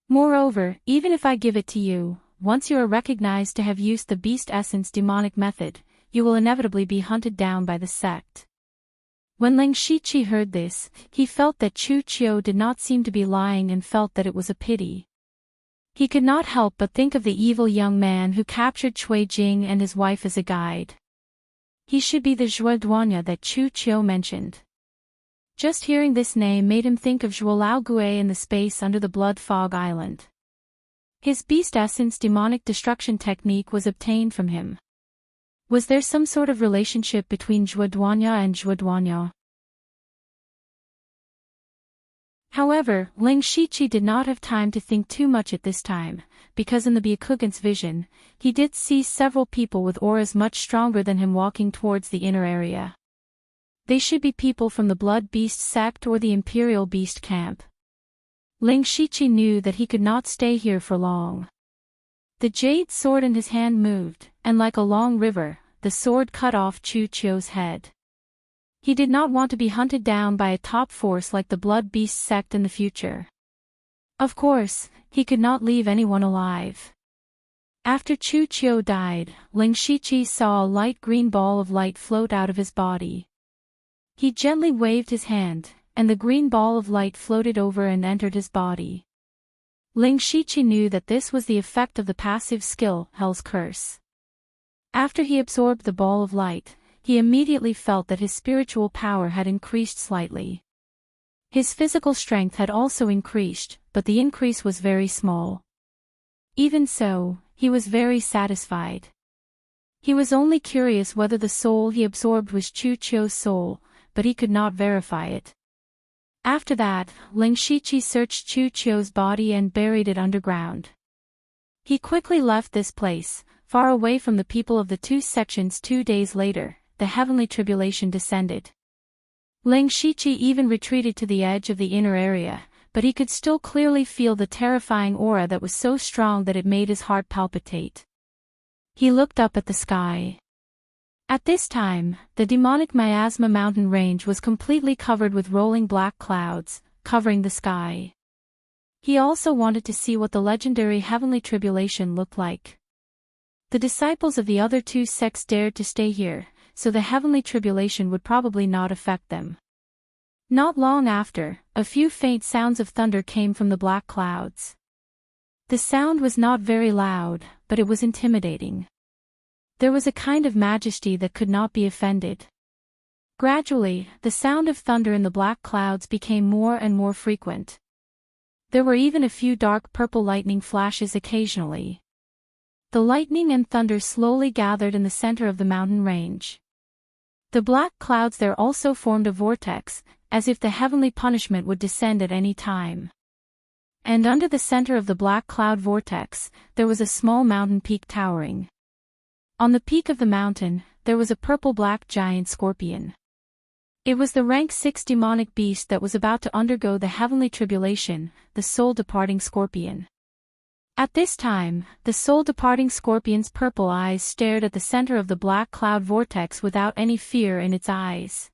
Moreover, even if I give it to you, once you are recognized to have used the Beast Essence demonic method, you will inevitably be hunted down by the sect." When Ling Shiqi heard this, he felt that Chu Qiu did not seem to be lying and felt that it was a pity. He could not help but think of the evil young man who captured Cui Jing and his wife as a guide. He should be the Zhuo Duanya that Chu Qiu mentioned. Just hearing this name made him think of Zhuo Laogue in the space under the Blood Fog Island. His Beast Essence demonic destruction technique was obtained from him. Was there some sort of relationship between Zhuo Duanya and Zhuo Duanya? However, Ling Shiqi did not have time to think too much at this time, because in the Byakugan's vision, he did see several people with auras much stronger than him walking towards the inner area. They should be people from the Blood Beast sect or the Imperial Beast camp. Ling Shiqi knew that he could not stay here for long. The jade sword in his hand moved, and like a long river, the sword cut off Chu Qiu's head. He did not want to be hunted down by a top force like the Blood Beast sect in the future. Of course, he could not leave anyone alive. After Chu Qiu died, Ling Shiqi saw a light green ball of light float out of his body. He gently waved his hand, and the green ball of light floated over and entered his body. Ling Shiqi knew that this was the effect of the passive skill, Hell's Curse. After he absorbed the ball of light, he immediately felt that his spiritual power had increased slightly. His physical strength had also increased, but the increase was very small. Even so, he was very satisfied. He was only curious whether the soul he absorbed was Chu Qiu's soul, but he could not verify it. After that, Ling Shiqi searched Chu Chio's body and buried it underground. He quickly left this place, far away from the people of the two sections. 2 days later, the heavenly tribulation descended. Ling Shiqi even retreated to the edge of the inner area, but he could still clearly feel the terrifying aura that was so strong that it made his heart palpitate. He looked up at the sky. At this time, the demonic miasma mountain range was completely covered with rolling black clouds, covering the sky. He also wanted to see what the legendary heavenly tribulation looked like. The disciples of the other two sects dared to stay here, so the heavenly tribulation would probably not affect them. Not long after, a few faint sounds of thunder came from the black clouds. The sound was not very loud, but it was intimidating. There was a kind of majesty that could not be offended. Gradually, the sound of thunder in the black clouds became more and more frequent. There were even a few dark purple lightning flashes occasionally. The lightning and thunder slowly gathered in the center of the mountain range. The black clouds there also formed a vortex, as if the heavenly punishment would descend at any time. And under the center of the black cloud vortex, there was a small mountain peak towering. On the peak of the mountain, there was a purple-black giant scorpion. It was the rank 6 demonic beast that was about to undergo the heavenly tribulation, the soul-departing scorpion. At this time, the soul-departing scorpion's purple eyes stared at the center of the black cloud vortex without any fear in its eyes.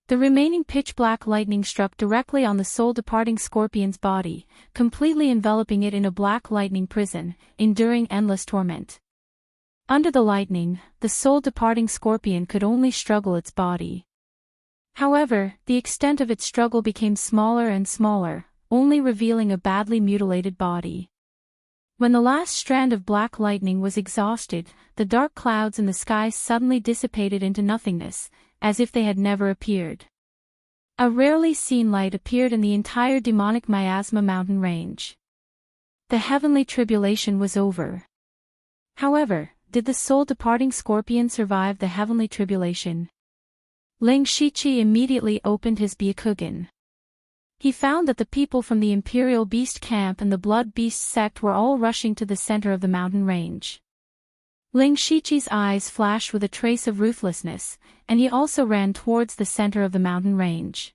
The remaining pitch-black lightning struck directly on the soul-departing scorpion's body, completely enveloping it in a black lightning prison, enduring endless torment. Under the lightning, the soul-departing scorpion could only struggle its body. However, the extent of its struggle became smaller and smaller, only revealing a badly mutilated body. When the last strand of black lightning was exhausted, the dark clouds in the sky suddenly dissipated into nothingness, as if they had never appeared. A rarely seen light appeared in the entire demonic miasma mountain range. The heavenly tribulation was over. However, did the soul-departing scorpion survive the heavenly tribulation? Ling Shiqi immediately opened his Byakugan. He found that the people from the Imperial Beast Camp and the Blood Beast sect were all rushing to the center of the mountain range. Ling Shiqi's eyes flashed with a trace of ruthlessness, and he also ran towards the center of the mountain range.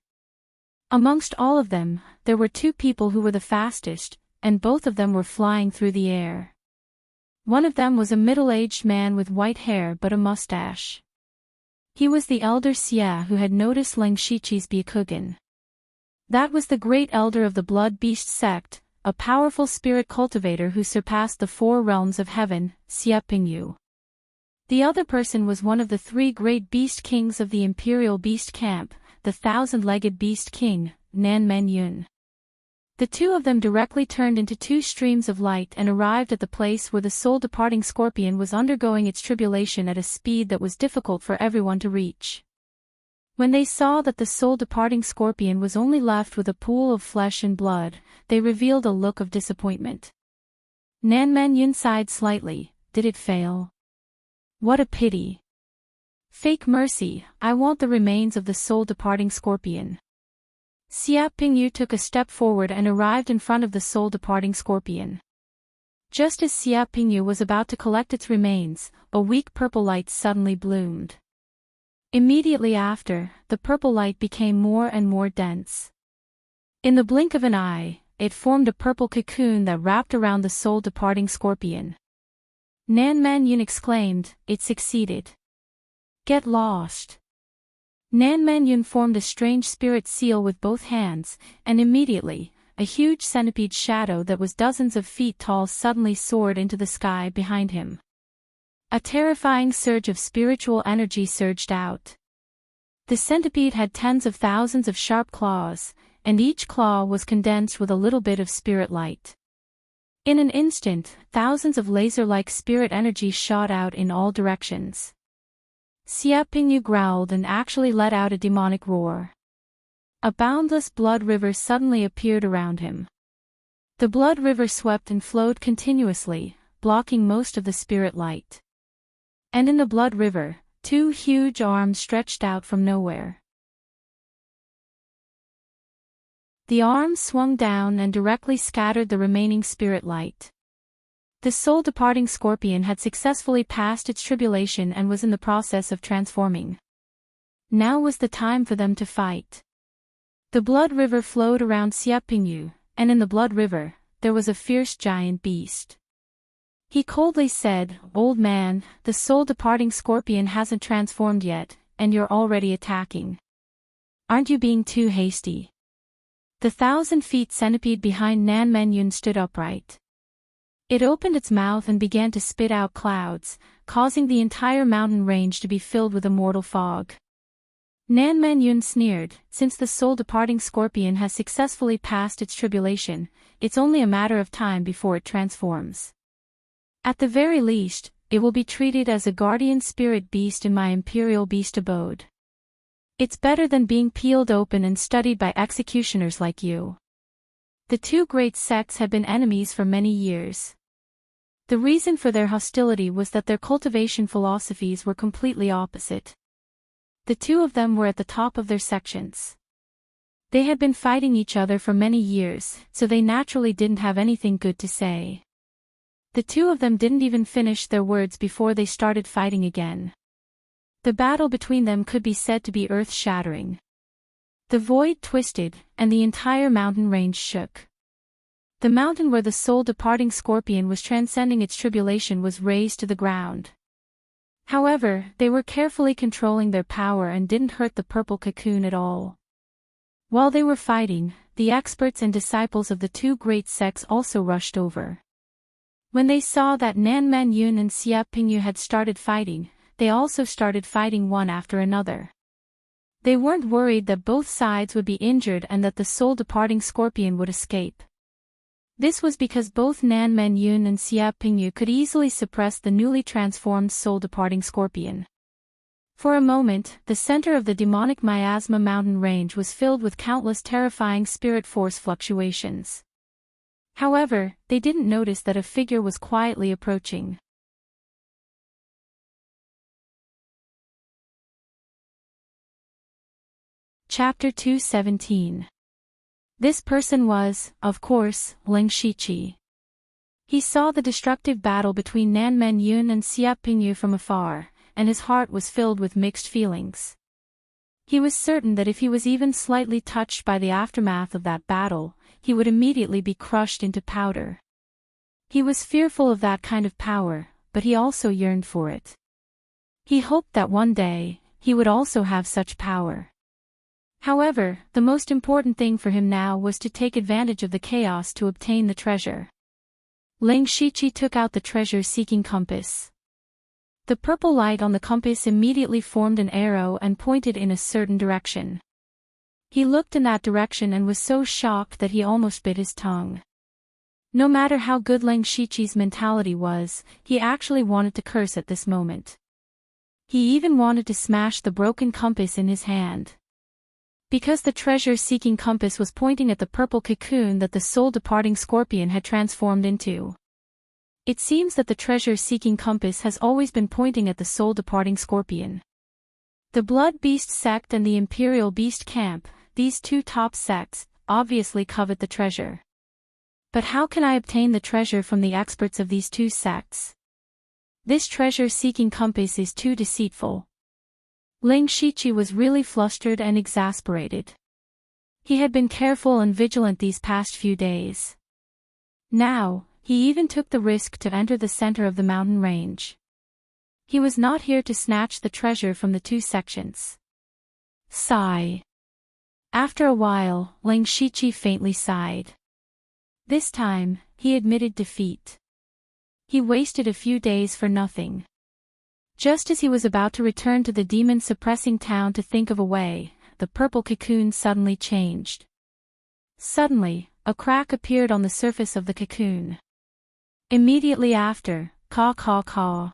Amongst all of them, there were two people who were the fastest, and both of them were flying through the air. One of them was a middle-aged man with white hair but a mustache. He was the elder Xia who had noticed Ling Shiqi's Byakugan. That was the great elder of the Blood Beast sect, a powerful spirit cultivator who surpassed the 4 realms of heaven, Xia Pingyu. The other person was one of the 3 great beast kings of the Imperial Beast Camp, the 1,000-legged beast king, Nan Men Yun. The two of them directly turned into 2 streams of light and arrived at the place where the soul-departing scorpion was undergoing its tribulation at a speed that was difficult for everyone to reach. When they saw that the soul-departing scorpion was only left with a pool of flesh and blood, they revealed a look of disappointment. Nan Men Yun sighed slightly. Did it fail? What a pity. Fake mercy, I want the remains of the soul-departing scorpion. Xia Pingyu took a step forward and arrived in front of the soul-departing scorpion. Just as Xia Pingyu was about to collect its remains, a weak purple light suddenly bloomed. Immediately after, the purple light became more and more dense. In the blink of an eye, it formed a purple cocoon that wrapped around the soul-departing scorpion. Nan Man Yun exclaimed, "It succeeded. Get lost." Nan Man Yun formed a strange spirit seal with both hands, and immediately, a huge centipede shadow that was dozens of feet tall suddenly soared into the sky behind him. A terrifying surge of spiritual energy surged out. The centipede had tens of thousands of sharp claws, and each claw was condensed with a little bit of spirit light. In an instant, thousands of laser-like spirit energy shot out in all directions. Xia Pingyu growled and actually let out a demonic roar. A boundless blood river suddenly appeared around him. The blood river swept and flowed continuously, blocking most of the spirit light. And in the blood river, two huge arms stretched out from nowhere. The arms swung down and directly scattered the remaining spirit light. The soul-departing scorpion had successfully passed its tribulation and was in the process of transforming. Now was the time for them to fight. The blood river flowed around Siapingyu, and in the blood river, there was a fierce giant beast. He coldly said, "Old man, the soul-departing scorpion hasn't transformed yet, and you're already attacking. Aren't you being too hasty?" The 1,000-feet centipede behind Nan Menyun stood upright. It opened its mouth and began to spit out clouds, causing the entire mountain range to be filled with a mortal fog. Nan Menyun sneered, "Since the soul-departing scorpion has successfully passed its tribulation, it's only a matter of time before it transforms. At the very least, it will be treated as a guardian spirit beast in my imperial beast abode. It's better than being peeled open and studied by executioners like you." The two great sects had been enemies for many years. The reason for their hostility was that their cultivation philosophies were completely opposite. The two of them were at the top of their sections. They had been fighting each other for many years, so they naturally didn't have anything good to say. The two of them didn't even finish their words before they started fighting again. The battle between them could be said to be earth-shattering. The void twisted, and the entire mountain range shook. The mountain where the soul-departing scorpion was transcending its tribulation was razed to the ground. However, they were carefully controlling their power and didn't hurt the purple cocoon at all. While they were fighting, the experts and disciples of the two great sects also rushed over. When they saw that Nan Menyun and Siapingyu had started fighting, they also started fighting one after another. They weren't worried that both sides would be injured and that the soul-departing scorpion would escape. This was because both Nan Menyun and Siapingyu could easily suppress the newly transformed soul-departing scorpion. For a moment, the center of the demonic miasma mountain range was filled with countless terrifying spirit force fluctuations. However, they didn't notice that a figure was quietly approaching. Chapter 217. This person was, of course, Ling Shiqi. He saw the destructive battle between Nan Menyun and Siapingyu from afar, and his heart was filled with mixed feelings. He was certain that if he was even slightly touched by the aftermath of that battle, he would immediately be crushed into powder. He was fearful of that kind of power, but he also yearned for it. He hoped that one day, he would also have such power. However, the most important thing for him now was to take advantage of the chaos to obtain the treasure. Ling Shiqi took out the treasure-seeking compass. The purple light on the compass immediately formed an arrow and pointed in a certain direction. He looked in that direction and was so shocked that he almost bit his tongue. No matter how good Ling Shiqi's mentality was, he actually wanted to curse at this moment. He even wanted to smash the broken compass in his hand. Because the treasure-seeking compass was pointing at the purple cocoon that the soul-departing scorpion had transformed into. It seems that the treasure-seeking compass has always been pointing at the soul-departing scorpion. The Blood Beast sect and the Imperial Beast camp, these two top sects, obviously covet the treasure. But how can I obtain the treasure from the experts of these two sects? This treasure-seeking compass is too deceitful. Ling Shiqi was really flustered and exasperated. He had been careful and vigilant these past few days. Now, he even took the risk to enter the center of the mountain range. He was not here to snatch the treasure from the two sections. Sigh. After a while, Ling Shiqi faintly sighed. This time, he admitted defeat. He wasted a few days for nothing. Just as he was about to return to the demon-suppressing town to think of a way, the purple cocoon suddenly changed. Suddenly, a crack appeared on the surface of the cocoon. Immediately after, caw.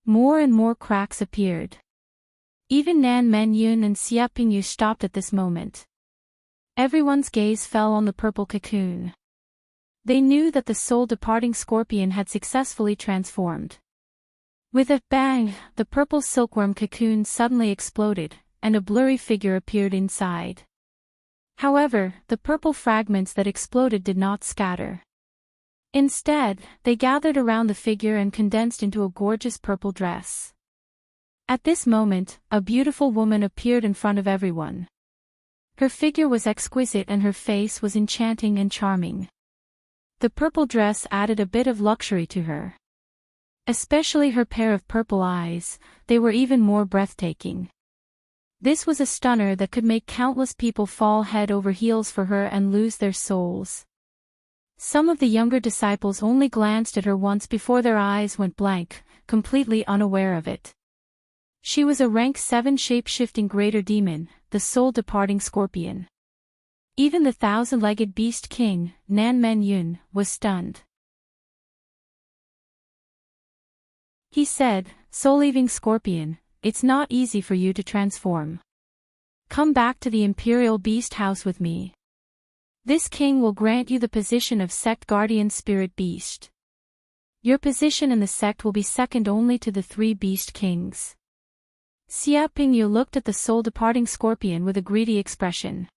More and more cracks appeared. Even Nan Menyun and Siapingyu stopped at this moment. Everyone's gaze fell on the purple cocoon. They knew that the soul-departing scorpion had successfully transformed. With a bang, the purple silkworm cocoon suddenly exploded, and a blurry figure appeared inside. However, the purple fragments that exploded did not scatter. Instead, they gathered around the figure and condensed into a gorgeous purple dress. At this moment, a beautiful woman appeared in front of everyone. Her figure was exquisite and her face was enchanting and charming. The purple dress added a bit of luxury to her. Especially her pair of purple eyes, they were even more breathtaking. This was a stunner that could make countless people fall head over heels for her and lose their souls. Some of the younger disciples only glanced at her once before their eyes went blank, completely unaware of it. She was a rank 7 shape-shifting greater demon, the soul-departing scorpion. Even the 1,000-legged beast king, Nan Men Yun, was stunned. He said, "Soul-leaving scorpion, it's not easy for you to transform. Come back to the Imperial Beast House with me. This king will grant you the position of sect guardian spirit beast. Your position in the sect will be second only to the 3 beast kings." Xia Pingyu looked at the soul-departing scorpion with a greedy expression.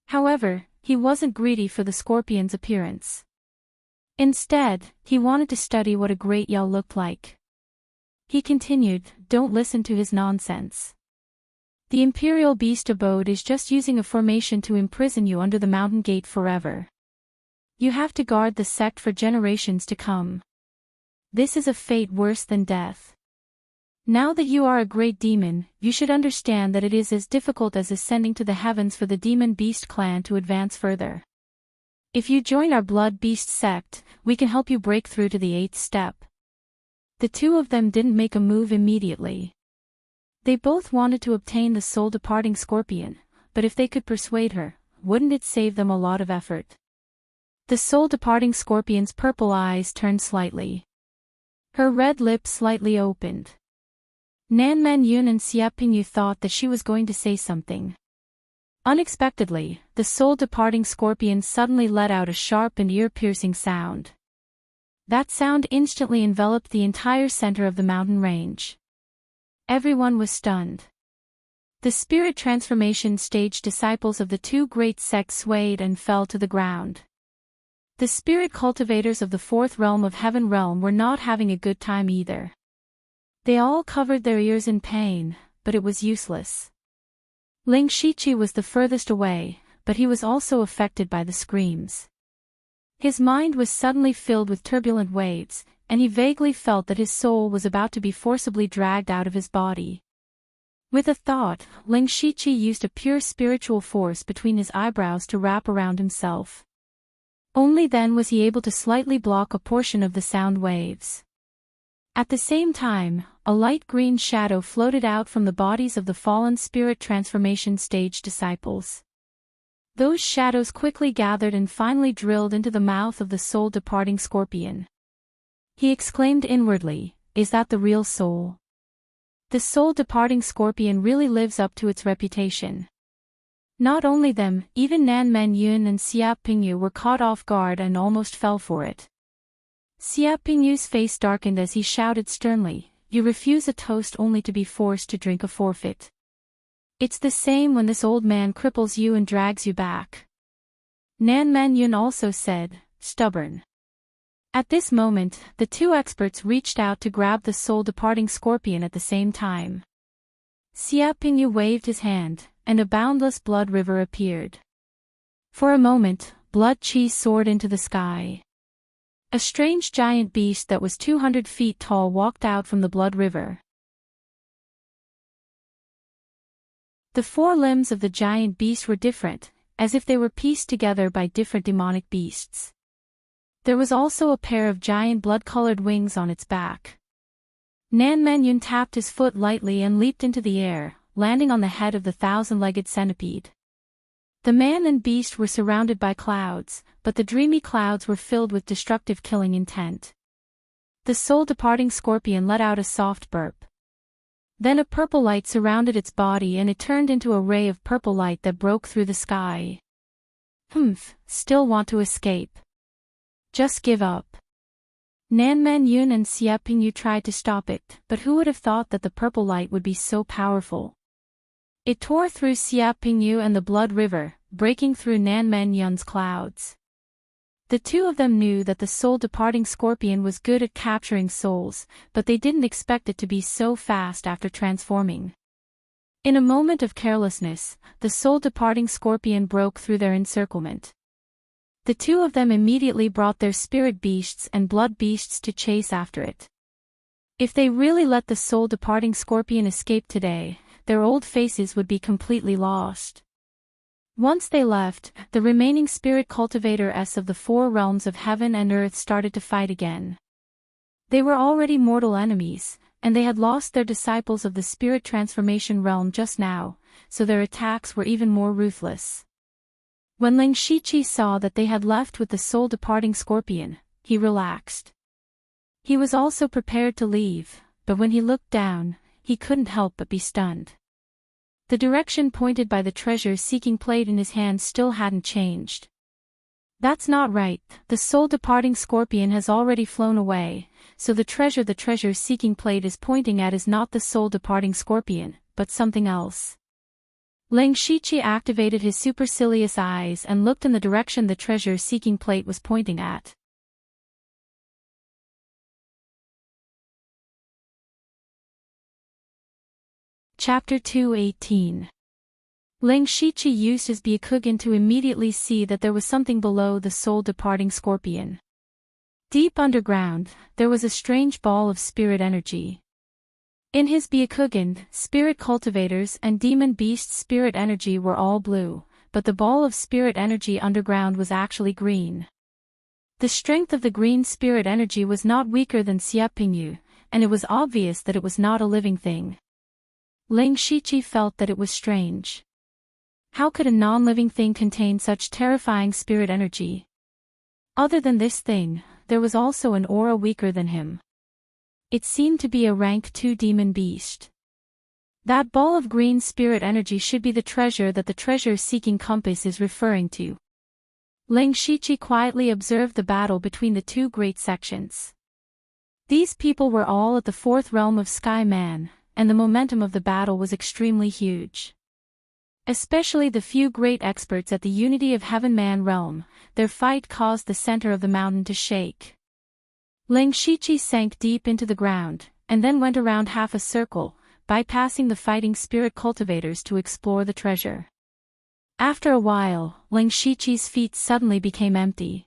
However, he wasn't greedy for the scorpion's appearance. Instead, he wanted to study what a great Yao looked like. He continued, "Don't listen to his nonsense. The Imperial Beast Abode is just using a formation to imprison you under the mountain gate forever. You have to guard the sect for generations to come. This is a fate worse than death. Now that you are a great demon, you should understand that it is as difficult as ascending to the heavens for the demon beast clan to advance further. If you join our blood beast sect, we can help you break through to the 8th step." The two of them didn't make a move immediately. They both wanted to obtain the soul-departing scorpion, but if they could persuade her, wouldn't it save them a lot of effort? The soul-departing scorpion's purple eyes turned slightly. Her red lips slightly opened. Nan Men Yun and Xia Pingyu thought that she was going to say something. Unexpectedly, the soul-departing scorpion suddenly let out a sharp and ear-piercing sound. That sound instantly enveloped the entire center of the mountain range. Everyone was stunned. The spirit transformation stage disciples of the 2 great sects swayed and fell to the ground. The spirit cultivators of the 4th realm of Heaven realm were not having a good time either. They all covered their ears in pain, but it was useless. Ling Shiqi was the furthest away, but he was also affected by the screams. His mind was suddenly filled with turbulent waves, and he vaguely felt that his soul was about to be forcibly dragged out of his body. With a thought, Ling Shiqi used a pure spiritual force between his eyebrows to wrap around himself. Only then was he able to slightly block a portion of the sound waves. At the same time, a light green shadow floated out from the bodies of the fallen spirit transformation stage disciples. Those shadows quickly gathered and finally drilled into the mouth of the soul-departing scorpion. He exclaimed inwardly, "Is that the real soul?" The soul-departing scorpion really lives up to its reputation. Not only them, even Nan Men Yun and Xia Pingyu were caught off guard and almost fell for it. Xia Pingyu's face darkened as he shouted sternly, "You refuse a toast only to be forced to drink a forfeit. It's the same when this old man cripples you and drags you back." Nan Men Yun also said, "Stubborn." At this moment, the 2 experts reached out to grab the soul-departing scorpion at the same time. Xia Pingyu waved his hand, and a boundless blood river appeared. For a moment, blood chi soared into the sky. A strange giant beast that was 200 feet tall walked out from the blood river. The 4 limbs of the giant beast were different, as if they were pieced together by different demonic beasts. There was also a pair of giant blood-colored wings on its back. Nan Men Yun tapped his foot lightly and leaped into the air, landing on the head of the 1,000-legged centipede. The man and beast were surrounded by clouds, but the dreamy clouds were filled with destructive killing intent. The soul-departing scorpion let out a soft burp. Then a purple light surrounded its body and it turned into a ray of purple light that broke through the sky. Still want to escape? Just give up. Nanman Yun and Xia Pingyu tried to stop it, but who would have thought that the purple light would be so powerful? It tore through Xia Pingyu and the Blood River, breaking through Nanman Yun's clouds. The two of them knew that the soul-departing scorpion was good at capturing souls, but they didn't expect it to be so fast after transforming. In a moment of carelessness, the soul-departing scorpion broke through their encirclement. The two of them immediately brought their spirit beasts and blood beasts to chase after it. If they really let the soul-departing scorpion escape today, their old faces would be completely lost. Once they left, the remaining spirit cultivators of the four realms of heaven and earth started to fight again. They were already mortal enemies, and they had lost their disciples of the spirit transformation realm just now, so their attacks were even more ruthless. When Ling Shiqi saw that they had left with the soul-departing scorpion, he relaxed. He was also prepared to leave, but when he looked down, he couldn't help but be stunned. The direction pointed by the treasure-seeking plate in his hand still hadn't changed. That's not right, the soul-departing scorpion has already flown away, so the treasure-seeking plate is pointing at is not the soul-departing scorpion, but something else. Ling Shiqi activated his supercilious eyes and looked in the direction the treasure-seeking plate was pointing at. Chapter 2:18. Ling Shiqi used his Byakugan to immediately see that there was something below the soul-departing scorpion. Deep underground, there was a strange ball of spirit energy. In his Byakugan, spirit cultivators and demon beast spirit energy were all blue, but the ball of spirit energy underground was actually green. The strength of the green spirit energy was not weaker than Xia Pingyu, and it was obvious that it was not a living thing. Ling Shiqi felt that it was strange. How could a non-living thing contain such terrifying spirit energy? Other than this thing, there was also an aura weaker than him. It seemed to be a rank 2 demon beast. That ball of green spirit energy should be the treasure that the treasure-seeking compass is referring to. Ling Shiqi quietly observed the battle between the two great sections. These people were all at the fourth realm of Sky Man, and the momentum of the battle was extremely huge. Especially the few great experts at the Unity of Heaven Man realm, their fight caused the center of the mountain to shake. Ling Shiqi sank deep into the ground, and then went around half a circle, bypassing the fighting spirit cultivators to explore the treasure. After a while, Ling Shiqi's feet suddenly became empty.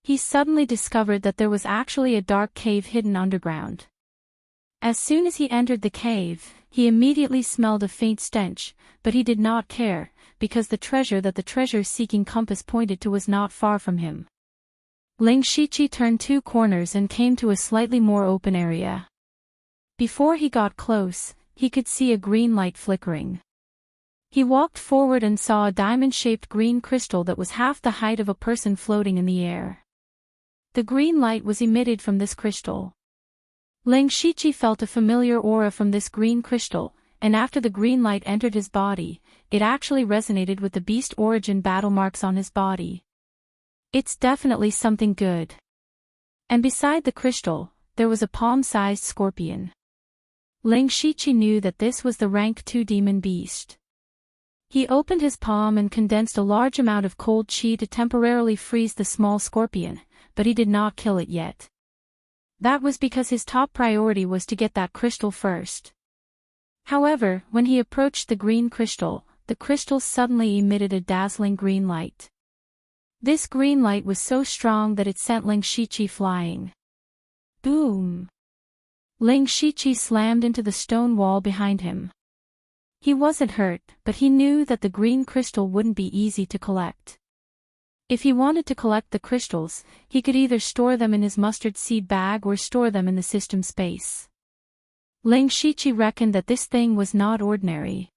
He suddenly discovered that there was actually a dark cave hidden underground. As soon as he entered the cave, he immediately smelled a faint stench, but he did not care, because the treasure that the treasure-seeking compass pointed to was not far from him. Ling Shiqi turned 2 corners and came to a slightly more open area. Before he got close, he could see a green light flickering. He walked forward and saw a diamond-shaped green crystal that was half the height of a person floating in the air. The green light was emitted from this crystal. Ling Shiqi felt a familiar aura from this green crystal, and after the green light entered his body, it actually resonated with the beast origin battle marks on his body. It's definitely something good. And beside the crystal, there was a palm-sized scorpion. Ling Shiqi knew that this was the rank 2 demon beast. He opened his palm and condensed a large amount of cold qi to temporarily freeze the small scorpion, but he did not kill it yet. That was because his top priority was to get that crystal first. However, when he approached the green crystal, the crystal suddenly emitted a dazzling green light. This green light was so strong that it sent Ling Shiqi flying. Boom! Ling Shiqi slammed into the stone wall behind him. He wasn't hurt, but he knew that the green crystal wouldn't be easy to collect. If he wanted to collect the crystals, he could either store them in his mustard seed bag or store them in the system space. Ling Shiqi reckoned that this thing was not ordinary.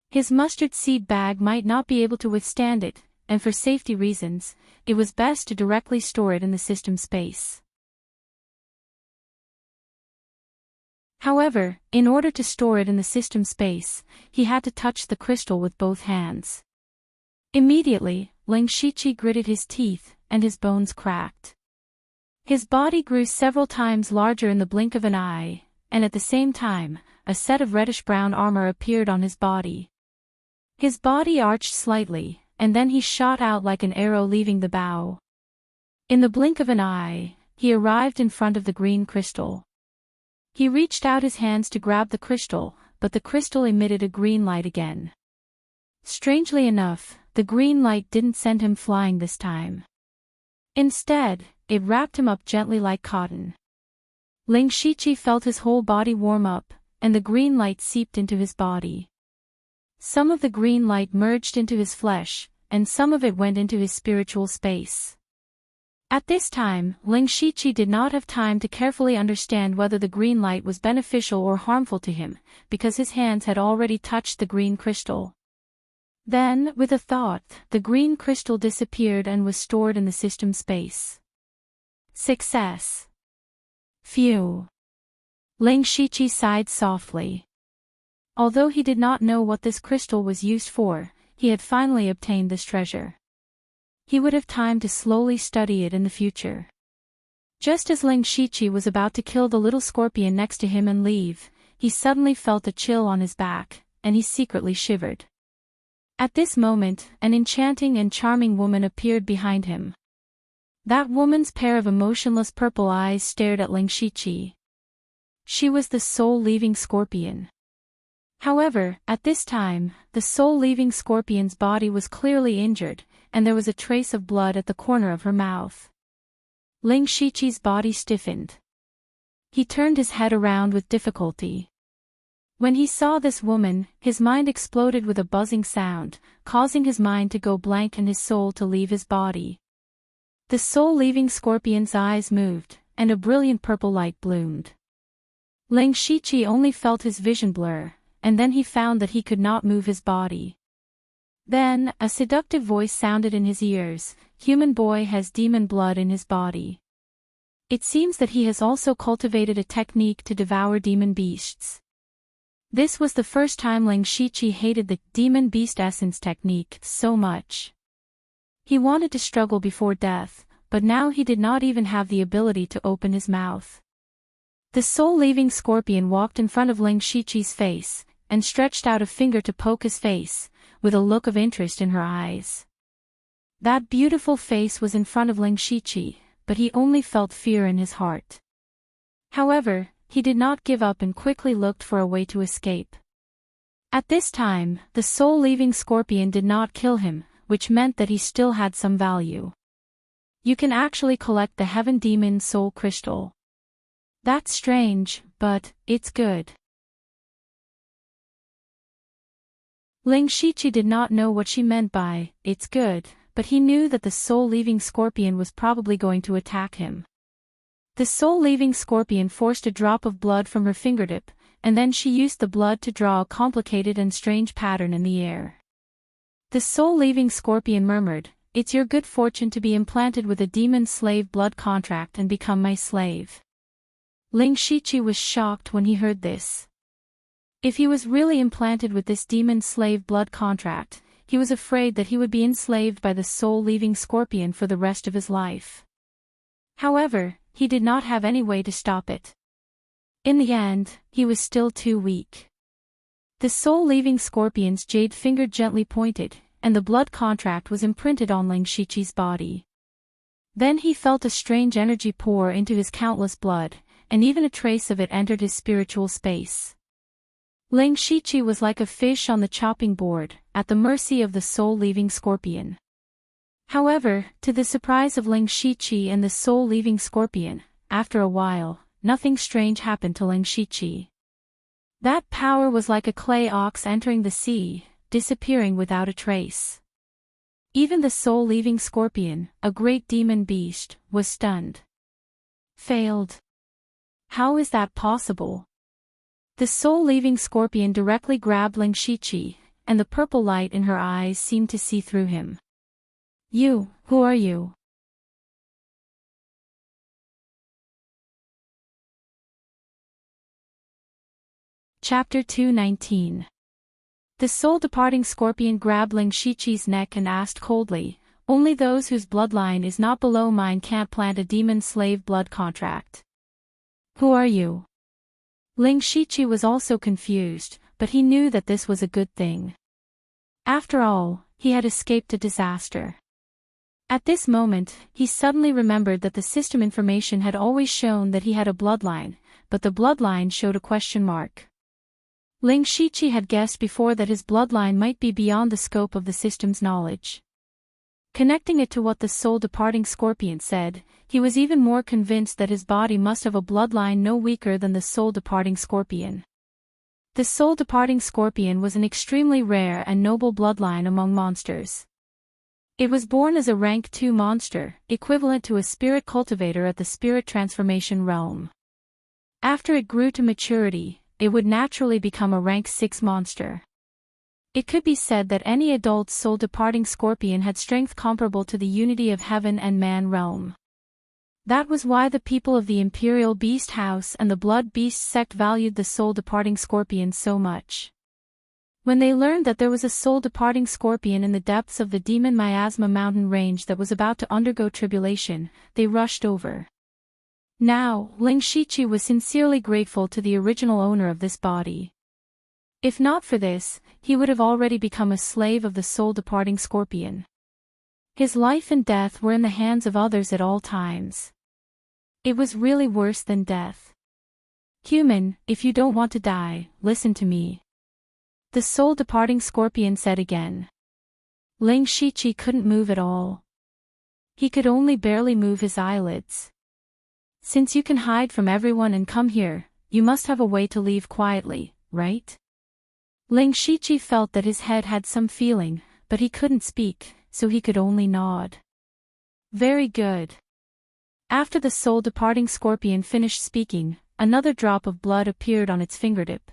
His mustard seed bag might not be able to withstand it, and for safety reasons, it was best to directly store it in the system space. However, in order to store it in the system space, he had to touch the crystal with both hands. Immediately, Ling Shiqi gritted his teeth, and his bones cracked. His body grew several times larger in the blink of an eye, and at the same time, a set of reddish-brown armor appeared on his body. His body arched slightly, and then he shot out like an arrow leaving the bow. In the blink of an eye, he arrived in front of the green crystal. He reached out his hands to grab the crystal, but the crystal emitted a green light again. Strangely enough, the green light didn't send him flying this time. Instead, it wrapped him up gently like cotton. Ling Shiqi felt his whole body warm up, and the green light seeped into his body. Some of the green light merged into his flesh, and some of it went into his spiritual space. At this time, Ling Shiqi did not have time to carefully understand whether the green light was beneficial or harmful to him, because his hands had already touched the green crystal. Then, with a thought, the green crystal disappeared and was stored in the system space. Success. Phew. Ling Shiqi sighed softly. Although he did not know what this crystal was used for, he had finally obtained this treasure. He would have time to slowly study it in the future. Just as Ling Shiqi was about to kill the little scorpion next to him and leave, he suddenly felt a chill on his back, and he secretly shivered. At this moment, an enchanting and charming woman appeared behind him. That woman's pair of emotionless purple eyes stared at Ling Shiqi. She was the soul-leaving scorpion. However, at this time, the soul-leaving scorpion's body was clearly injured, and there was a trace of blood at the corner of her mouth. Ling Shiqi's body stiffened. He turned his head around with difficulty. When he saw this woman, his mind exploded with a buzzing sound, causing his mind to go blank and his soul to leave his body. The soul-leaving scorpion's eyes moved, and a brilliant purple light bloomed. Ling Shiqi only felt his vision blur, and then he found that he could not move his body. Then, a seductive voice sounded in his ears, "Human boy has demon blood in his body. It seems that he has also cultivated a technique to devour demon beasts." This was the first time Ling Shiqi hated the demon beast essence technique so much. He wanted to struggle before death, but now he did not even have the ability to open his mouth. The soul-leaving scorpion walked in front of Ling Shiqi's face, and stretched out a finger to poke his face, with a look of interest in her eyes. That beautiful face was in front of Ling Shiqi, but he only felt fear in his heart. However, he did not give up and quickly looked for a way to escape. At this time, the soul-leaving scorpion did not kill him, which meant that he still had some value. You can actually collect the Heaven Demon Soul Crystal. That's strange, but it's good. Ling Shiqi did not know what she meant by, "it's good," but he knew that the soul-leaving scorpion was probably going to attack him. The soul-leaving scorpion forced a drop of blood from her fingertip, and then she used the blood to draw a complicated and strange pattern in the air. The soul-leaving scorpion murmured, "It's your good fortune to be implanted with a demon slave blood contract and become my slave." Ling Shiqi was shocked when he heard this. If he was really implanted with this demon slave blood contract, he was afraid that he would be enslaved by the soul-leaving scorpion for the rest of his life. However, he did not have any way to stop it. In the end, he was still too weak. The soul-leaving scorpion's jade finger gently pointed, and the blood contract was imprinted on Ling Shiqi's body. Then he felt a strange energy pour into his countless blood, and even a trace of it entered his spiritual space. Ling Shiqi was like a fish on the chopping board, at the mercy of the soul-leaving scorpion. However, to the surprise of Ling Shiqi and the soul-leaving scorpion, after a while, nothing strange happened to Ling Shiqi. That power was like a clay ox entering the sea, disappearing without a trace. Even the soul-leaving scorpion, a great demon beast, was stunned. Failed. How is that possible? The soul-leaving scorpion directly grabbed Ling Shiqi, and the purple light in her eyes seemed to see through him. "You, who are you?" Chapter 219. The soul-departing scorpion grabbed Ling Shiqi's neck and asked coldly, only those whose bloodline is not below mine can't plant a demon slave blood contract. Who are you? Ling Shiqi was also confused, but he knew that this was a good thing. After all, he had escaped a disaster. At this moment, he suddenly remembered that the system information had always shown that he had a bloodline, but the bloodline showed a question mark. Ling Shiqi had guessed before that his bloodline might be beyond the scope of the system's knowledge. Connecting it to what the soul-departing scorpion said, he was even more convinced that his body must have a bloodline no weaker than the soul-departing scorpion. The soul-departing scorpion was an extremely rare and noble bloodline among monsters. It was born as a rank 2 monster, equivalent to a spirit cultivator at the spirit transformation realm. After it grew to maturity, it would naturally become a rank 6 monster. It could be said that any adult soul-departing scorpion had strength comparable to the unity of heaven and man realm. That was why the people of the Imperial Beast House and the Blood Beast sect valued the soul-departing scorpion so much. When they learned that there was a soul-departing scorpion in the depths of the Demon Miasma mountain range that was about to undergo tribulation, they rushed over. Now, Ling Shiqi was sincerely grateful to the original owner of this body. If not for this, he would have already become a slave of the soul-departing scorpion. His life and death were in the hands of others at all times. It was really worse than death. Human, if you don't want to die, listen to me. The soul-departing scorpion said again. Ling Shiqi couldn't move at all. He could only barely move his eyelids. Since you can hide from everyone and come here, you must have a way to leave quietly, right? Ling Shiqi felt that his head had some feeling, but he couldn't speak, so he could only nod. Very good. After the soul-departing scorpion finished speaking, another drop of blood appeared on its fingertip.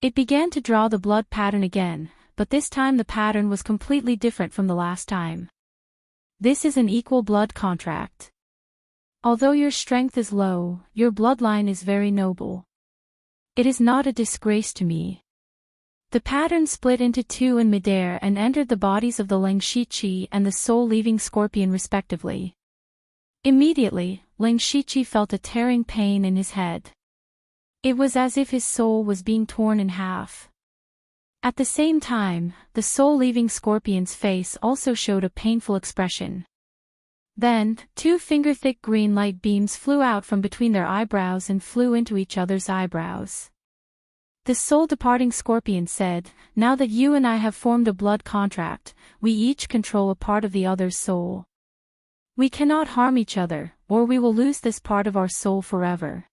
It began to draw the blood pattern again, but this time the pattern was completely different from the last time. This is an equal blood contract. Although your strength is low, your bloodline is very noble. It is not a disgrace to me. The pattern split into 2 in midair and entered the bodies of the Ling Shiqi and the soul-leaving scorpion respectively. Immediately, Ling Shiqi felt a tearing pain in his head. It was as if his soul was being torn in half. At the same time, the soul-leaving scorpion's face also showed a painful expression. Then, 2 finger-thick green light beams flew out from between their eyebrows and flew into each other's eyebrows. The soul-departing scorpion said, now that you and I have formed a blood contract, we each control a part of the other's soul. We cannot harm each other, or we will lose this part of our soul forever.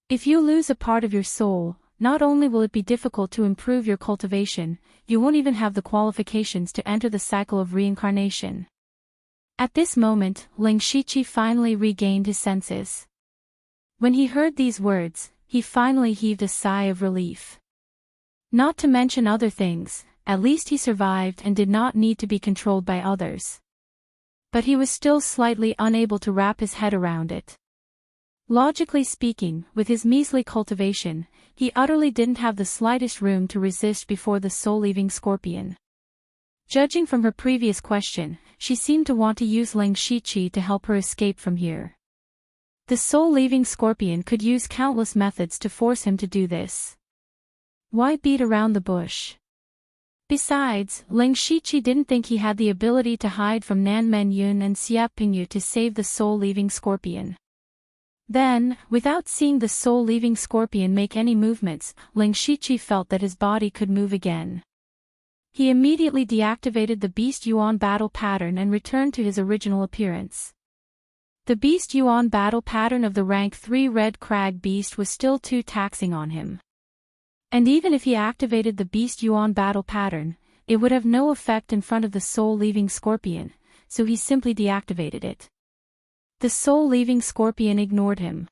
If you lose a part of your soul, not only will it be difficult to improve your cultivation, you won't even have the qualifications to enter the cycle of reincarnation. At this moment, Ling Shiqi finally regained his senses. When he heard these words, he finally heaved a sigh of relief. Not to mention other things, at least he survived and did not need to be controlled by others. But he was still slightly unable to wrap his head around it. Logically speaking, with his measly cultivation, he utterly didn't have the slightest room to resist before the soul-leaving scorpion. Judging from her previous question, she seemed to want to use Ling Shiqi to help her escape from here. The soul-leaving scorpion could use countless methods to force him to do this. Why beat around the bush? Besides, Ling Shiqi didn't think he had the ability to hide from Nan Menyun and Xia Pingyu to save the soul-leaving scorpion. Then, without seeing the soul-leaving scorpion make any movements, Ling Shiqi felt that his body could move again. He immediately deactivated the Beast Yuan battle pattern and returned to his original appearance. The Beast Yuan battle pattern of the rank 3 Red Crag Beast was still too taxing on him. And even if he activated the Beast Yuan battle pattern, it would have no effect in front of the soul-leaving scorpion, so he simply deactivated it. The soul-leaving scorpion ignored him.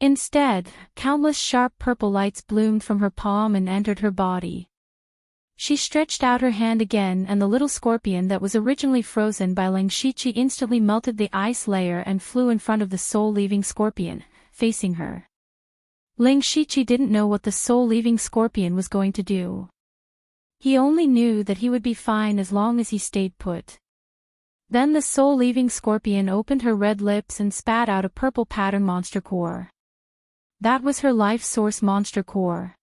Instead, countless sharp purple lights bloomed from her palm and entered her body. She stretched out her hand again and the little scorpion that was originally frozen by Ling Shiqi instantly melted the ice layer and flew in front of the soul-leaving scorpion, facing her. Ling Shiqi didn't know what the soul-leaving scorpion was going to do. He only knew that he would be fine as long as he stayed put. Then the soul-leaving scorpion opened her red lips and spat out a purple pattern monster core. That was her life source monster core.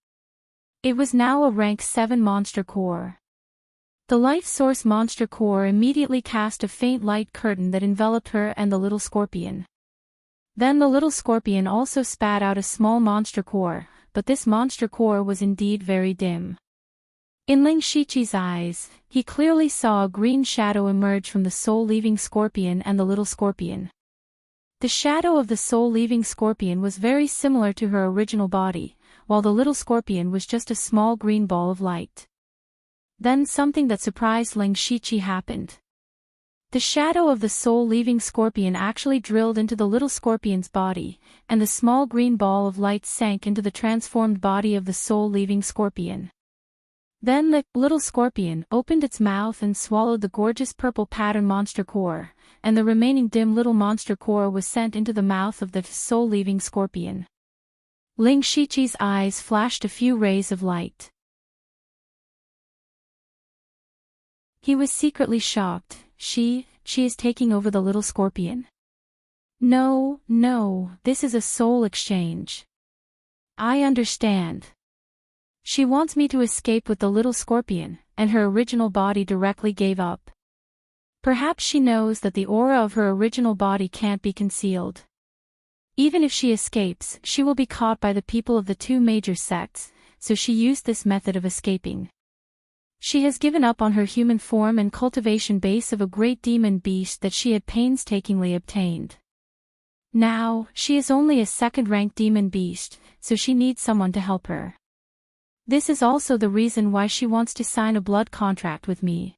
It was now a rank 7 monster core. The life source monster core immediately cast a faint light curtain that enveloped her and the little scorpion. Then the little scorpion also spat out a small monster core, but this monster core was indeed very dim. In Ling Shiqi's eyes, he clearly saw a green shadow emerge from the soul-leaving scorpion and the little scorpion. The shadow of the soul-leaving scorpion was very similar to her original body, while the little scorpion was just a small green ball of light. Then something that surprised Ling Shiqi happened. The shadow of the soul-leaving scorpion actually drilled into the little scorpion's body, and the small green ball of light sank into the transformed body of the soul-leaving scorpion. Then the little scorpion opened its mouth and swallowed the gorgeous purple pattern monster core, and the remaining dim little monster core was sent into the mouth of the soul-leaving scorpion. Ling Shiqi's eyes flashed a few rays of light. He was secretly shocked. She is taking over the little scorpion. No, this is a soul exchange. I understand. She wants me to escape with the little scorpion, and her original body directly gave up. Perhaps she knows that the aura of her original body can't be concealed. Even if she escapes, she will be caught by the people of the 2 major sects, so she used this method of escaping. She has given up on her human form and cultivation base of a great demon beast that she had painstakingly obtained. Now, she is only a 2nd-rank demon beast, so she needs someone to help her. This is also the reason why she wants to sign a blood contract with me.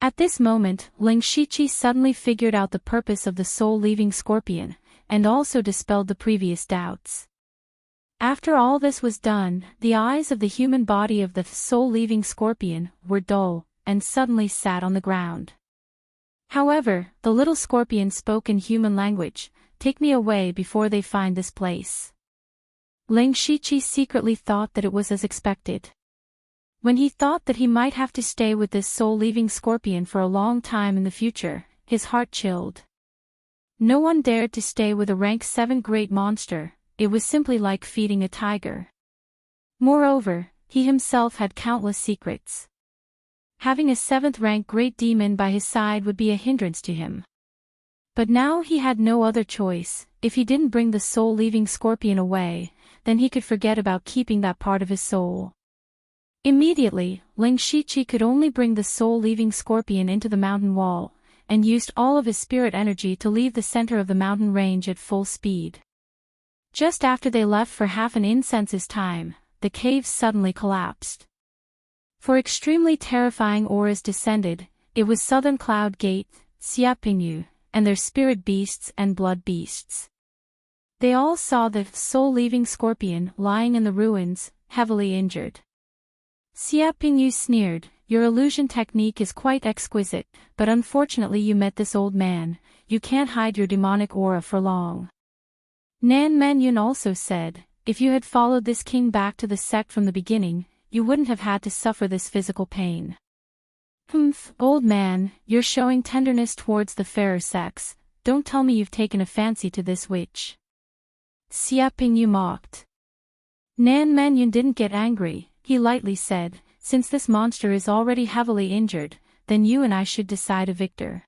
At this moment, Ling Shiqi suddenly figured out the purpose of the soul-leaving scorpion, and also dispelled the previous doubts. After all this was done, the eyes of the human body of the soul-leaving scorpion were dull, and suddenly sat on the ground. However, the little scorpion spoke in human language, "Take me away before they find this place." Ling Shiqi secretly thought that it was as expected. When he thought that he might have to stay with this soul-leaving scorpion for a long time in the future, his heart chilled. No one dared to stay with a rank 7 great monster. It was simply like feeding a tiger. Moreover, he himself had countless secrets. Having a 7th-rank great demon by his side would be a hindrance to him. But now he had no other choice. If he didn't bring the soul-leaving scorpion away, then he could forget about keeping that part of his soul. Immediately, Ling Shiqi could only bring the soul-leaving scorpion into the mountain wall, and used all of his spirit energy to leave the center of the mountain range at full speed. Just after they left for half an incense's time, the cave suddenly collapsed. For extremely terrifying auras descended. It was Southern Cloud Gate, Xiapingyu, and their spirit beasts and blood beasts. They all saw the soul-leaving scorpion lying in the ruins, heavily injured. Xiapingyu sneered, "Your illusion technique is quite exquisite, but unfortunately you met this old man. You can't hide your demonic aura for long." Nan Manyun also said, "If you had followed this king back to the sect from the beginning, you wouldn't have had to suffer this physical pain." "Humph, old man, you're showing tenderness towards the fairer sex. Don't tell me you've taken a fancy to this witch." Xiapingyu mocked. Nan Manyun didn't get angry. He lightly said, "Since this monster is already heavily injured, then you and I should decide a victor."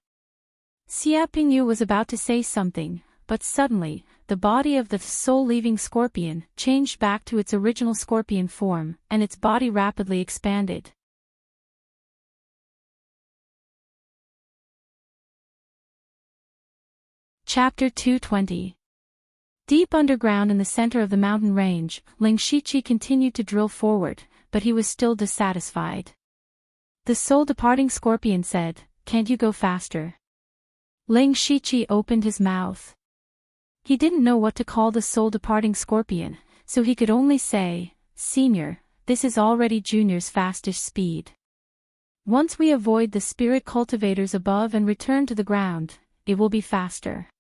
Xiapingyu was about to say something, but suddenly, the body of the soul-leaving scorpion changed back to its original scorpion form, and its body rapidly expanded. Chapter 220. Deep underground in the center of the mountain range, Ling Shiqi continued to drill forward, but he was still dissatisfied. The soul-departing scorpion said, "Can't you go faster?" Ling Shiqi opened his mouth. He didn't know what to call the soul-departing scorpion, so he could only say, "Senior, this is already Junior's fastest speed. Once we avoid the spirit cultivators above and return to the ground, it will be faster.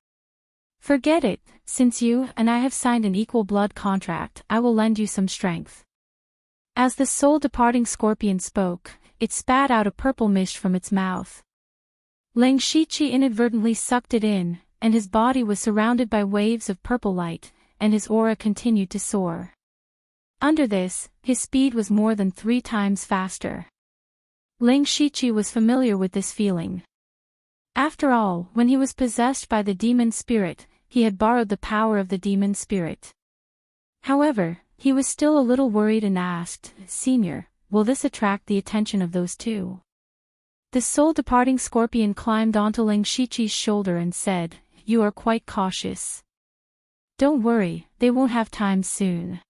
Forget it, since you and I have signed an equal blood contract, I will lend you some strength." As the soul-departing scorpion spoke, it spat out a purple mist from its mouth. Ling Shiqi inadvertently sucked it in, and his body was surrounded by waves of purple light, and his aura continued to soar. Under this, his speed was more than 3 times faster. Ling Shiqi was familiar with this feeling. After all, when he was possessed by the demon spirit, he had borrowed the power of the demon spirit. However, he was still a little worried and asked, "Senior, will this attract the attention of those two?" The soul-departing scorpion climbed onto Ling Shiqi's shoulder and said, "You are quite cautious. Don't worry, they won't have time soon."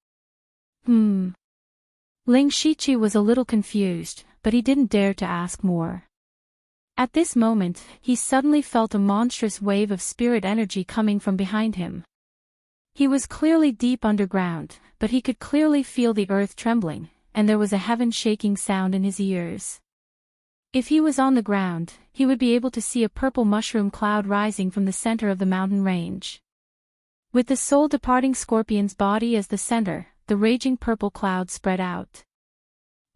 Ling Shiqi was a little confused, but he didn't dare to ask more. At this moment, he suddenly felt a monstrous wave of spirit energy coming from behind him. He was clearly deep underground, but he could clearly feel the earth trembling, and there was a heaven-shaking sound in his ears. If he was on the ground, he would be able to see a purple mushroom cloud rising from the center of the mountain range. With the soul-departing scorpion's body as the center, the raging purple cloud spread out.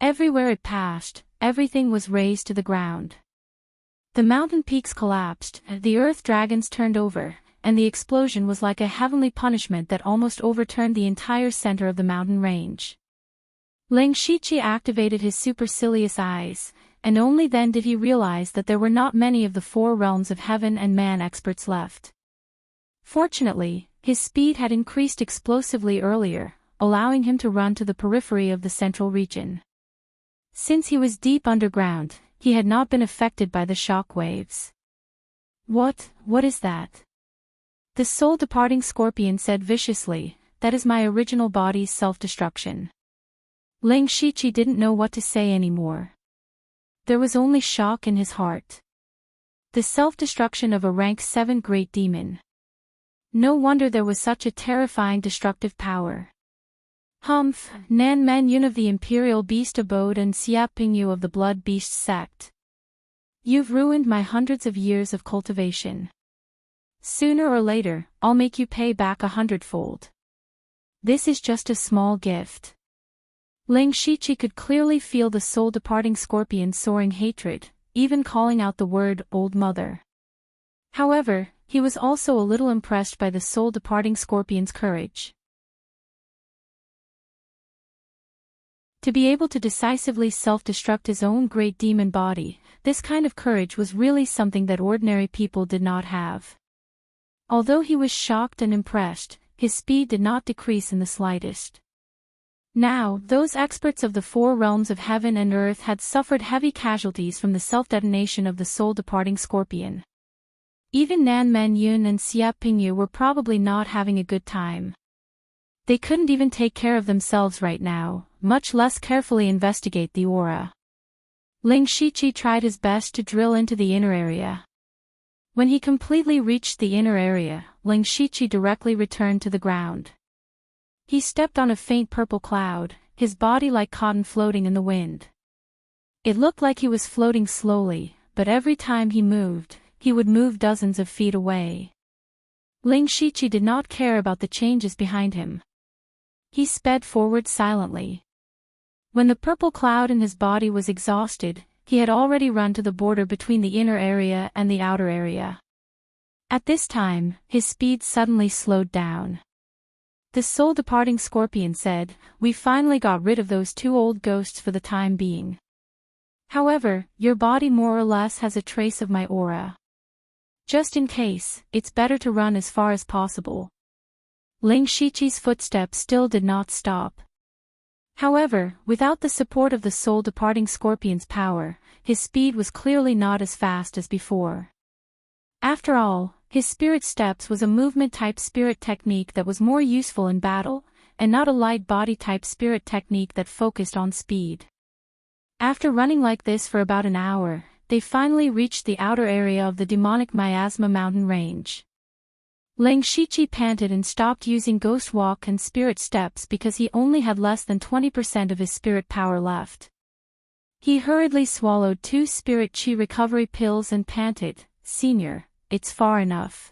Everywhere it passed, everything was razed to the ground. The mountain peaks collapsed, the earth dragons turned over, and the explosion was like a heavenly punishment that almost overturned the entire center of the mountain range. Ling Shiqi activated his supercilious eyes, and only then did he realize that there were not many of the 4 realms of heaven and man experts left. Fortunately, his speed had increased explosively earlier, allowing him to run to the periphery of the central region. Since he was deep underground, he had not been affected by the shock waves. What is that?" The soul-departing scorpion said viciously, "That is my original body's self-destruction." Ling Shiqi didn't know what to say anymore. There was only shock in his heart. The self-destruction of a rank 7 great demon. No wonder there was such a terrifying destructive power. Humph, Nan Men Yun of the Imperial Beast Abode and Xia Pingyu of the Blood Beast Sect. You've ruined my hundreds of years of cultivation. Sooner or later, I'll make you pay back 100-fold. This is just a small gift." Ling Shiqi could clearly feel the soul-departing scorpion soaring hatred, even calling out the word "old mother." However, he was also a little impressed by the soul-departing scorpion's courage. To be able to decisively self-destruct his own great demon body, this kind of courage was really something that ordinary people did not have. Although he was shocked and impressed, his speed did not decrease in the slightest. Now, those experts of the 4 realms of heaven and earth had suffered heavy casualties from the self-detonation of the soul-departing scorpion. Even Nan Men Yun and Xia Pingyu were probably not having a good time. They couldn't even take care of themselves right now, much less carefully investigate the aura. Ling Shiqi tried his best to drill into the inner area. When he completely reached the inner area, Ling Shiqi directly returned to the ground. He stepped on a faint purple cloud, his body like cotton floating in the wind. It looked like he was floating slowly, but every time he moved, he would move dozens of feet away. Ling Shiqi did not care about the changes behind him. He sped forward silently. When the purple cloud in his body was exhausted, he had already run to the border between the inner area and the outer area. At this time, his speed suddenly slowed down. The soul-departing scorpion said, "We finally got rid of those 2 old ghosts for the time being. However, your body more or less has a trace of my aura. Just in case, it's better to run as far as possible." Ling Shiqi's footsteps still did not stop. However, without the support of the soul-departing scorpion's power, his speed was clearly not as fast as before. After all, his spirit steps was a movement-type spirit technique that was more useful in battle, and not a light body-type spirit technique that focused on speed. After running like this for about an hour, they finally reached the outer area of the demonic miasma mountain range. Ling Shiqi panted and stopped using Ghost Walk and Spirit Steps because he only had less than 20% of his spirit power left. He hurriedly swallowed 2 spirit chi recovery pills and panted, "Senior, it's far enough."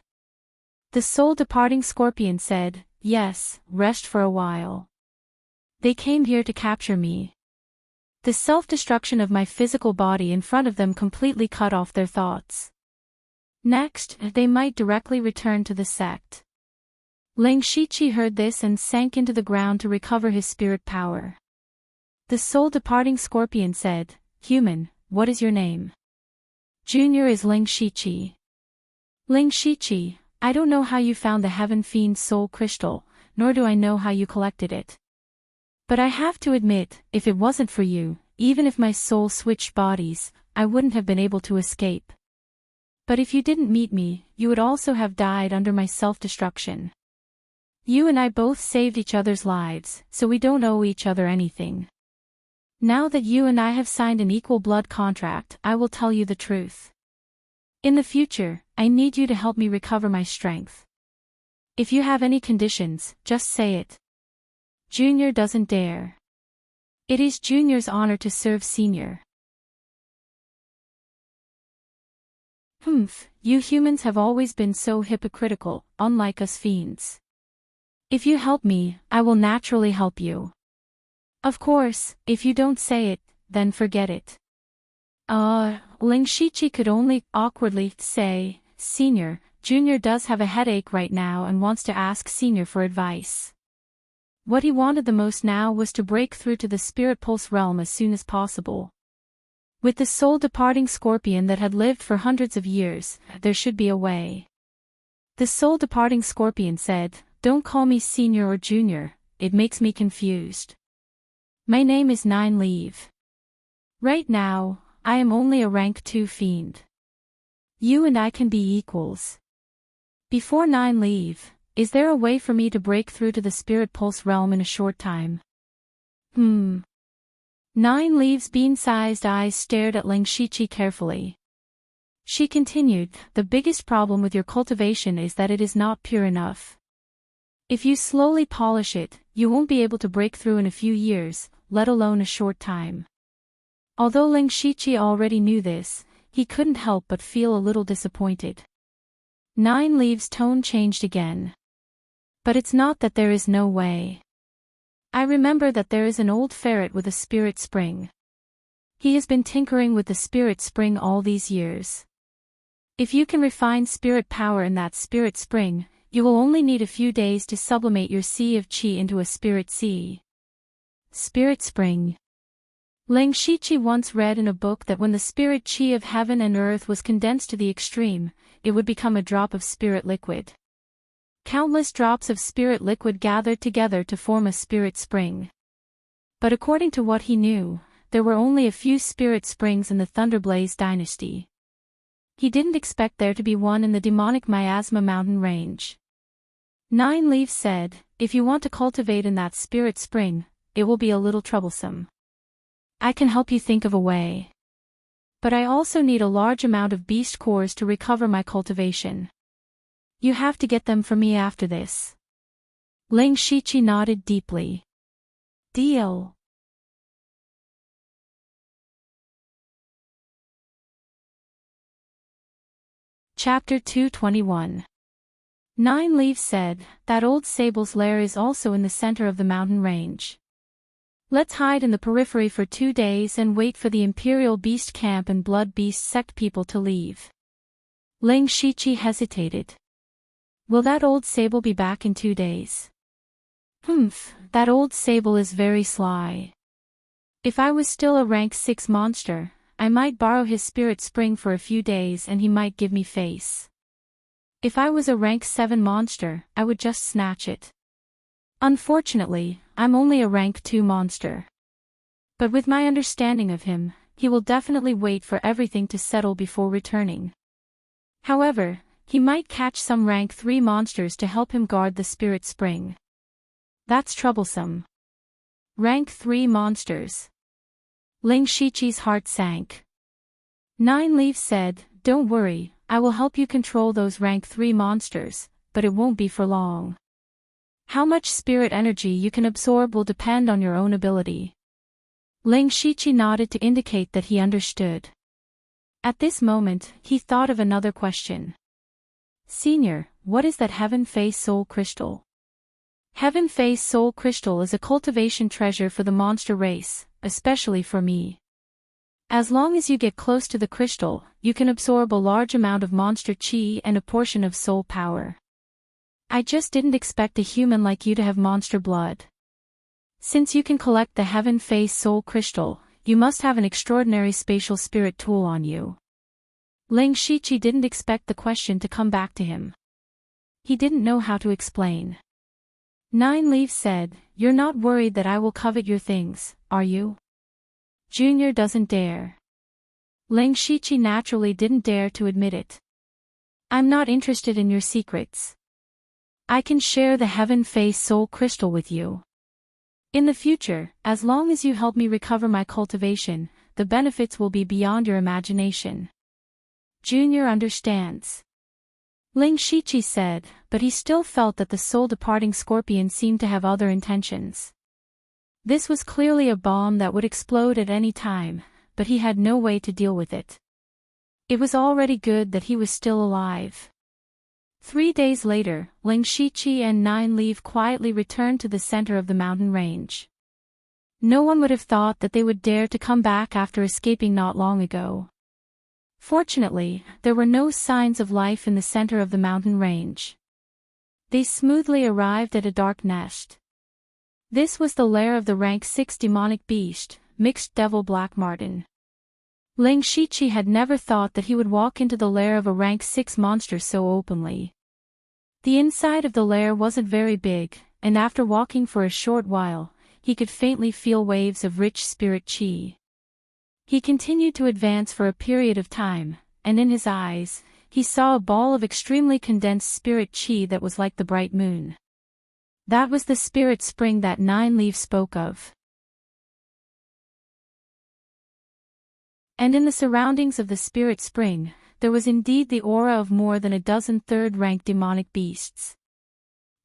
The soul-departing scorpion said, "Yes, rest for a while." They came here to capture me. The self-destruction of my physical body in front of them completely cut off their thoughts. Next, they might directly return to the sect. Ling Shiqi heard this and sank into the ground to recover his spirit power. The soul-departing scorpion said, "Human, what is your name?" "Junior is Ling Shiqi." "Ling Shiqi, I don't know how you found the Heaven Fiend's soul crystal, nor do I know how you collected it. But I have to admit, if it wasn't for you, even if my soul switched bodies, I wouldn't have been able to escape. But if you didn't meet me, you would also have died under my self-destruction. You and I both saved each other's lives, so we don't owe each other anything. Now that you and I have signed an equal blood contract, I will tell you the truth. In the future, I need you to help me recover my strength. If you have any conditions, just say it." Junior doesn't dare. It is Junior's honor to serve Senior. You humans have always been so hypocritical, unlike us fiends. If you help me, I will naturally help you. Of course, if you don't say it, then forget it. Ling Shiqi could only awkwardly say, "Senior, Junior does have a headache right now and wants to ask Senior for advice." What he wanted the most now was to break through to the Spirit Pulse realm as soon as possible. With the soul-departing scorpion that had lived for hundreds of years, there should be a way. The soul-departing scorpion said, "Don't call me Senior or Junior, it makes me confused. My name is Nine Leave. Right now, I am only a rank 2 fiend. You and I can be equals. Before Nine Leave, is there a way for me to break through to the Spirit Pulse realm in a short time?" Nine Leave's bean-sized eyes stared at Ling Shiqi carefully. She continued, "The biggest problem with your cultivation is that it is not pure enough. If you slowly polish it, you won't be able to break through in a few years, let alone a short time." Although Ling Shiqi already knew this, he couldn't help but feel a little disappointed. Nine Leaves' tone changed again. "But it's not that there is no way. I remember that there is an old ferret with a spirit spring. He has been tinkering with the spirit spring all these years. If you can refine spirit power in that spirit spring, you will only need a few days to sublimate your sea of qi into a spirit sea." Spirit spring. Ling Shiqi once read in a book that when the spirit qi of heaven and earth was condensed to the extreme, it would become a drop of spirit liquid. Countless drops of spirit liquid gathered together to form a spirit spring. But according to what he knew, there were only a few spirit springs in the Thunderblaze dynasty. He didn't expect there to be one in the demonic Miasma mountain range. Nine Leaves said, "If you want to cultivate in that spirit spring, it will be a little troublesome. I can help you think of a way. But I also need a large amount of beast cores to recover my cultivation. You have to get them for me after this." Ling Shiqi nodded deeply. "Deal." Chapter 221. Nine Leaves said, "That old Sable's lair is also in the center of the mountain range. Let's hide in the periphery for 2 days and wait for the Imperial Beast Camp and Blood Beast sect people to leave." Ling Shiqi hesitated. "Will that old Sable be back in 2 days?" That old Sable is very sly. If I was still a rank 6 monster, I might borrow his spirit spring for a few days and he might give me face. If I was a rank 7 monster, I would just snatch it. Unfortunately, I'm only a rank 2 monster. But with my understanding of him, he will definitely wait for everything to settle before returning. However, he might catch some rank 3 monsters to help him guard the spirit spring. That's troublesome. Rank 3 monsters. Ling Shiqi's heart sank. Nine Leaves said, "Don't worry, I will help you control those rank 3 monsters, but it won't be for long. How much spirit energy you can absorb will depend on your own ability." Ling Shiqi nodded to indicate that he understood. At this moment, he thought of another question. "Senior, what is that Heaven Face Soul Crystal?" Heaven Face Soul Crystal is a cultivation treasure for the monster race, especially for me. As long as you get close to the crystal, you can absorb a large amount of monster chi and a portion of soul power. I just didn't expect a human like you to have monster blood. Since you can collect the Heaven Face Soul Crystal, you must have an extraordinary spatial spirit tool on you. Ling Shiqi didn't expect the question to come back to him. He didn't know how to explain. Nine Leaves said, "You're not worried that I will covet your things, are you?" Junior doesn't dare. Ling Shiqi naturally didn't dare to admit it. "I'm not interested in your secrets. I can share the Heaven Face Soul Crystal with you. In the future, as long as you help me recover my cultivation, the benefits will be beyond your imagination." Junior understands. Ling Shiqi said, but he still felt that the soul-departing scorpion seemed to have other intentions. This was clearly a bomb that would explode at any time, but he had no way to deal with it. It was already good that he was still alive. 3 days later, Ling Shiqi and Nine Leaf quietly returned to the center of the mountain range. No one would have thought that they would dare to come back after escaping not long ago. Fortunately, there were no signs of life in the center of the mountain range. They smoothly arrived at a dark nest. This was the lair of the rank 6 demonic beast, Mixed Devil Black Marten. Ling Shiqi had never thought that he would walk into the lair of a rank 6 monster so openly. The inside of the lair wasn't very big, and after walking for a short while, he could faintly feel waves of rich spirit chi. He continued to advance for a period of time, and in his eyes, he saw a ball of extremely condensed spirit chi that was like the bright moon. That was the spirit spring that Nine Leaves spoke of. And in the surroundings of the spirit spring, there was indeed the aura of more than a dozen third-rank demonic beasts.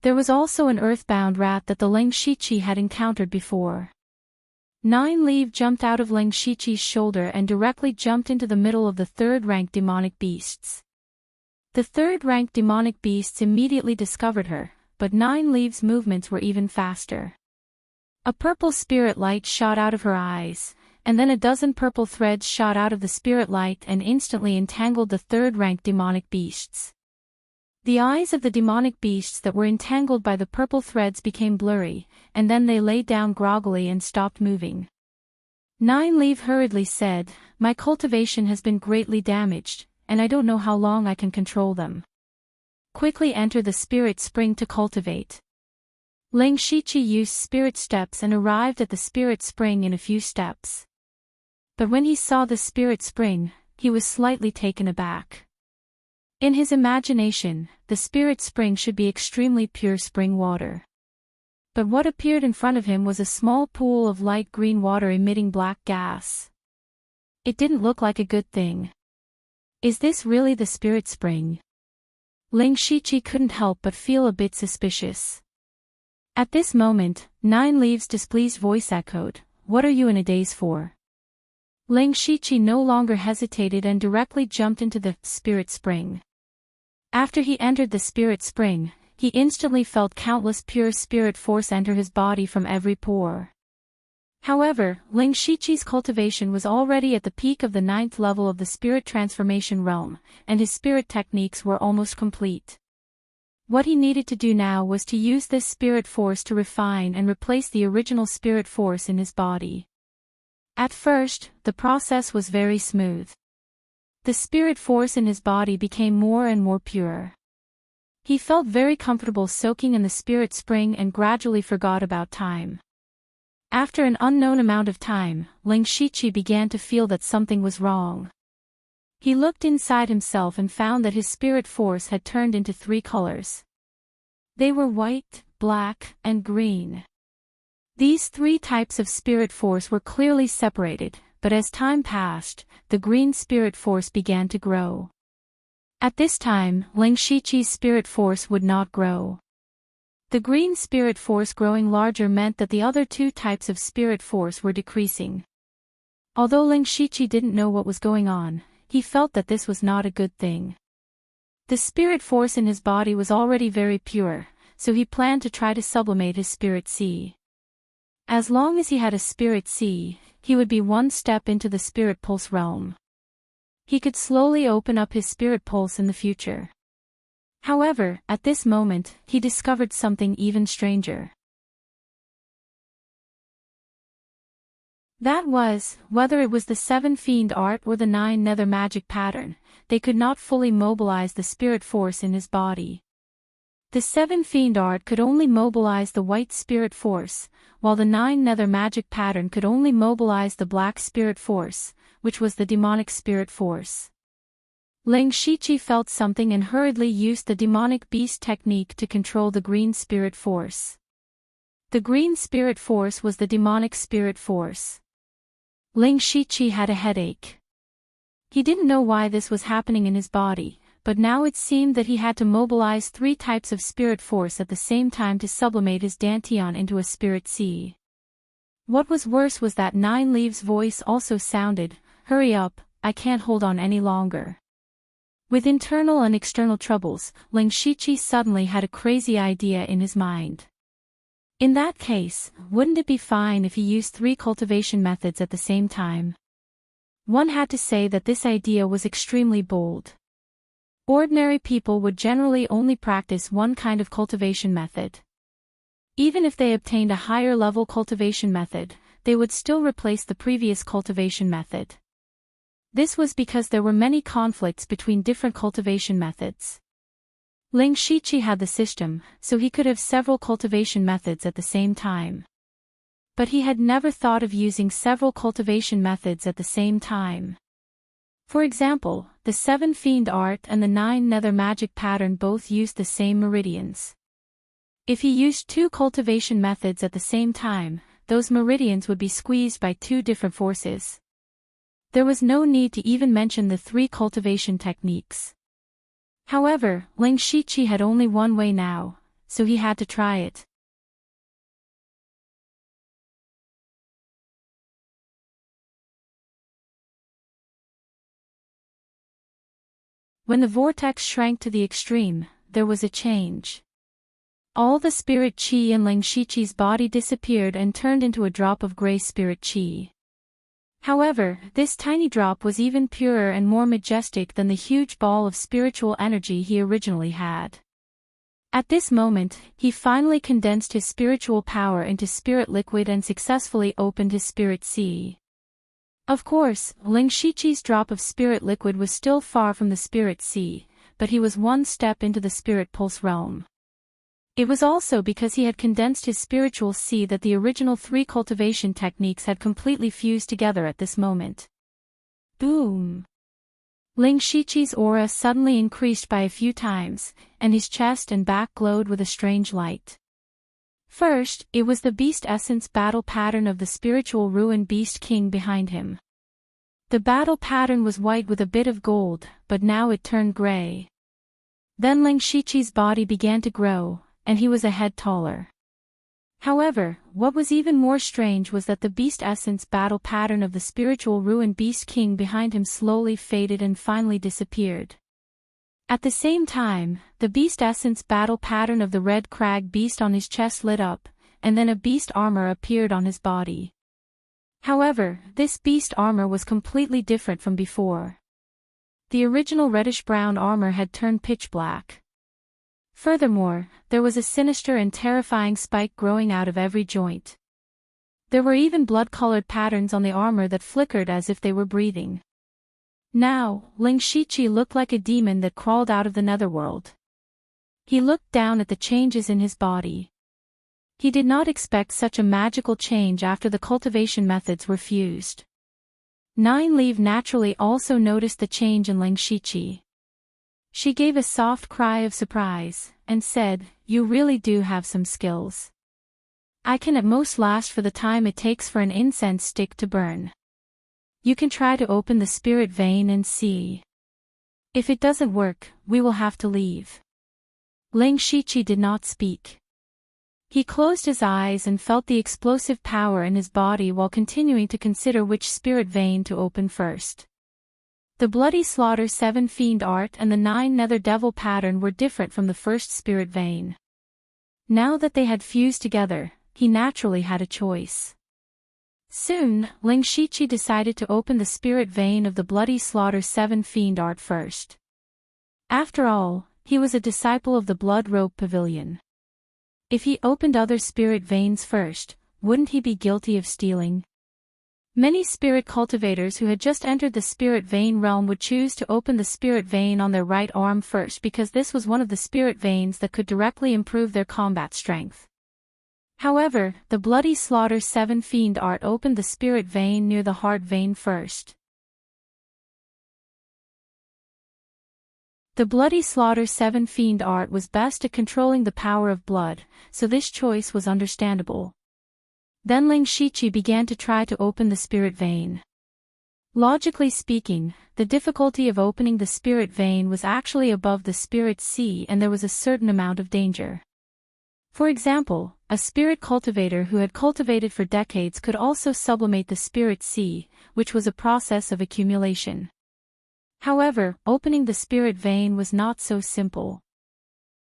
There was also an earthbound rat that the Ling Shiqi had encountered before. Nine Leaf jumped out of Ling Shiqi's shoulder and directly jumped into the middle of the third-rank demonic beasts. The third-rank demonic beasts immediately discovered her, but Nine Leaf's movements were even faster. A purple spirit light shot out of her eyes, and then a dozen purple threads shot out of the spirit light and instantly entangled the third-rank demonic beasts. The eyes of the demonic beasts that were entangled by the purple threads became blurry, and then they lay down groggily and stopped moving. Nine Leaf hurriedly said, "My cultivation has been greatly damaged, and I don't know how long I can control them. Quickly enter the spirit spring to cultivate." Ling Shiqi used spirit steps and arrived at the spirit spring in a few steps. But when he saw the spirit spring, he was slightly taken aback. In his imagination, the spirit spring should be extremely pure spring water. But what appeared in front of him was a small pool of light green water emitting black gas. It didn't look like a good thing. Is this really the spirit spring? Ling Shiqi couldn't help but feel a bit suspicious. At this moment, Nine Leaves' displeased voice echoed, "What are you in a daze for?" Ling Shiqi no longer hesitated and directly jumped into the spirit spring. After he entered the spirit spring, he instantly felt countless pure spirit force enter his body from every pore. However, Ling Shiqi's cultivation was already at the peak of the 9th level of the spirit transformation realm, and his spirit techniques were almost complete. What he needed to do now was to use this spirit force to refine and replace the original spirit force in his body. At first, the process was very smooth. The spirit force in his body became more and more pure. He felt very comfortable soaking in the spirit spring and gradually forgot about time. After an unknown amount of time, Ling Shiqi began to feel that something was wrong. He looked inside himself and found that his spirit force had turned into 3 colors. They were white, black, and green. These 3 types of spirit force were clearly separated, but as time passed, the green spirit force began to grow. At this time, Ling Shiqi's spirit force would not grow. The green spirit force growing larger meant that the other 2 types of spirit force were decreasing. Although Ling Shiqi didn't know what was going on, he felt that this was not a good thing. The spirit force in his body was already very pure, so he planned to try to sublimate his spirit sea. As long as he had a spirit sea, he would be one step into the spirit pulse realm. He could slowly open up his spirit pulse in the future. However, at this moment, he discovered something even stranger. That was, whether it was the 7 fiend art or the 9 nether magic pattern, they could not fully mobilize the spirit force in his body. The 7 fiend art could only mobilize the white spirit force, while the 9 nether magic pattern could only mobilize the black spirit force, which was the demonic spirit force. Ling Shiqi felt something and hurriedly used the demonic beast technique to control the green spirit force. The green spirit force was the demonic spirit force. Ling Shiqi had a headache. He didn't know why this was happening in his body, but now it seemed that he had to mobilize 3 types of spirit force at the same time to sublimate his dantian into a spirit sea. What was worse was that 9 Leaves' voice also sounded, "Hurry up, I can't hold on any longer." With internal and external troubles, Ling Shiqi suddenly had a crazy idea in his mind. In that case, wouldn't it be fine if he used 3 cultivation methods at the same time? One had to say that this idea was extremely bold. Ordinary people would generally only practice one kind of cultivation method. Even if they obtained a higher level cultivation method, they would still replace the previous cultivation method. This was because there were many conflicts between different cultivation methods. Ling Shiqi had the system, so he could have several cultivation methods at the same time. But he had never thought of using several cultivation methods at the same time. For example, the 7 fiend art and the 9 nether magic pattern both used the same meridians. If he used 2 cultivation methods at the same time, those meridians would be squeezed by 2 different forces. There was no need to even mention the 3 cultivation techniques. However, Ling Shiqi had only one way now, so he had to try it. When the vortex shrank to the extreme, there was a change. All the spirit qi in Ling Shiqi's body disappeared and turned into a drop of gray spirit qi. However, this tiny drop was even purer and more majestic than the huge ball of spiritual energy he originally had. At this moment, he finally condensed his spiritual power into spirit liquid and successfully opened his spirit sea. Of course, Ling Shiqi's drop of spirit liquid was still far from the spirit sea, but he was one step into the spirit pulse realm. It was also because he had condensed his spiritual sea that the original 3 cultivation techniques had completely fused together at this moment. Boom! Ling Shiqi's aura suddenly increased by a few times, and his chest and back glowed with a strange light. First, it was the beast essence battle pattern of the spiritual ruin beast king behind him. The battle pattern was white with a bit of gold, but now it turned gray. Then Ling Shiqi's body began to grow, and he was a head taller. However, what was even more strange was that the beast essence battle pattern of the spiritual ruin beast king behind him slowly faded and finally disappeared. At the same time, the beast essence battle pattern of the red crag beast on his chest lit up, and then a beast armor appeared on his body. However, this beast armor was completely different from before. The original reddish-brown armor had turned pitch black. Furthermore, there was a sinister and terrifying spike growing out of every joint. There were even blood-colored patterns on the armor that flickered as if they were breathing. Now, Ling Shiqi looked like a demon that crawled out of the netherworld. He looked down at the changes in his body. He did not expect such a magical change after the cultivation methods were fused. 9 Leaf naturally also noticed the change in Ling Shiqi. She gave a soft cry of surprise, and said, "You really do have some skills. I can at most last for the time it takes for an incense stick to burn. You can try to open the spirit vein and see. If it doesn't work, we will have to leave." Ling Shiqi did not speak. He closed his eyes and felt the explosive power in his body while continuing to consider which spirit vein to open first. The Bloody Slaughter 7 Fiend art and the 9 Nether Devil pattern were different from the first spirit vein. Now that they had fused together, he naturally had a choice. Soon, Ling Shiqi decided to open the spirit vein of the Bloody Slaughter 7 Fiend art first. After all, he was a disciple of the Blood Robe Pavilion. If he opened other spirit veins first, wouldn't he be guilty of stealing? Many spirit cultivators who had just entered the spirit vein realm would choose to open the spirit vein on their right arm first because this was one of the spirit veins that could directly improve their combat strength. However, the Bloody Slaughter 7 Fiend art opened the spirit vein near the heart vein first. The Bloody Slaughter 7 Fiend art was best at controlling the power of blood, so this choice was understandable. Then Ling Shiqi began to try to open the spirit vein. Logically speaking, the difficulty of opening the spirit vein was actually above the spirit sea and there was a certain amount of danger. For example, a spirit cultivator who had cultivated for decades could also sublimate the spirit sea, which was a process of accumulation. However, opening the spirit vein was not so simple.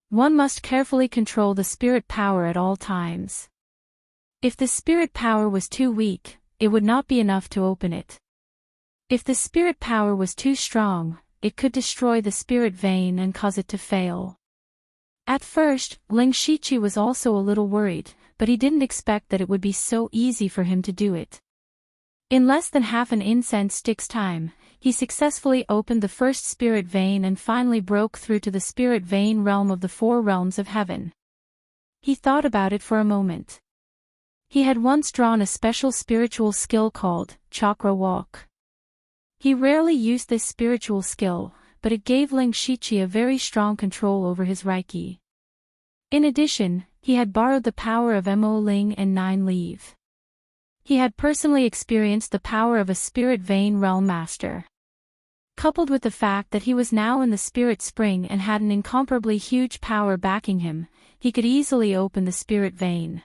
One must carefully control the spirit power at all times. If the spirit power was too weak, it would not be enough to open it. If the spirit power was too strong, it could destroy the spirit vein and cause it to fail. At first, Ling Shiqi was also a little worried, but he didn't expect that it would be so easy for him to do it. In less than half an incense stick's time, he successfully opened the first spirit vein and finally broke through to the spirit vein realm of the 4 realms of heaven. He thought about it for a moment. He had once drawn a special spiritual skill called Chakra Walk. He rarely used this spiritual skill, but it gave Ling Shiqi a very strong control over his Reiki. In addition, he had borrowed the power of Mo Ling and 9 Leave. He had personally experienced the power of a spirit vein realm master. Coupled with the fact that he was now in the spirit spring and had an incomparably huge power backing him, he could easily open the spirit vein.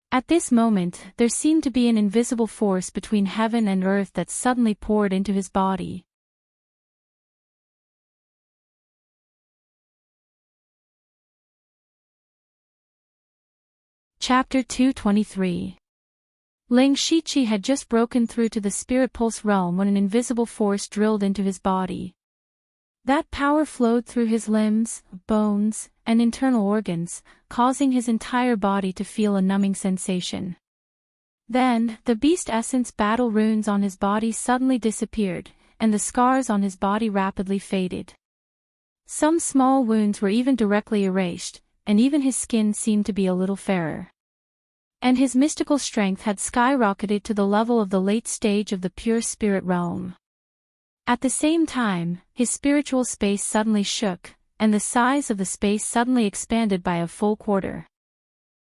At this moment, there seemed to be an invisible force between heaven and earth that suddenly poured into his body. Chapter 223. Ling Shiqi had just broken through to the spirit pulse realm when an invisible force drilled into his body. That power flowed through his limbs, bones, and internal organs, causing his entire body to feel a numbing sensation. Then, the beast essence battle runes on his body suddenly disappeared, and the scars on his body rapidly faded. Some small wounds were even directly erased, and even his skin seemed to be a little fairer. And his mystical strength had skyrocketed to the level of the late stage of the pure spirit realm. At the same time, his spiritual space suddenly shook, and the size of the space suddenly expanded by a full quarter.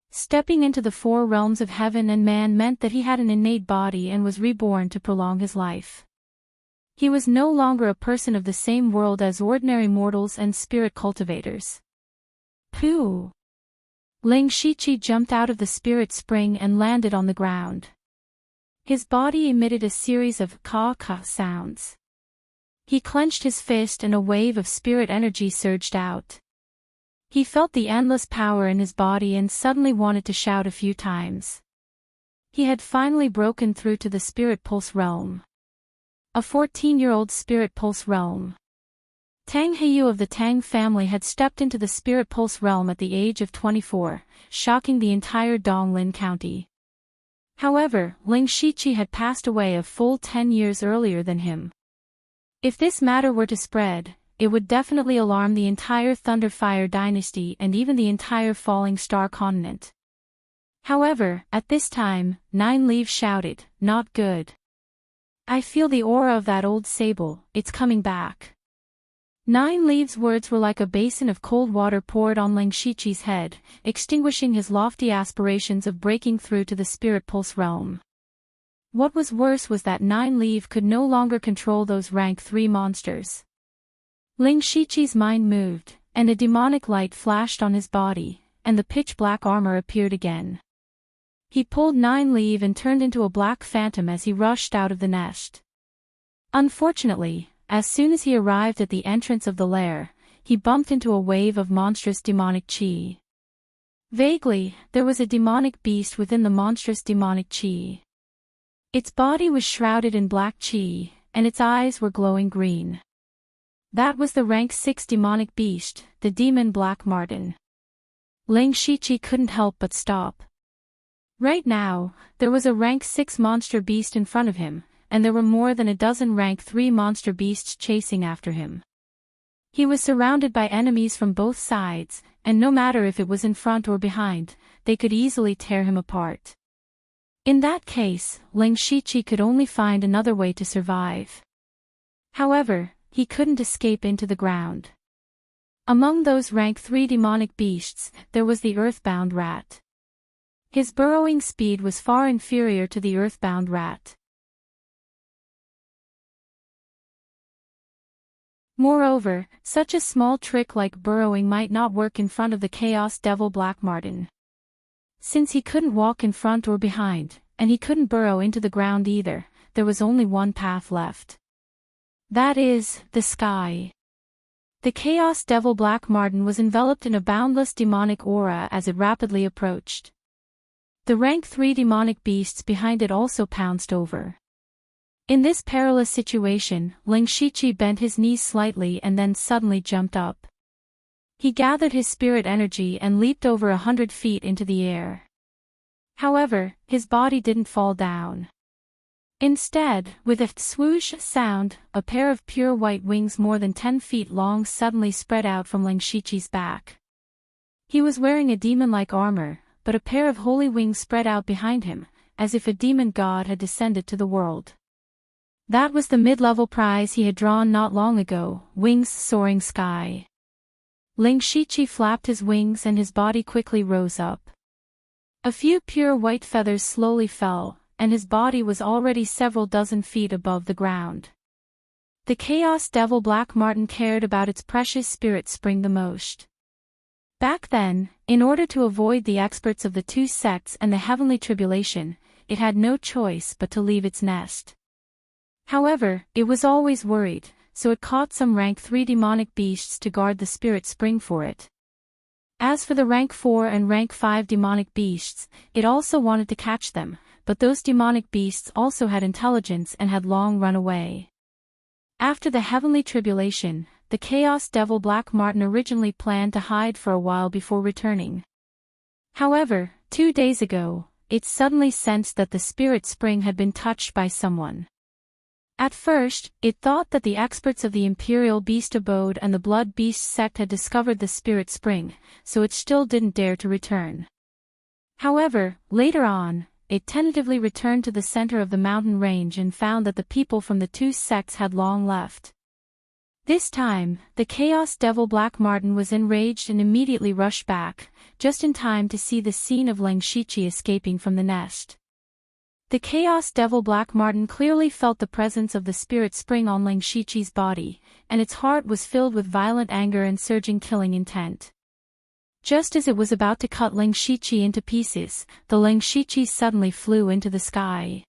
Stepping into the 4 realms of heaven and man meant that he had an innate body and was reborn to prolong his life. He was no longer a person of the same world as ordinary mortals and spirit cultivators. Pooh! Ling Shiqi jumped out of the spirit spring and landed on the ground. His body emitted a series of ka-ka sounds. He clenched his fist and a wave of spirit energy surged out. He felt the endless power in his body and suddenly wanted to shout a few times. He had finally broken through to the spirit pulse realm. A 14-year-old spirit pulse realm. Tang Heiyu of the Tang family had stepped into the spirit pulse realm at the age of 24, shocking the entire Donglin County. However, Ling Shiqi had passed away a full 10 years earlier than him. If this matter were to spread, it would definitely alarm the entire Thunderfire dynasty and even the entire Falling Star continent. However, at this time, 9 Leaves shouted, "Not good. I feel the aura of that old sable, it's coming back." 9 Leaves' words were like a basin of cold water poured on Ling Shiqi's head, extinguishing his lofty aspirations of breaking through to the spirit pulse realm. What was worse was that 9 Leaf could no longer control those rank 3 monsters. Ling Shiqi's mind moved, and a demonic light flashed on his body, and the pitch-black armor appeared again. He pulled 9 Leaf and turned into a black phantom as he rushed out of the nest. Unfortunately, as soon as he arrived at the entrance of the lair, he bumped into a wave of monstrous demonic chi. Vaguely, there was a demonic beast within the monstrous demonic chi. Its body was shrouded in black chi, and its eyes were glowing green. That was the rank 6 demonic beast, the demon Black Martin. Ling Shiqi couldn't help but stop. Right now, there was a rank 6 monster beast in front of him, and there were more than a dozen rank 3 monster beasts chasing after him. He was surrounded by enemies from both sides, and no matter if it was in front or behind, they could easily tear him apart. In that case, Ling Shiqi could only find another way to survive. However, he couldn't escape into the ground. Among those rank 3 demonic beasts, there was the earthbound rat. His burrowing speed was far inferior to the earthbound rat. Moreover, such a small trick like burrowing might not work in front of the Chaos Devil Black Martin. Since he couldn't walk in front or behind, and he couldn't burrow into the ground either, there was only one path left. That is, the sky. The Chaos Devil Black Martin was enveloped in a boundless demonic aura as it rapidly approached. The rank 3 demonic beasts behind it also pounced over. In this perilous situation, Ling Shiqi bent his knees slightly and then suddenly jumped up. He gathered his spirit energy and leaped over 100 feet into the air. However, his body didn't fall down. Instead, with a swoosh sound, a pair of pure white wings more than 10 feet long suddenly spread out from Ling Shiqi's back. He was wearing a demon-like armor, but a pair of holy wings spread out behind him, as if a demon god had descended to the world. That was the mid-level prize he had drawn not long ago, Wings Soaring Sky. Ling Shiqi flapped his wings and his body quickly rose up. A few pure white feathers slowly fell, and his body was already several dozen feet above the ground. The Chaos Devil Black Martin cared about its precious spirit spring the most. Back then, in order to avoid the experts of the 2 sects and the heavenly tribulation, it had no choice but to leave its nest. However, it was always worried, so it caught some rank 3 demonic beasts to guard the spirit spring for it. As for the rank 4 and rank 5 demonic beasts, it also wanted to catch them, but those demonic beasts also had intelligence and had long run away. After the heavenly tribulation, the Chaos Devil Black Martin originally planned to hide for a while before returning. However, 2 days ago, it suddenly sensed that the spirit spring had been touched by someone. At first, it thought that the experts of the Imperial Beast Abode and the Blood Beast sect had discovered the spirit spring, so it still didn't dare to return. However, later on, it tentatively returned to the center of the mountain range and found that the people from the 2 sects had long left. This time, the Chaos Devil Black Martin was enraged and immediately rushed back, just in time to see the scene of Ling Shiqi escaping from the nest. The Chaos Devil Black Martin clearly felt the presence of the spirit spring on Ling Shiqi's body, and its heart was filled with violent anger and surging killing intent. Just as it was about to cut Ling Shiqi into pieces, the Ling Shiqi suddenly flew into the sky.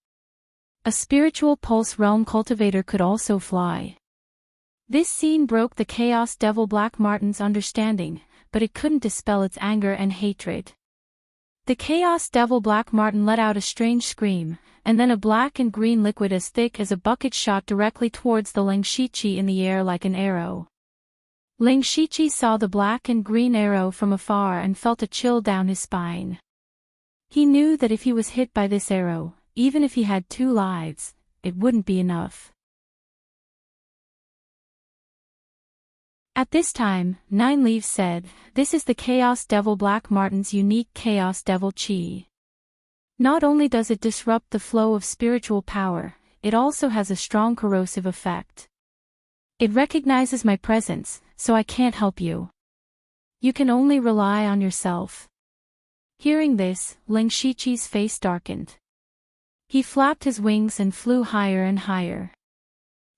A spiritual pulse realm cultivator could also fly. This scene broke the Chaos Devil Black Martin's understanding, but it couldn't dispel its anger and hatred. The Chaos Devil Black Martin let out a strange scream, and then a black and green liquid as thick as a bucket shot directly towards the Ling Shiqi in the air like an arrow. Ling Shiqi saw the black and green arrow from afar and felt a chill down his spine. He knew that if he was hit by this arrow, even if he had 2 lives, it wouldn't be enough. At this time, Nine Leaves said, "This is the Chaos Devil Black Martin's unique Chaos Devil Chi. Not only does it disrupt the flow of spiritual power, it also has a strong corrosive effect. It recognizes my presence, so I can't help you. You can only rely on yourself." Hearing this, Ling Shiqi's face darkened. He flapped his wings and flew higher and higher.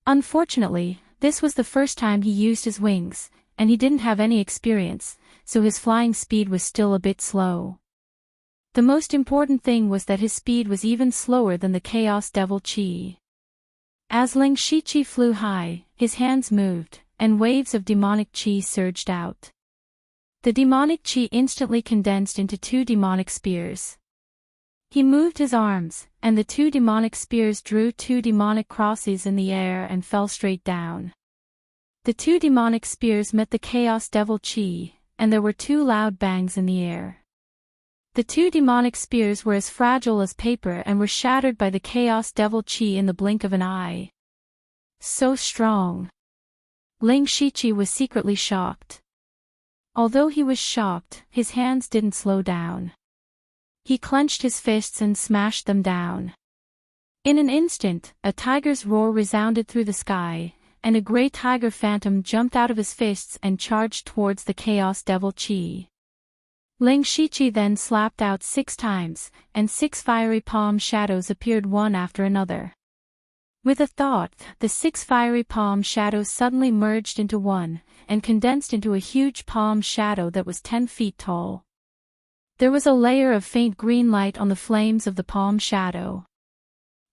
Unfortunately, this was the first time he used his wings, and he didn't have any experience, so his flying speed was still a bit slow. The most important thing was that his speed was even slower than the Chaos Devil Chi. As Ling Shiqi flew high, his hands moved, and waves of demonic chi surged out. The demonic chi instantly condensed into 2 demonic spears. He moved his arms, and the 2 demonic spears drew 2 demonic crosses in the air and fell straight down. The 2 demonic spears met the chaos devil chi, and there were 2 loud bangs in the air. The 2 demonic spears were as fragile as paper and were shattered by the chaos devil chi in the blink of an eye. So strong. Ling Shiqi was secretly shocked. Although he was shocked, his hands didn't slow down. He clenched his fists and smashed them down. In an instant, a tiger's roar resounded through the sky, and a grey tiger phantom jumped out of his fists and charged towards the chaos devil chi. Ling Shiqi then slapped out 6 times, and 6 fiery palm shadows appeared one after another. With a thought, the 6 fiery palm shadows suddenly merged into one, and condensed into a huge palm shadow that was 10 feet tall. There was a layer of faint green light on the flames of the palm shadow.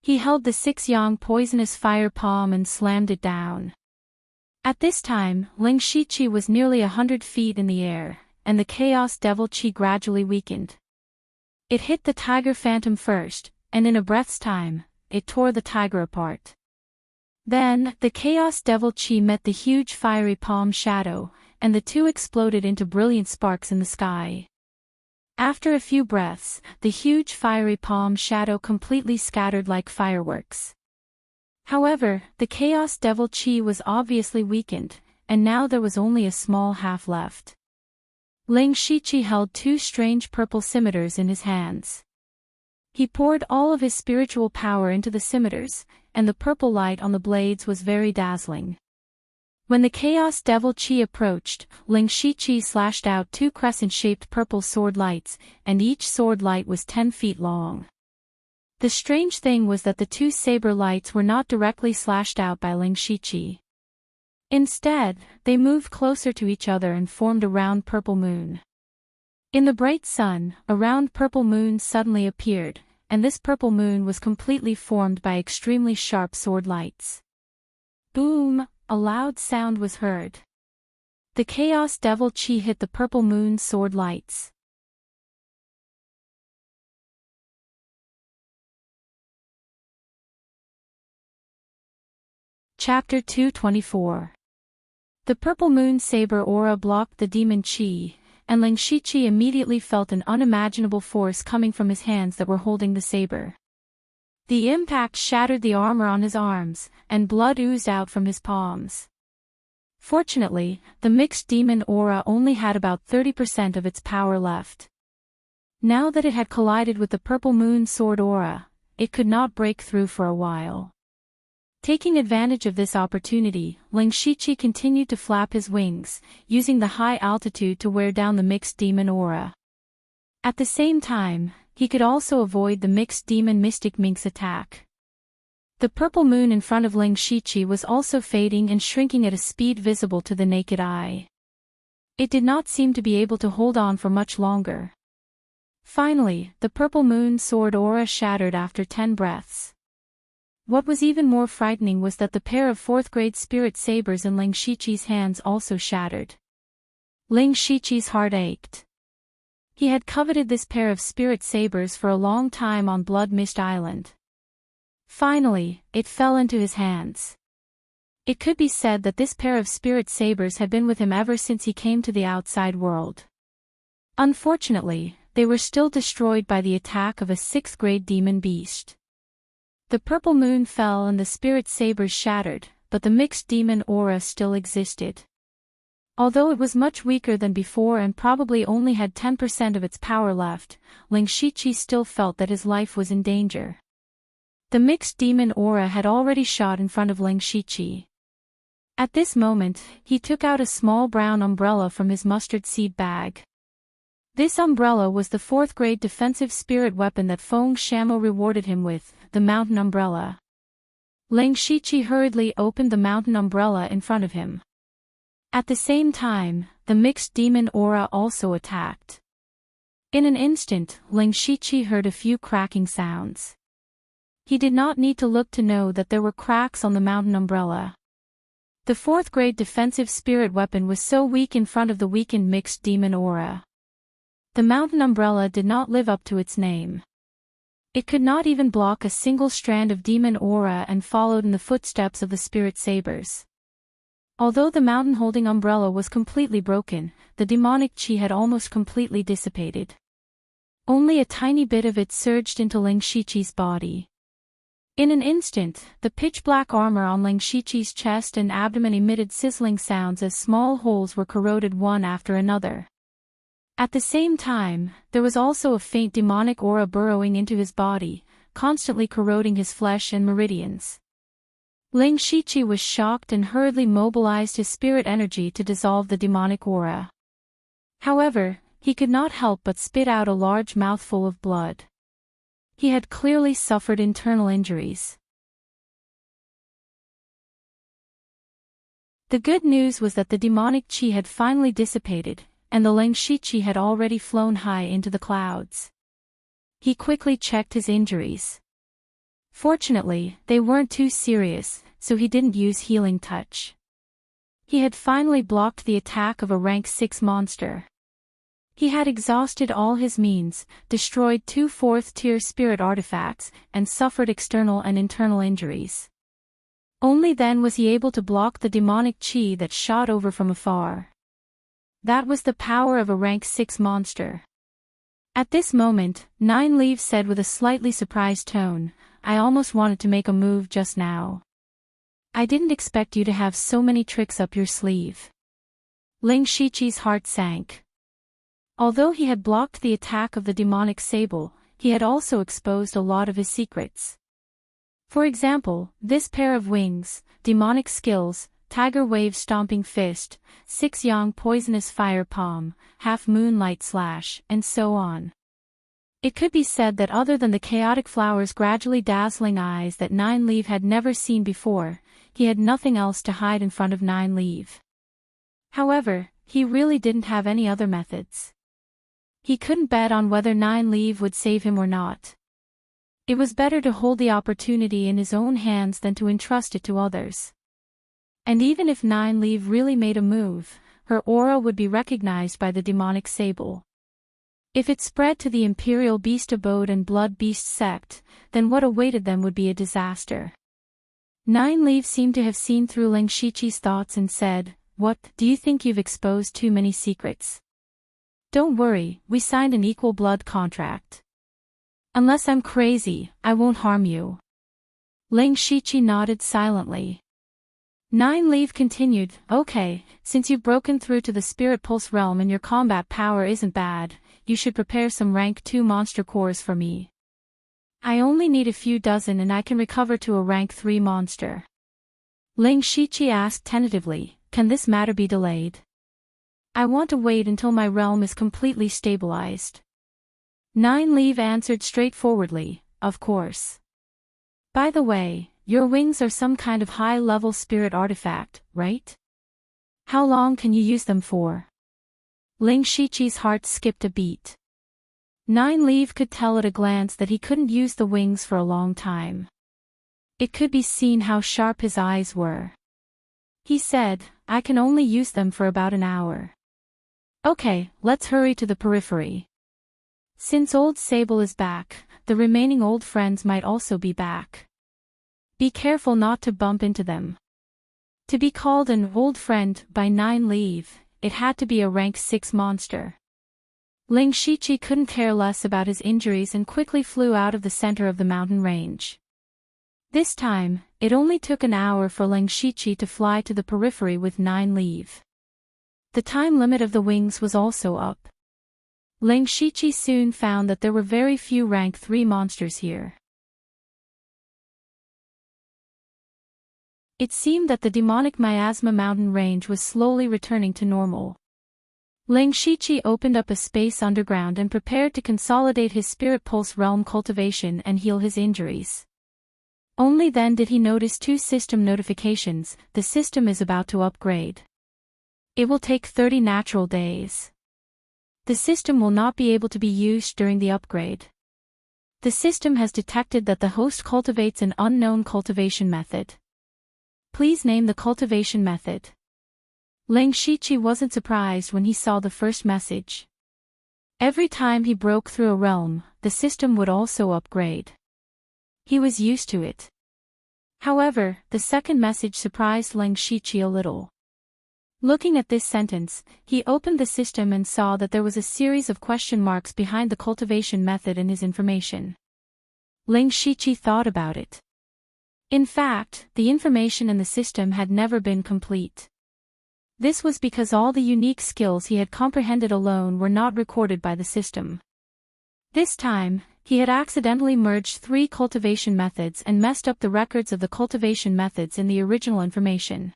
He held the 6 yang poisonous fire palm and slammed it down. At this time, Ling Shiqi was nearly 100 feet in the air, and the chaos devil chi gradually weakened. It hit the tiger phantom first, and in a breath's time, it tore the tiger apart. Then, the chaos devil chi met the huge fiery palm shadow, and the 2 exploded into brilliant sparks in the sky. After a few breaths, the huge fiery palm shadow completely scattered like fireworks. However, the chaos devil chi was obviously weakened, and now there was only a small half left. Ling Shiqi held 2 strange purple scimitars in his hands. He poured all of his spiritual power into the scimitars, and the purple light on the blades was very dazzling. When the chaos devil chi approached, Ling Shiqi slashed out 2 crescent-shaped purple sword lights, and each sword light was 10 feet long. The strange thing was that the 2 saber lights were not directly slashed out by Ling Shiqi. Instead, they moved closer to each other and formed a round purple moon. In the bright sun, a round purple moon suddenly appeared, and this purple moon was completely formed by extremely sharp sword lights. Boom! A loud sound was heard. The chaos devil chi hit the purple moon's sword lights. Chapter 224. The purple moon saber aura blocked the demon chi, and Ling Shiqi immediately felt an unimaginable force coming from his hands that were holding the saber. The impact shattered the armor on his arms, and blood oozed out from his palms. Fortunately, the mixed demon aura only had about 30% of its power left. Now that it had collided with the purple moon sword aura, it could not break through for a while. Taking advantage of this opportunity, Ling Shiqi continued to flap his wings, using the high altitude to wear down the mixed demon aura. At the same time, he could also avoid the mixed demon mystic mink's attack. The purple moon in front of Ling Shiqi was also fading and shrinking at a speed visible to the naked eye. It did not seem to be able to hold on for much longer. Finally, the purple moon sword aura shattered after 10 breaths. What was even more frightening was that the pair of 4th-grade spirit sabers in Ling Shiqi's hands also shattered. Ling Shiqi's heart ached. He had coveted this pair of spirit sabers for a long time on Blood Mist Island. Finally, it fell into his hands. It could be said that this pair of spirit sabers had been with him ever since he came to the outside world. Unfortunately, they were still destroyed by the attack of a 6th-grade demon beast. The purple moon fell and the spirit sabers shattered, but the mixed demon aura still existed. Although it was much weaker than before and probably only had 10% of its power left, Ling Shiqi still felt that his life was in danger. The mixed demon aura had already shot in front of Ling Shiqi. At this moment, he took out a small brown umbrella from his mustard seed bag. This umbrella was the 4th-grade defensive spirit weapon that Feng Shamo rewarded him with, the mountain umbrella. Ling Shiqi hurriedly opened the mountain umbrella in front of him. At the same time, the mixed demon aura also attacked. In an instant, Ling Shiqi heard a few cracking sounds. He did not need to look to know that there were cracks on the mountain umbrella. The 4th grade defensive spirit weapon was so weak in front of the weakened mixed demon aura. The mountain umbrella did not live up to its name. It could not even block a single strand of demon aura and followed in the footsteps of the spirit sabers. Although the mountain-holding umbrella was completely broken, the demonic chi had almost completely dissipated. Only a tiny bit of it surged into Ling Shiqi's body. In an instant, the pitch-black armor on Ling Shiqi's chest and abdomen emitted sizzling sounds as small holes were corroded one after another. At the same time, there was also a faint demonic aura burrowing into his body, constantly corroding his flesh and meridians. Ling Shiqi was shocked and hurriedly mobilized his spirit energy to dissolve the demonic aura. However, he could not help but spit out a large mouthful of blood. He had clearly suffered internal injuries. The good news was that the demonic chi had finally dissipated, and the Ling Shiqi had already flown high into the clouds. He quickly checked his injuries. Fortunately, they weren't too serious, so he didn't use healing touch. He had finally blocked the attack of a rank 6 monster. He had exhausted all his means, destroyed 2 4th-tier spirit artifacts, and suffered external and internal injuries. Only then was he able to block the demonic chi that shot over from afar. That was the power of a rank 6 monster. At this moment, Nine Leaves said with a slightly surprised tone, "I almost wanted to make a move just now. I didn't expect you to have so many tricks up your sleeve." Ling Shiqi's heart sank. Although he had blocked the attack of the demonic sable, he had also exposed a lot of his secrets. For example, this pair of wings, demonic skills, tiger wave stomping fist, 6 yang poisonous fire palm, half moonlight slash, and so on. It could be said that other than the chaotic flower's gradually dazzling eyes that Nine Leaf had never seen before, he had nothing else to hide in front of Nine Leaf. However, he really didn't have any other methods. He couldn't bet on whether Nine Leaf would save him or not. It was better to hold the opportunity in his own hands than to entrust it to others. And even if Nine Leaf really made a move, her aura would be recognized by the demonic sable. If it spread to the Imperial Beast Abode and Blood Beast sect, then what awaited them would be a disaster. Nine Leaf seemed to have seen through Ling Shiqi's thoughts and said, "What, do you think you've exposed too many secrets? Don't worry, we signed an equal blood contract. Unless I'm crazy, I won't harm you." Ling Shiqi nodded silently. Nine Leaf continued, "Okay, since you've broken through to the Spirit Pulse realm and your combat power isn't bad, you should prepare some rank 2 monster cores for me. I only need a few dozen and I can recover to a rank 3 monster." Ling Shiqi asked tentatively, "Can this matter be delayed? I want to wait until my realm is completely stabilized." Nine Leaf answered straightforwardly, "Of course. By the way, your wings are some kind of high-level spirit artifact, right? How long can you use them for?" Ling Shiqi's heart skipped a beat. Nine Leaf could tell at a glance that he couldn't use the wings for a long time. It could be seen how sharp his eyes were. He said, "I can only use them for about an hour." "Okay, let's hurry to the periphery. Since Old Sable is back, the remaining old friends might also be back. Be careful not to bump into them." To be called an old friend by Nine Leaf, it had to be a rank 6 monster. Ling Shiqi couldn't care less about his injuries and quickly flew out of the center of the mountain range. This time, it only took an hour for Ling Shiqi to fly to the periphery with Nine Leaf. The time limit of the wings was also up. Ling Shiqi soon found that there were very few rank 3 monsters here. It seemed that the demonic miasma mountain range was slowly returning to normal. Ling Shiqi opened up a space underground and prepared to consolidate his spirit pulse realm cultivation and heal his injuries. Only then did he notice 2 system notifications. The system is about to upgrade. It will take 30 natural days. The system will not be able to be used during the upgrade. The system has detected that the host cultivates an unknown cultivation method. Please name the cultivation method. Ling Shiqi wasn't surprised when he saw the first message. Every time he broke through a realm, the system would also upgrade. He was used to it. However, the second message surprised Ling Shiqi a little. Looking at this sentence, he opened the system and saw that there was a series of question marks behind the cultivation method in his information. Ling Shiqi thought about it. In fact, the information in the system had never been complete. This was because all the unique skills he had comprehended alone were not recorded by the system. This time, he had accidentally merged 3 cultivation methods and messed up the records of the cultivation methods in the original information.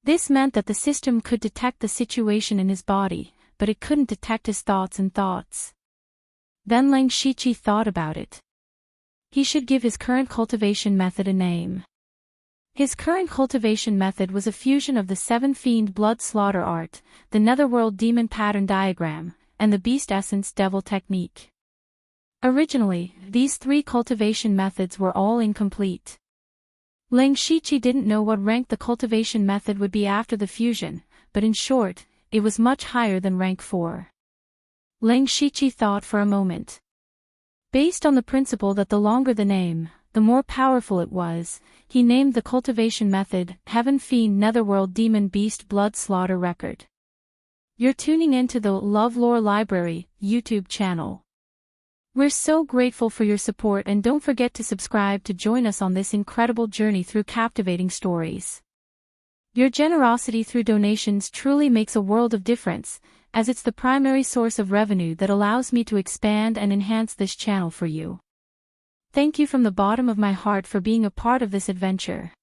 This meant that the system could detect the situation in his body, but it couldn't detect his thoughts and thoughts. Then Ling Shiqi thought about it. He should give his current cultivation method a name. His current cultivation method was a fusion of the 7 Fiend Blood Slaughter Art, the Netherworld Demon Pattern Diagram, and the Beast Essence Devil Technique. Originally, these 3 cultivation methods were all incomplete. Ling Shiqi didn't know what rank the cultivation method would be after the fusion, but in short, it was much higher than rank 4. Ling Shiqi thought for a moment. Based on the principle that the longer the name, the more powerful it was, he named the cultivation method Heaven Fiend Netherworld Demon Beast Blood Slaughter Record. You're tuning into the LoveLore Library YouTube channel. We're so grateful for your support, and don't forget to subscribe to join us on this incredible journey through captivating stories. Your generosity through donations truly makes a world of difference, as it's the primary source of revenue that allows me to expand and enhance this channel for you. Thank you from the bottom of my heart for being a part of this adventure.